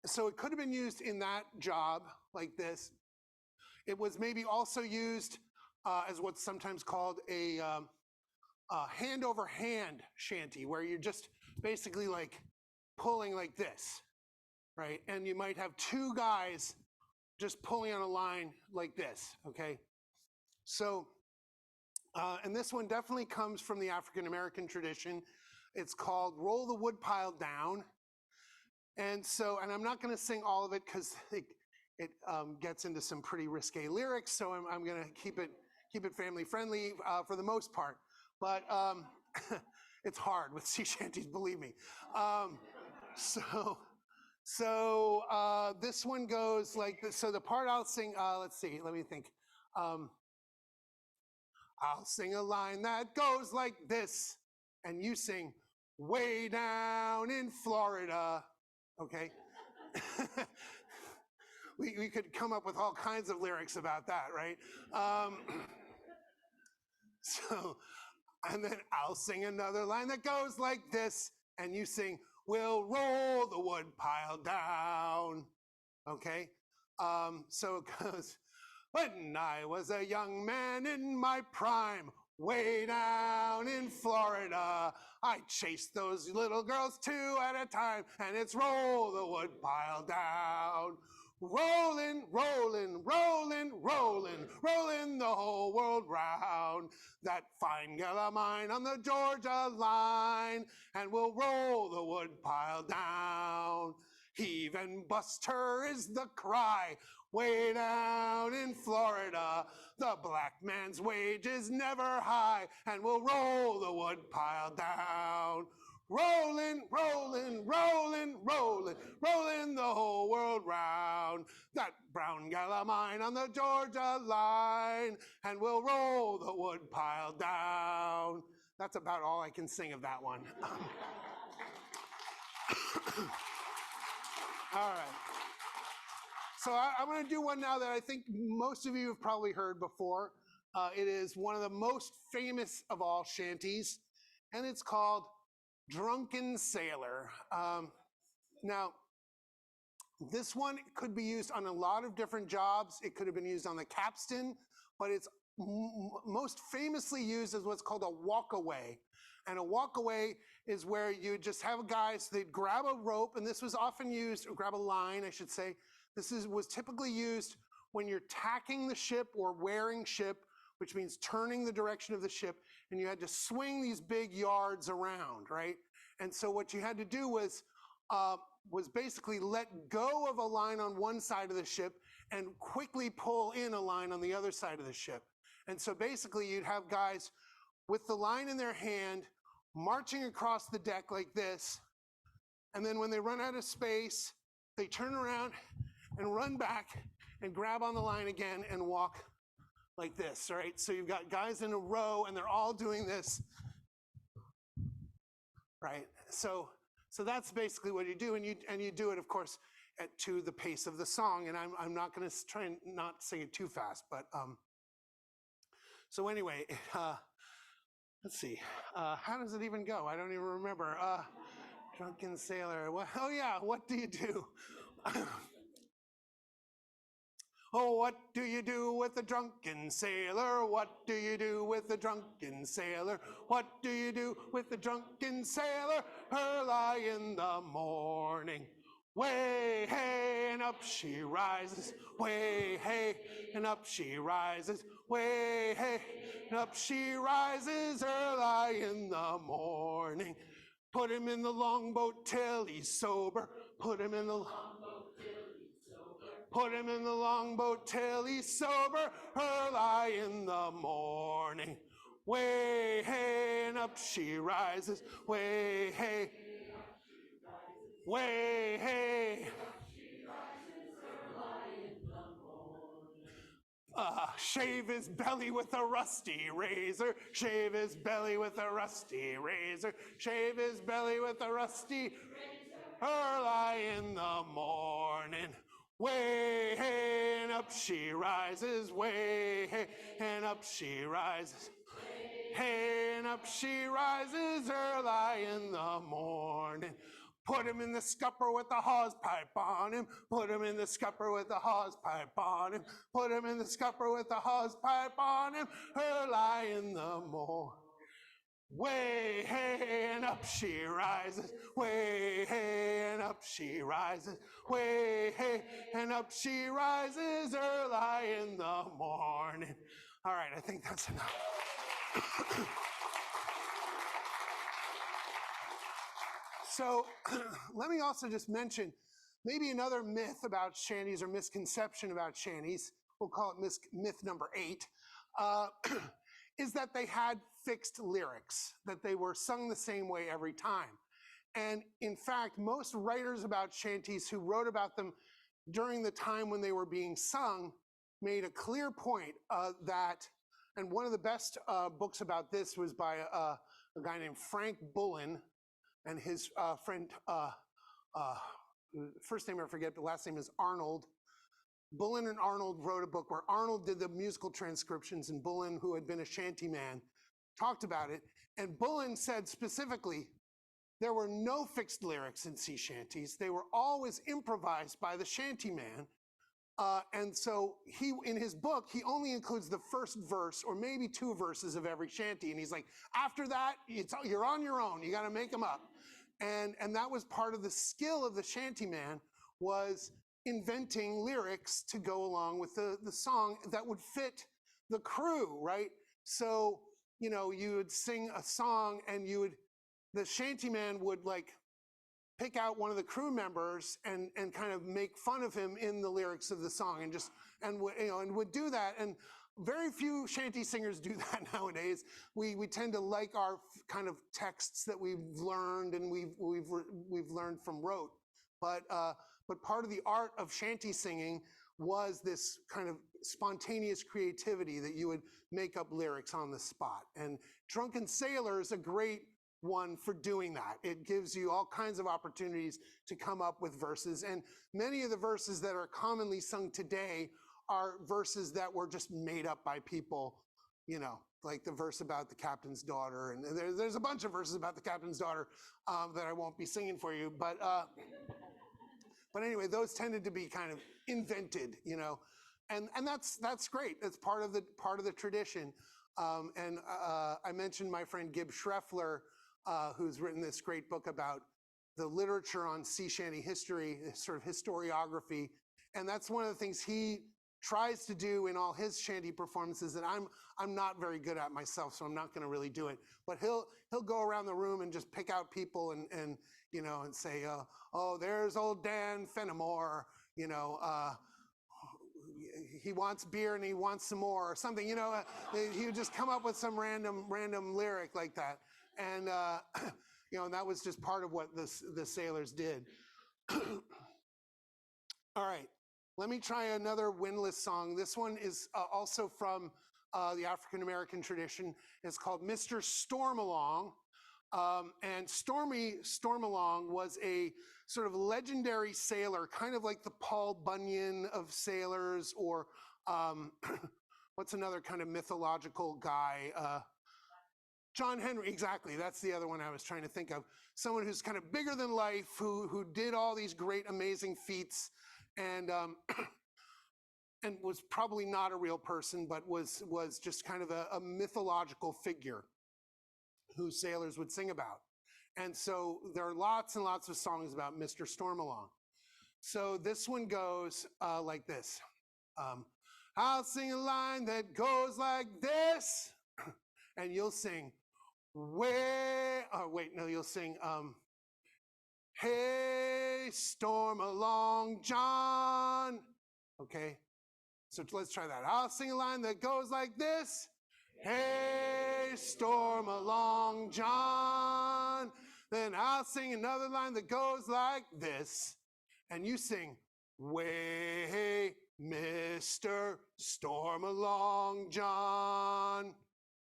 So it could have been used in that job like this. It was maybe also used as what's sometimes called a hand over hand shanty, where you're just basically like pulling like this, right? And you might have 2 guys just pulling on a line like this, okay? So And this one definitely comes from the African American tradition. It's called Roll the Woodpile Down. And I'm not going to sing all of it because it gets into some pretty risque lyrics. So I'm going to keep it family friendly for the most part. But it's hard with sea shanties, believe me. This one goes like this. So the part I'll sing, let's see, let me think. I'll sing a line that goes like this, and you sing way down in Florida. Okay? we could come up with all kinds of lyrics about that, right? And then I'll sing another line that goes like this, and you sing, we'll roll the wood pile down. Okay? So it goes, when I was a young man in my prime, way down in Florida, I chased those little girls 2 at a time, and it's roll the wood pile down. Rolling, rolling, rolling, rolling, rolling the whole world round. That fine girl of mine on the Georgia line, and we'll roll the wood pile down. Heave and bust her is the cry, way down in Florida. The black man's wage is never high, and we'll roll the wood pile down. Rolling, rolling, rolling, rolling, rolling the whole world round. That brown gal of mine on the Georgia line, and we'll roll the wood pile down. That's about all I can sing of that one. All right. So I'm going to do one now that I think most of you have probably heard before. It is one of the most famous of all shanties, and it's called Drunken Sailor. Now, this one could be used on a lot of different jobs. It could have been used on the capstan, but it's most famously used as what's called a walkaway. And a walkaway is where you just have guys, they'd grab a rope, and this was often used, or grab a line, I should say. This was typically used when you're tacking the ship or wearing ship, which means turning the direction of the ship, and you had to swing these big yards around, right? And so what you had to do was basically let go of a line on one side of the ship and quickly pull in a line on the other side of the ship. And so basically you'd have guys with the line in their hand marching across the deck like this, and then when they run out of space, they turn around and run back and grab on the line again and walk like this, right? So you've got guys in a row and they're all doing this, right? So that's basically what you do, and you do it, of course, to the pace of the song. And I'm not going to try and not sing it too fast, but so anyway, let's see, how does it even go? I don't even remember. Drunken Sailor. Oh yeah, what do you do? Oh, what do you do with a drunken sailor? What do you do with a drunken sailor? What do you do with a drunken sailor? Early in the morning. Way, hey, and up she rises. Way, hey, and up she rises. Way, hey, and up she rises early in the morning. Put him in the longboat till he's sober. Put him in the longboat till he's sober, early in the morning. Way, hey, and up she rises. Way, hey, way, hey. Shave his belly with a rusty razor. Shave his belly with a rusty razor. Shave his belly with a rusty razor. Early in the morning. Way, hey, and up she rises. Way, hey, and up she rises. Hey, and up she rises early in the morning. Put him in the scupper with the hawse pipe on him. Put him in the scupper with the hawse pipe on him. Put him in the scupper with the hawse pipe on him. Early in the morning. Way, hey, and up she rises. Way, hey, and up she rises. Way, hey, and up she rises early in the morning. All right, I think that's enough. So let me also just mention maybe another myth about shanties or misconception about shanties, we'll call it myth number 8, is that they had fixed lyrics, that they were sung the same way every time. And in fact, most writers about shanties who wrote about them during the time when they were being sung made a clear point that, and one of the best books about this was by a guy named Frank Bullen and his friend, first name I forget, but last name is Arnold. Bullen and Arnold wrote a book where Arnold did the musical transcriptions and Bullen, who had been a shanty man, talked about it. And Bullen said specifically, there were no fixed lyrics in sea shanties. They were always improvised by the shanty man. And so he, in his book, he only includes the first verse or maybe 2 verses of every shanty. And he's like, after that, you're on your own. You got to make them up. And that was part of the skill of the shanty man, was inventing lyrics to go along with the song that would fit the crew, right? So, you know, you would sing a song and the shanty man would like pick out one of the crew members and kind of make fun of him in the lyrics of the song and would do that. And very few shanty singers do that nowadays. We tend to like our kind of texts that we've learned and we've learned from rote. But part of the art of shanty singing was this kind of spontaneous creativity that you would make up lyrics on the spot. And Drunken Sailor is a great one for doing that. It gives you all kinds of opportunities to come up with verses. And many of the verses that are commonly sung today are verses that were just made up by people, you know, like the verse about the captain's daughter. And there's a bunch of verses about the captain's daughter that I won't be singing for you. But anyway, those tended to be kind of invented, you know, and that's great. That's part of the tradition. I mentioned my friend Gib Schreffler, who's written this great book about the literature on sea shanty history, sort of historiography. And that's one of the things he tries to do in all his shanty performances that I'm not very good at myself, so I'm not gonna really do it. But he'll go around the room and just pick out people and you know, and say, oh, there's old Dan Fenimore, you know, he wants beer and he wants some more or something, you know, he would just come up with some random lyric like that. And, you know, and that was just part of what the sailors did. All right, let me try another windlass song. This one is also from the African-American tradition. It's called Mr. Stormalong. And Stormy Stormalong was a sort of legendary sailor, kind of like the Paul Bunyan of sailors, or what's another kind of mythological guy? John Henry, exactly. That's the other one I was trying to think of. Someone who's kind of bigger than life, who did all these great, amazing feats, and and was probably not a real person, but was just kind of a mythological figure who sailors would sing about. And so there are lots and lots of songs about Mr. Stormalong. So this one goes like this. I'll sing a line that goes like this, and you'll sing, you'll sing, hey, storm along, John. Okay, so let's try that. I'll sing a line that goes like this. Hey, storm along, John. Then I'll sing another line that goes like this. And you sing, way, Mr. Storm along, John.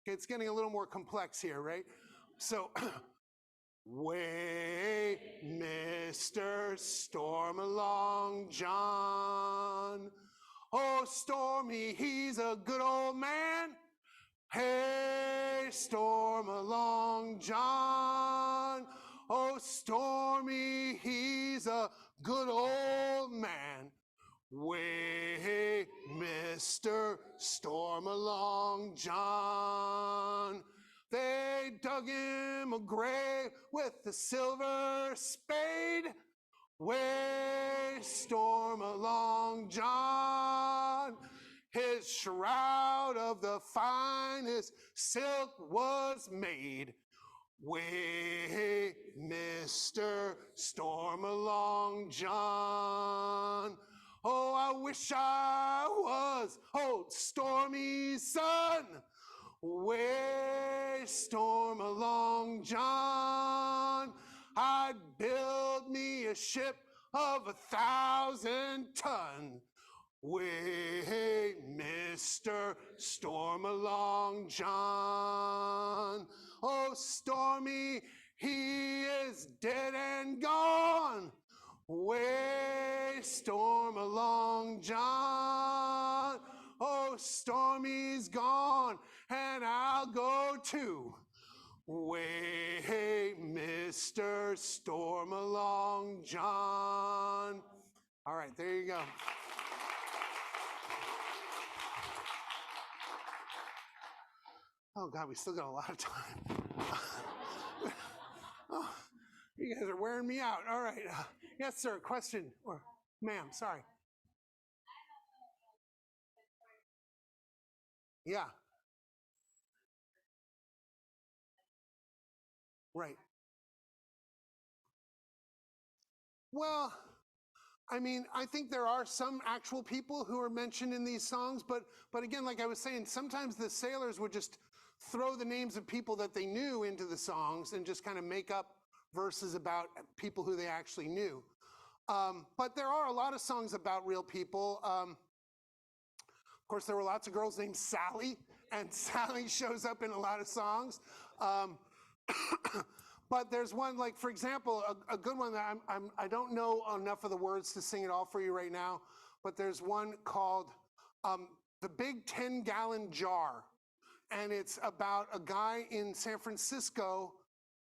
Okay, it's getting a little more complex here, right? So, way, Mr. Storm along, John. Oh, Stormy, he's a good old man. Hey, storm along, John. Oh, Stormy, he's a good old man. Way, Mr. Storm along, John. They dug him a grave with a silver spade. Way, storm along, John. his shroud of the finest silk was made. Way, Mr. Storm Along John. Oh, I wish I was old Stormy's son. Way, Storm Along John. I'd build me a ship of 1,000 tons. Way, Mr. Storm Along John. Oh, Stormy, he is dead and gone. Way, Storm Along John. Oh, Stormy's gone, and I'll go too. Way, Mr. Storm Along John. All right, there you go. Oh, God, we still got a lot of time. Oh, you guys are wearing me out. All right. Yes, sir. Question or ma'am, sorry. Yeah. Right. Well, I mean, I think there are some actual people who are mentioned in these songs, but again, like I was saying, sometimes the sailors would just throw the names of people that they knew into the songs and just kind of make up verses about people who they actually knew. But there are a lot of songs about real people. Of course, there were lots of girls named Sally, and Sally shows up in a lot of songs. But there's one, like, for example, a good one that I don't know enough of the words to sing it all for you right now, but there's one called The Big 10-Gallon Jar. And it's about a guy in San Francisco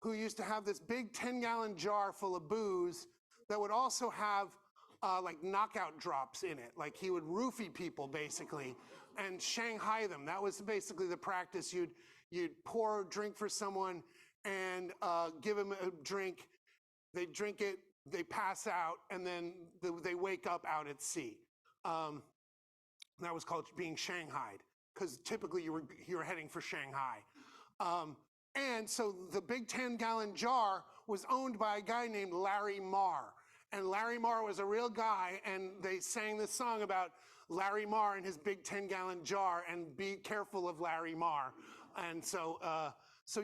who used to have this big 10-gallon jar full of booze that would also have like knockout drops in it. Like he would roofie people basically and Shanghai them. That was basically the practice. You'd pour a drink for someone and give them a drink. They drink it, they pass out, and then they wake up out at sea. That was called being Shanghaied, because typically you were heading for Shanghai. And so the big 10-gallon jar was owned by a guy named Larry Marr. And Larry Marr was a real guy, and they sang this song about Larry Marr and his big 10-gallon jar, and be careful of Larry Marr. And so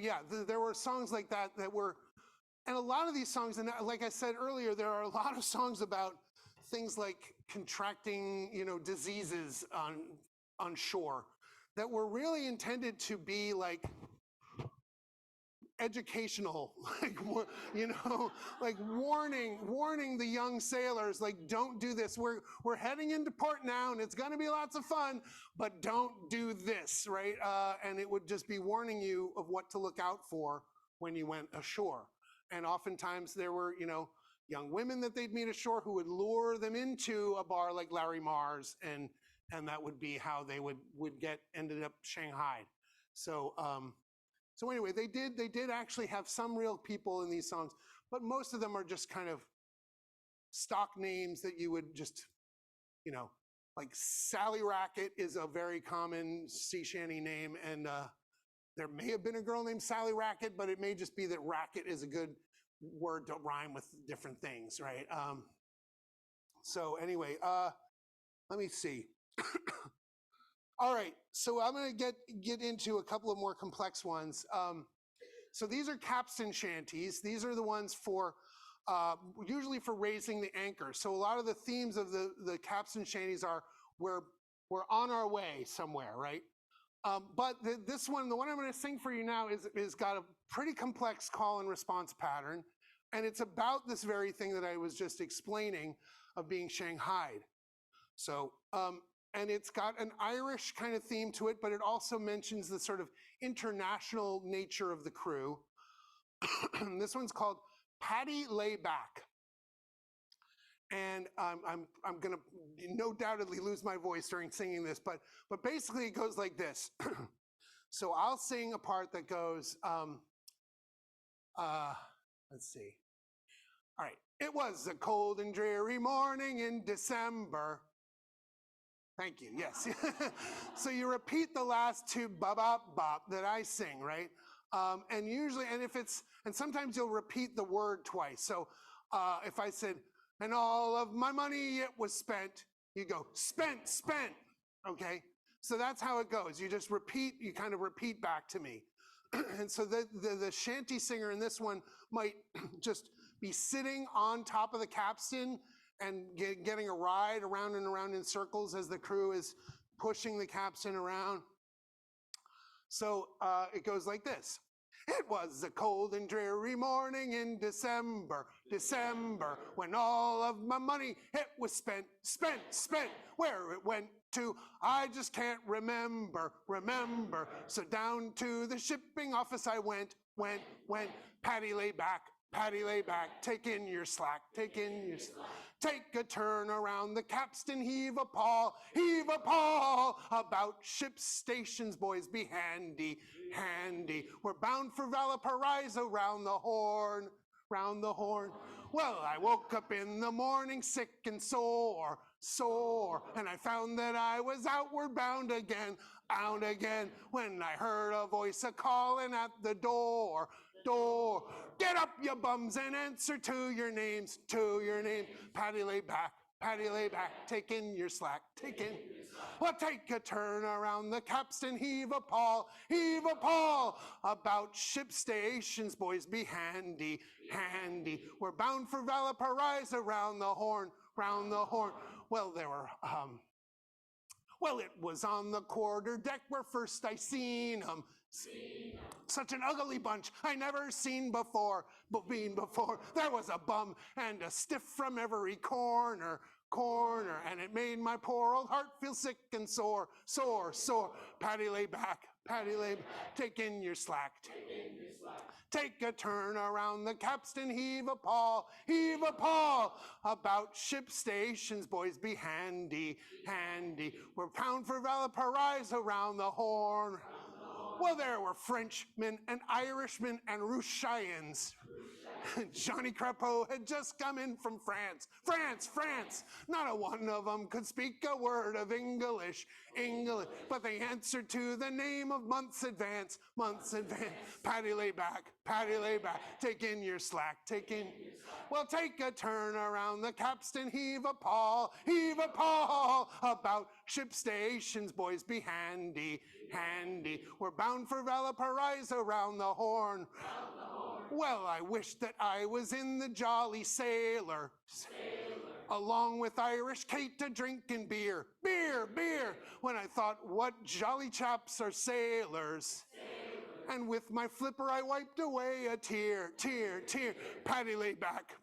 yeah, there were songs like that were, and a lot of these songs, and like I said earlier, there are a lot of songs about things like contracting, diseases on shore that were really intended to be like educational, like, like warning the young sailors, like, don't do this. We're heading into port now and it's gonna be lots of fun, but don't do this, right? And it would just be warning you of what to look out for when you went ashore. And oftentimes there were, young women that they'd meet ashore who would lure them into a bar like Larry Marr's, and that would be how they would ended up shanghaied. So anyway, they did actually have some real people in these songs, but most of them are just kind of stock names that you would just, like Sally Racket is a very common sea shanty name, and there may have been a girl named Sally Racket, but it may just be that racket is a good word to rhyme with different things, right? So anyway, let me see. All right, so I'm going to get into a couple of more complex ones. So these are capstan shanties. These are the ones for usually for raising the anchor. So a lot of the themes of the capstan shanties are we're on our way somewhere, right? But this one, the one I'm going to sing for you now, is got a pretty complex call and response pattern, and it's about this very thing that I was just explaining of being shanghaied. So. And it's got an Irish kind of theme to it, but it also mentions the sort of international nature of the crew. This one's called Paddy Lay Back. And I'm gonna no doubtedly lose my voice during singing this, but basically it goes like this. So I'll sing a part that goes, let's see. All right. It was a cold and dreary morning in December. Thank you, yes. So you repeat the last two bop, bop that I sing, right? And usually, and sometimes you'll repeat the word twice. So if I said, and all of my money it was spent, you go, spent, spent, okay? So that's how it goes. You just repeat, you kind of repeat back to me. And so the shanty singer in this one might just be sitting on top of the capstan and getting a ride around and around in circles as the crew is pushing the capstan around. So it goes like this. It was a cold and dreary morning in December, when all of my money it was spent. Where it went to, I just can't remember. So down to the shipping office I went. Patty lay back, take in your slack, Take a turn around the capstan, heave a paw, about ship stations, boys, be handy. We're bound for Valparaiso, round the horn. Well, I woke up in the morning sick and sore, and I found that I was outward bound again, when I heard a voice a-calling at the door. Get up, you bums, and answer to your names. Patty lay back, take in your slack, Well, take a turn around the capstan, heave a paw, about ship stations, boys, be handy. We're bound for Valparaiso, round the horn. Well, it was on the quarter deck where first I seen 'em. Such an ugly bunch I never seen before. There was a bum and a stiff from every corner, and it made my poor old heart feel sick and sore. Patty lay back, take in your slack. Take a turn around the capstan, heave a paw, about ship stations, boys, be handy. We're bound for Valparaiso, round the horn. Well, there were Frenchmen and Irishmen and Russians. Johnny Crapeau had just come in from France. Not a one of them could speak a word of English, but they answered to the name of Months Advance. Patty lay back, take in your slack, Well, take a turn around the capstan, heave a paw, about ship stations, boys, be handy. We're bound for Valparaiso, round the horn. Well, I wish that I was in the Jolly Sailor. Along with Irish Kate a drinking beer. When I thought, what jolly chaps are sailors. And with my flipper I wiped away a tear. Patty lay back,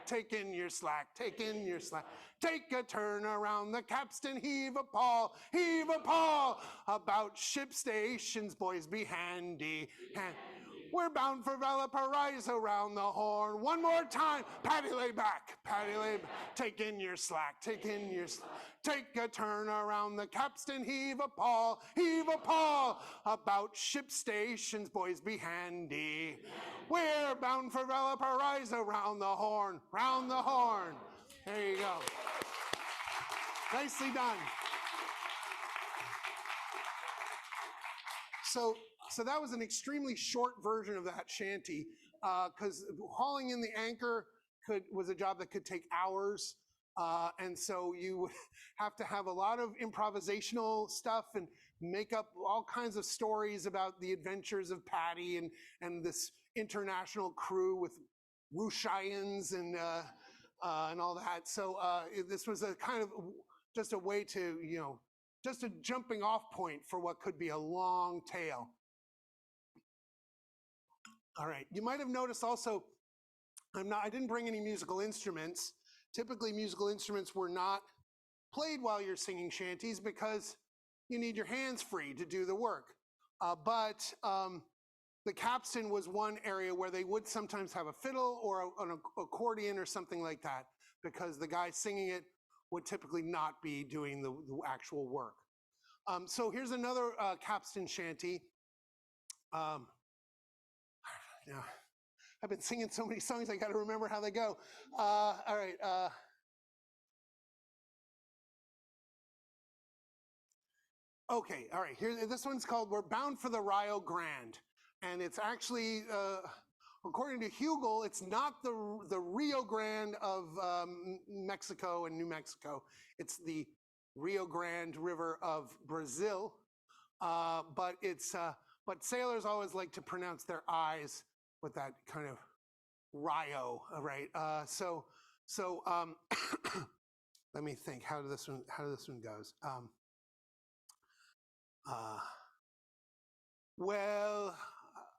take in your slack, Take a turn around the capstan, heave a paw, about ship stations, boys, be handy. We're bound for Valparaiso, round the horn. One more time, Patty lay back, take in your slack, Take a turn around the capstan, heave a paw, about ship stations, boys, be handy. We're bound for Valparaiso, round the horn. There you go. Nicely done. So that was an extremely short version of that shanty, because hauling in the anchor was a job that could take hours. And so you would have to have a lot of improvisational stuff and make up all kinds of stories about the adventures of Patty and this international crew with Russians and all that. So this was a kind of just a way to, just a jumping off point for what could be a long tale. All right, you might have noticed also, I didn't bring any musical instruments. Typically, musical instruments were not played while you're singing shanties because you need your hands free to do the work. But the capstan was one area where they would sometimes have a fiddle or an accordion or something like that, because the guy singing it would typically not be doing the actual work. So here's another capstan shanty. Now, I've been singing so many songs, I got to remember how they go. All right. Okay, all right. Here, this one's called "We're Bound for the Rio Grande," and it's actually, according to Hugel, it's not the Rio Grande of Mexico and New Mexico. It's the Rio Grande River of Brazil, but but sailors always like to pronounce their I's with that kind of Rio, right? Let me think. How this one goes? Uh, well,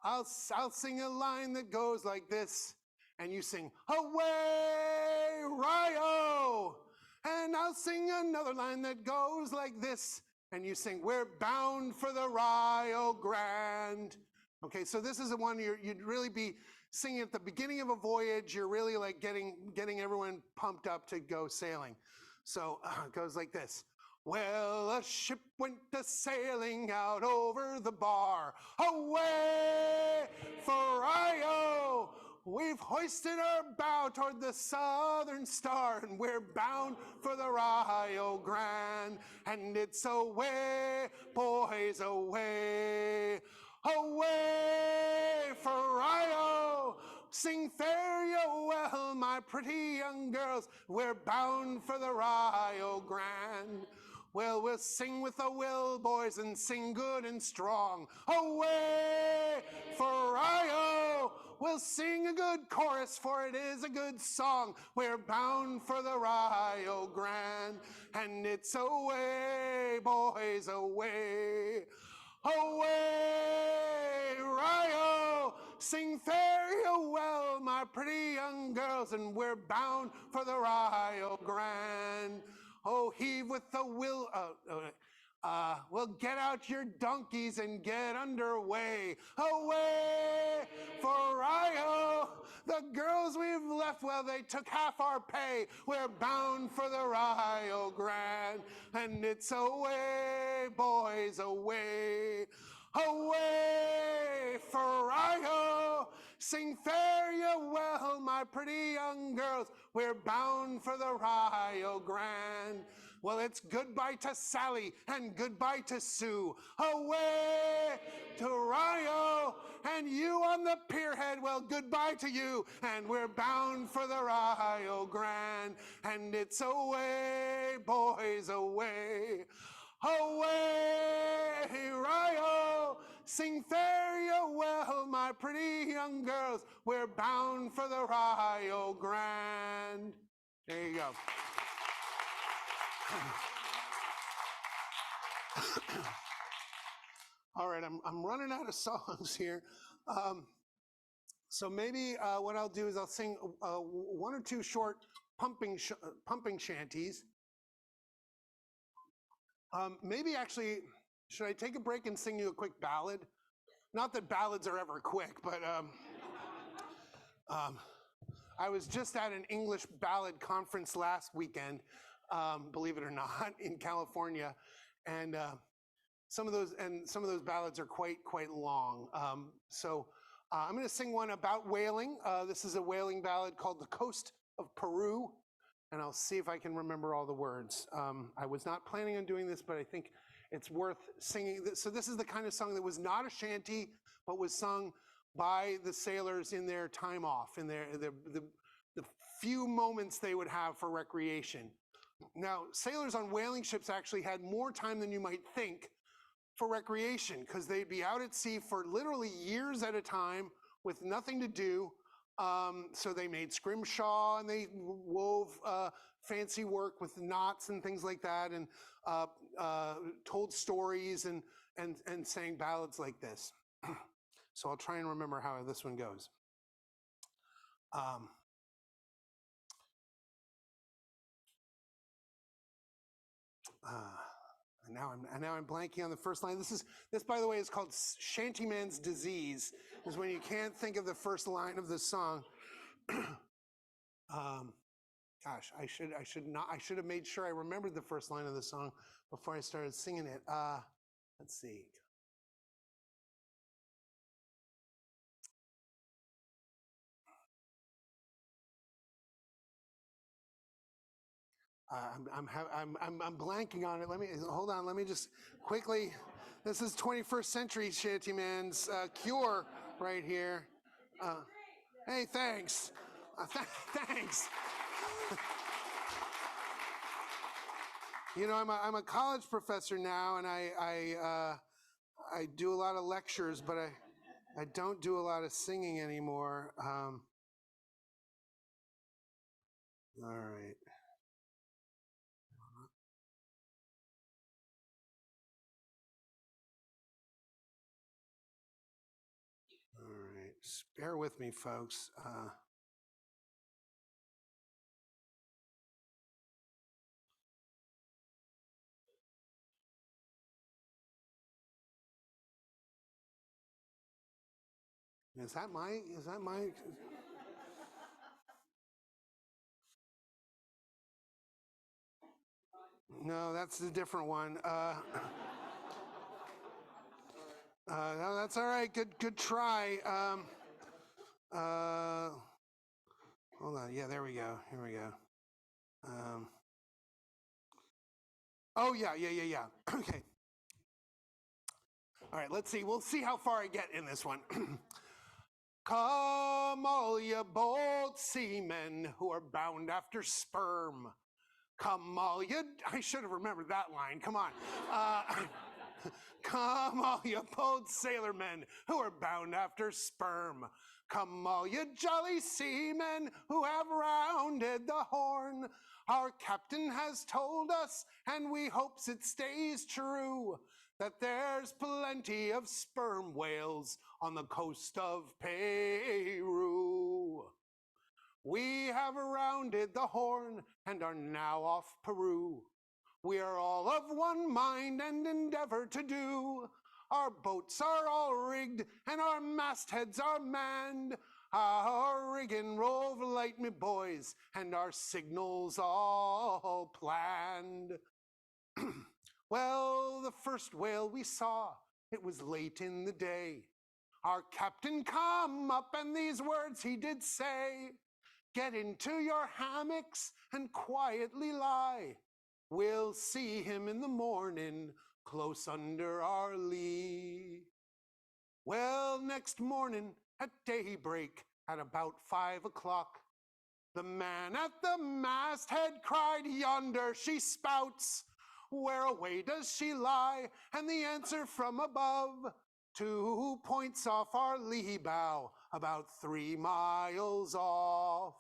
I'll sing a line that goes like this, and you sing "Away, Rio," and I'll sing another line that goes like this, and you sing "We're bound for the Rio Grande." Okay, so this is the one you'd really be singing at the beginning of a voyage. You're really like getting everyone pumped up to go sailing. So it goes like this. Well, a ship went a-sailing out over the bar. Away for Rio! We've hoisted our bow toward the southern star, and we're bound for the Rio Grande. And it's away, boys, away. Away for Rio! Sing farewell, my pretty young girls. We're bound for the Rio Grande. Well, we'll sing with a will, boys, and sing good and strong. Away for Rio! We'll sing a good chorus, for it is a good song. We're bound for the Rio Grande, and it's away, boys, away. Away, Rio! Sing farewell, my pretty young girls, and we're bound for the Rio Grande. Oh, heave with the will. Well, get out your donkeys and get underway. Away for Rio. The girls we've left, well, they took half our pay. We're bound for the Rio Grande, and it's away, boys, away. Away for Rio. Sing farewell, my pretty young girls. We're bound for the Rio Grande. Well, it's goodbye to Sally and goodbye to Sue. Away to Rio, and you on the pierhead, well, goodbye to you. And we're bound for the Rio Grande, and it's away, boys, away. Away, Rio, sing farewell, my pretty young girls. We're bound for the Rio Grande. There you go. All right, I'm running out of songs here. So maybe what I'll do is I'll sing one or two short pumping shanties. Maybe actually, should I take a break and sing you a quick ballad? Not that ballads are ever quick, but I was just at an English ballad conference last weekend, believe it or not, in California, and some of those ballads are quite long. So I'm going to sing one about whaling. This is a whaling ballad called "The Coast of Peru," and I'll see if I can remember all the words. I was not planning on doing this, but I think it's worth singing. So this is the kind of song that was not a shanty, but was sung by the sailors in their time off, in the few moments they would have for recreation. Now, sailors on whaling ships actually had more time than you might think for recreation, because they'd be out at sea for literally years at a time with nothing to do. So they made scrimshaw, and they wove fancy work with knots and things like that, and told stories and sang ballads like this. So I'll try and remember how this one goes. And now I'm blanking on the first line. This, by the way, is called Shantyman's Disease, is when you can't think of the first line of the song. Gosh, I should have made sure I remembered the first line of the song before I started singing it. Let's see. I'm blanking on it. Hold on. Let me just quickly. This is 21st century Shantyman's cure right here. Hey, thanks. Thanks. You know, I'm a college professor now, and I do a lot of lectures, but I don't do a lot of singing anymore. All right. All right. Bear with me, folks. Is that my? No, that's a different one. No, that's all right. Good try. Hold on. Yeah, there we go. Here we go. Oh yeah. Okay. All right. Let's see. We'll see how far I get in this one. Come, all you bold seamen who are bound after sperm. Come, all you. I should have remembered that line. Come on. Come, all you bold sailormen who are bound after sperm. Come, all you jolly seamen who have rounded the horn. Our captain has told us, and we hopes it stays true, that there's plenty of sperm whales on the coast of Peru. We have rounded the horn and are now off Peru. We are all of one mind and endeavor to do. Our boats are all rigged and our mastheads are manned. Our rigging rove light, me boys, and our signals all planned. Well, the first whale we saw, it was late in the day. Our captain come up and these words he did say. Get into your hammocks and quietly lie. We'll see him in the morning, close under our lee. Well, next morning at daybreak, at about 5 o'clock, the man at the masthead cried, yonder she spouts. Where away does she lie? And the answer from above, 2 points off our lee bow, about 3 miles off.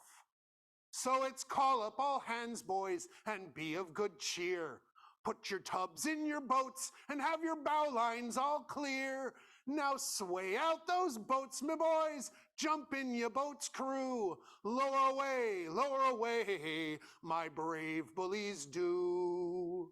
So it's call up all hands, boys, and be of good cheer. Put your tubs in your boats and have your bow lines all clear. Now sway out those boats, me boys, jump in your boat's crew. Lower away, my brave bullies do.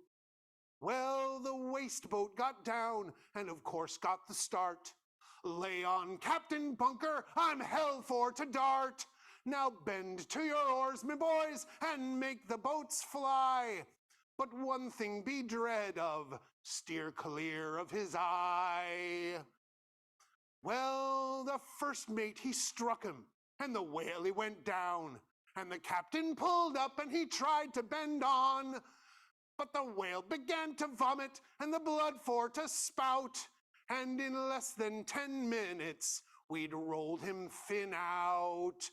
Well, the waste boat got down and of course got the start. Lay on, Captain Bunker, I'm hell for to dart. Now bend to your oars, me boys, and make the boats fly. But one thing be dread of, steer clear of his eye. Well, the first mate, he struck him, and the whale, he went down. And the captain pulled up, and he tried to bend on. But the whale began to vomit, and the blood for to spout. And in less than 10 minutes, we'd rolled him fin out.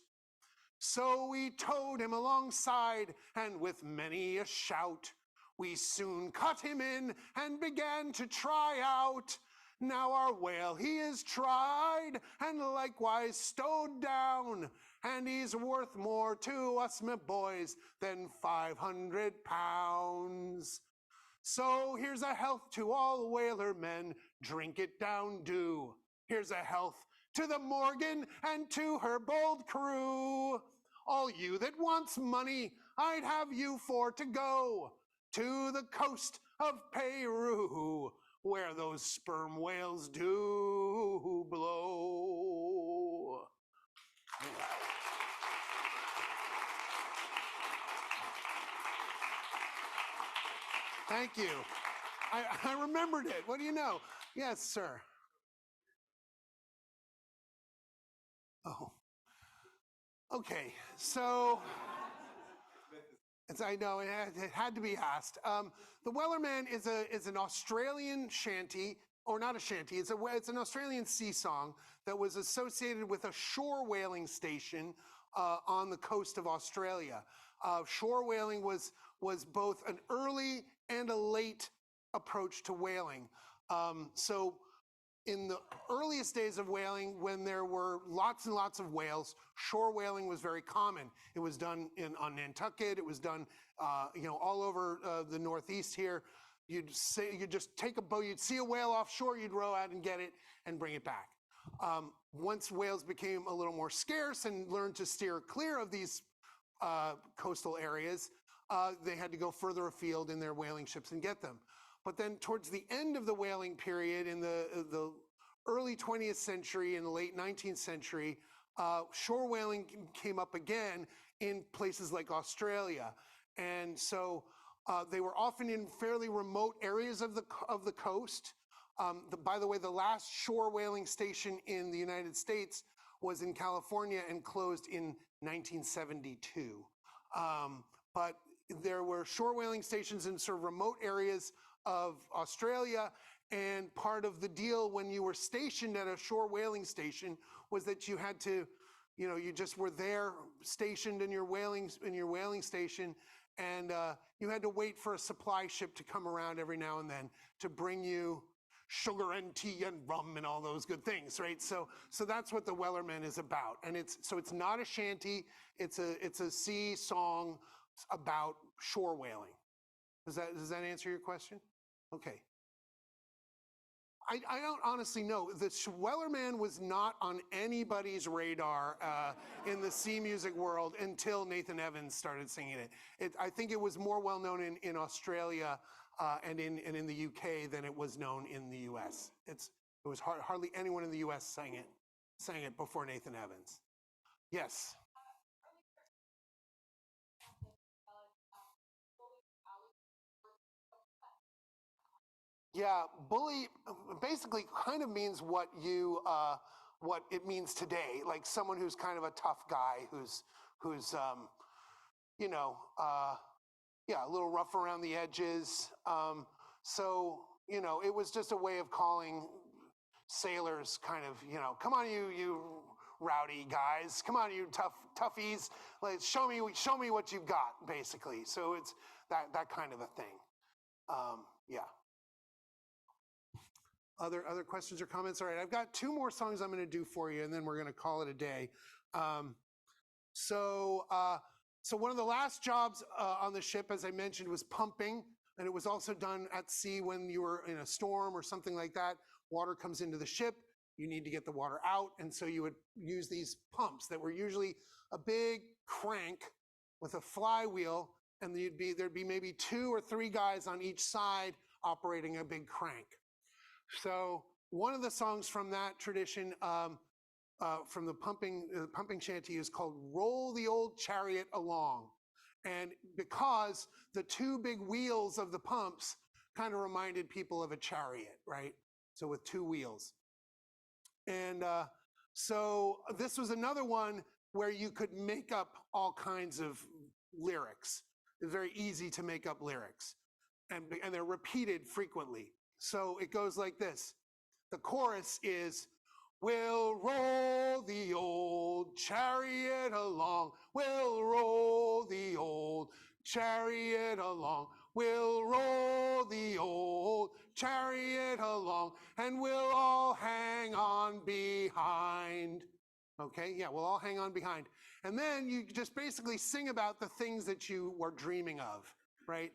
So we towed him alongside, and with many a shout, we soon cut him in and began to try out. Now our whale he is tried and likewise stowed down, and he's worth more to us, me boys, than 500 pounds. So here's a health to all whaler men, drink it down do. Here's a health to the Morgan and to her bold crew. All you that wants money, I'd have you for to go to the coast of Peru, where those sperm whales do blow. Thank you. I remembered it. What do you know? Yes, sir. Oh. Okay, so I know it had to be asked. The Wellerman is an Australian shanty, or not a shanty. It's an Australian sea song that was associated with a shore whaling station on the coast of Australia. Shore whaling was both an early and a late approach to whaling. So in the earliest days of whaling, when there were lots and lots of whales, shore whaling was very common. It was done on Nantucket. It was done, all over the Northeast here. You'd just take a boat. You'd see a whale offshore. You'd row out and get it and bring it back. Once whales became a little more scarce and learned to steer clear of these coastal areas, they had to go further afield in their whaling ships and get them. But then towards the end of the whaling period in the early 20th century and the late 19th century, shore whaling came up again in places like Australia. And so they were often in fairly remote areas of the coast. By the way, the last shore whaling station in the United States was in California and closed in 1972. But there were shore whaling stations in sort of remote areas of Australia, and part of the deal when you were stationed at a shore whaling station was that you had to, you just were there stationed in your whaling station, and you had to wait for a supply ship to come around every now and then to bring you sugar and tea and rum and all those good things, right? So that's what the Wellerman is about, and it's not a shanty. It's a sea song about shore whaling. Does that answer your question? Okay. I don't honestly know. The Wellerman was not on anybody's radar in the sea music world until Nathan Evans started singing it. I think it was more well known in Australia and in the UK than it was known in the US. It was hardly anyone in the US sang it before Nathan Evans. Yes. Yeah, bully basically kind of means what it means today, like someone who's kind of a tough guy, who's a little rough around the edges. It was just a way of calling sailors kind of, come on, you rowdy guys, come on, you toughies, like show me what you've got, basically. So it's that kind of a thing. Yeah. Other questions or comments? All right, I've got two more songs I'm going to do for you, and then we're going to call it a day. So one of the last jobs on the ship, as I mentioned, was pumping, and it was also done at sea when you were in a storm or something like that. Water comes into the ship, you need to get the water out, and so you would use these pumps that were usually a big crank with a flywheel, and there'd be maybe 2 or 3 guys on each side operating a big crank. So one of the songs from that tradition, from the pumping shanty, is called "Roll the Old Chariot Along," and because the 2 big wheels of the pumps kind of reminded people of a chariot, right? So with 2 wheels, and so this was another one where you could make up all kinds of lyrics. It's very easy to make up lyrics, and they're repeated frequently. So it goes like this. The chorus is, "We'll roll the old chariot along. We'll roll the old chariot along. We'll roll the old chariot along, and we'll all hang on behind." Okay, yeah, we'll all hang on behind. And then you just basically sing about the things that you were dreaming of, right?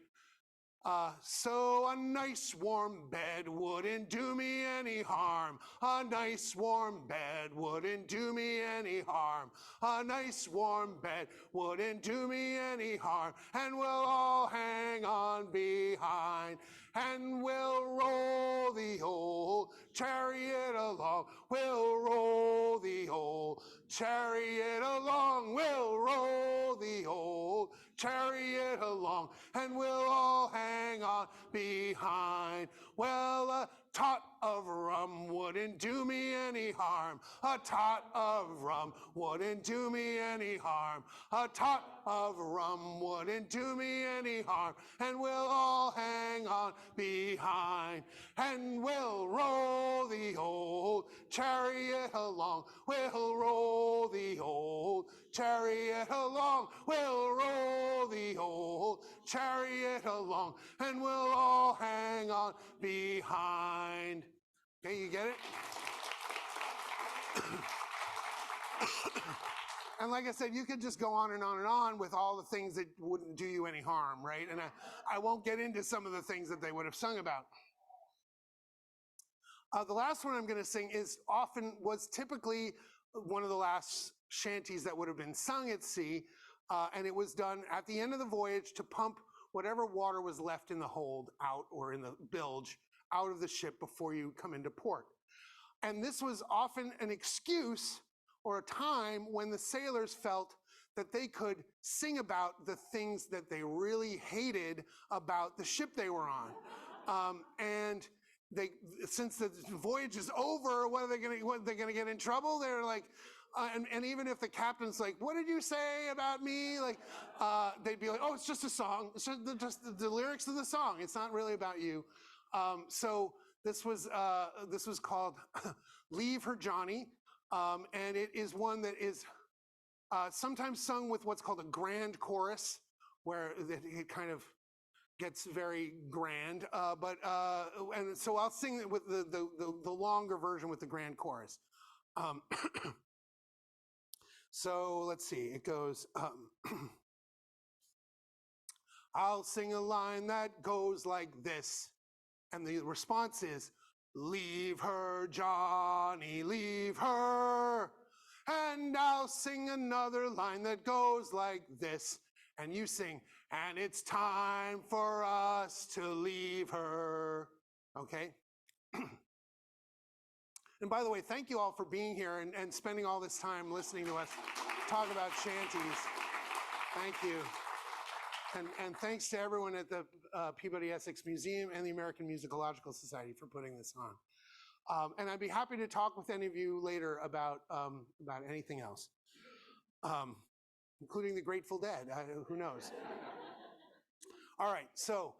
So a nice warm bed wouldn't do me any harm. A nice warm bed wouldn't do me any harm. A nice warm bed wouldn't do me any harm. And we'll all hang on behind. And we'll roll the old chariot along. We'll roll the old chariot along. We'll roll the old chariot along, and we'll all hang on behind. Well, a tot of rum wouldn't do me any harm. A tot of rum wouldn't do me any harm. A tot of rum wouldn't do me any harm. And we'll all hang on behind. And we'll roll the old chariot along. We'll roll the old chariot along. We'll roll the old chariot along. And we'll all hang on behind. Okay, you get it? And like I said, you could just go on and on and on with all the things that wouldn't do you any harm, right? And I won't get into some of the things that they would have sung about. The last one I'm going to sing was typically one of the last shanties that would have been sung at sea, and it was done at the end of the voyage to pump whatever water was left in the hold out, or in the bilge, out of the ship before you come into port. And this was often an excuse or a time when the sailors felt that they could sing about the things that they really hated about the ship they were on. And since the voyage is over, what are they going to get in trouble? They're like, and even if the captain's like, what did you say about me? Like, they'd be like, oh, it's just a song. It's just the lyrics of the song. It's not really about you. So this was called Leave Her Johnny. And it is one that is sometimes sung with what's called a grand chorus, where it kind of gets very grand. And so I'll sing it with the longer version with the grand chorus. So let's see, it goes, I'll sing a line that goes like this. And the response is, leave her, Johnny, leave her. And I'll sing another line that goes like this. And you sing, and it's time for us to leave her. Okay? And by the way, thank you all for being here and spending all this time listening to us talk about shanties. Thank you. And thanks to everyone at the Peabody Essex Museum and the American Musicological Society for putting this on. And I'd be happy to talk with any of you later about anything else, including the Grateful Dead. Who knows? All right, so,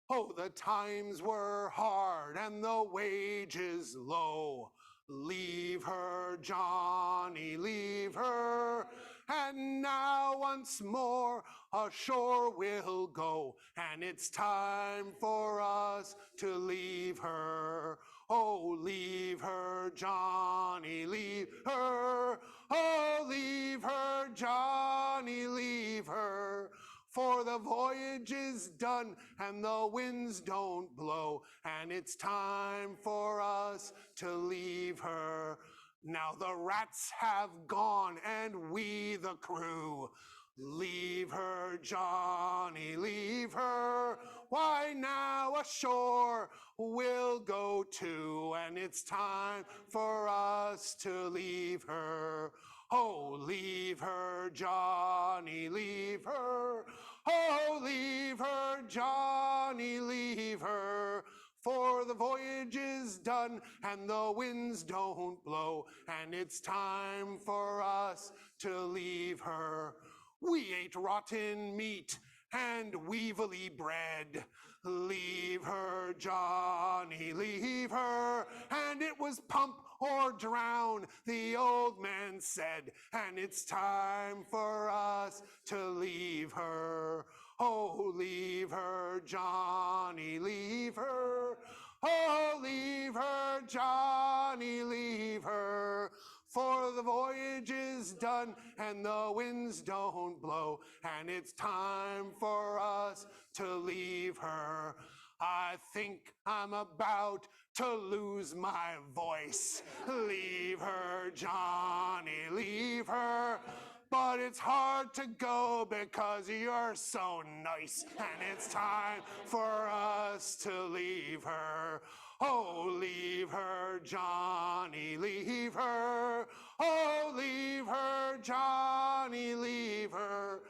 oh, the times were hard and the wages low. Leave her, Johnny, leave her. And now once more ashore we'll go, and it's time for us to leave her. Oh, leave her, Johnny, leave her. Oh, leave her, Johnny, leave her. For the voyage is done and the winds don't blow, and it's time for us to leave her. Now the rats have gone and we the crew. Leave her, Johnny, leave her. Why now ashore we'll go too, and it's time for us to leave her. Oh, leave her, Johnny, leave her. Oh, leave her, Johnny, leave her. For the voyage is done and the winds don't blow, and it's time for us to leave her. We ate rotten meat and weevily bread. Leave her, Johnny, leave her. And it was pump or drown, the old man said, and it's time for us to leave her. Oh, leave her, Johnny, leave her. Oh, leave her, Johnny, leave her. For the voyage is done and the winds don't blow, and it's time for us to leave her. I think I'm about to lose my voice. Leave her, Johnny, leave her. But it's hard to go because you're so nice, and it's time for us to leave her. Oh, leave her, Johnny, leave her. Oh, leave her, Johnny, leave her.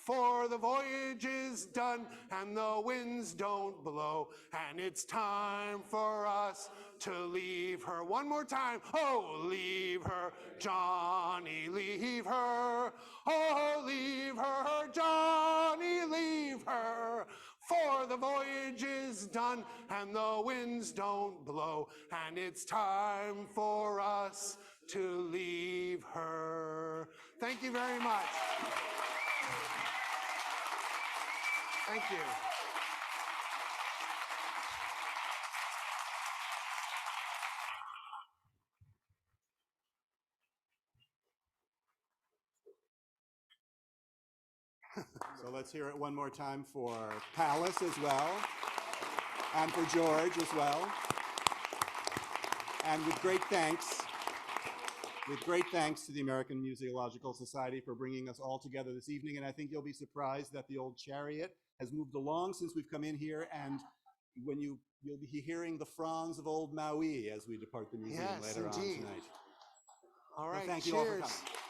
for the voyage is done and the winds don't blow, and it's time for us to leave her. One more time. Oh, leave her, Johnny, leave her. Oh, leave her, Johnny, leave her. For the voyage is done and the winds don't blow, and it's time for us to leave her. Thank you very much. Thank you. So let's hear it one more time for Palace as well, and for George as well. And with great thanks to the American Musicological Society for bringing us all together this evening. And I think you'll be surprised that the old chariot has moved along since we've come in here, and when you'll be hearing the fronds of old Maui as we depart the museum later on tonight. All right, Well, thank you all for cheers. coming.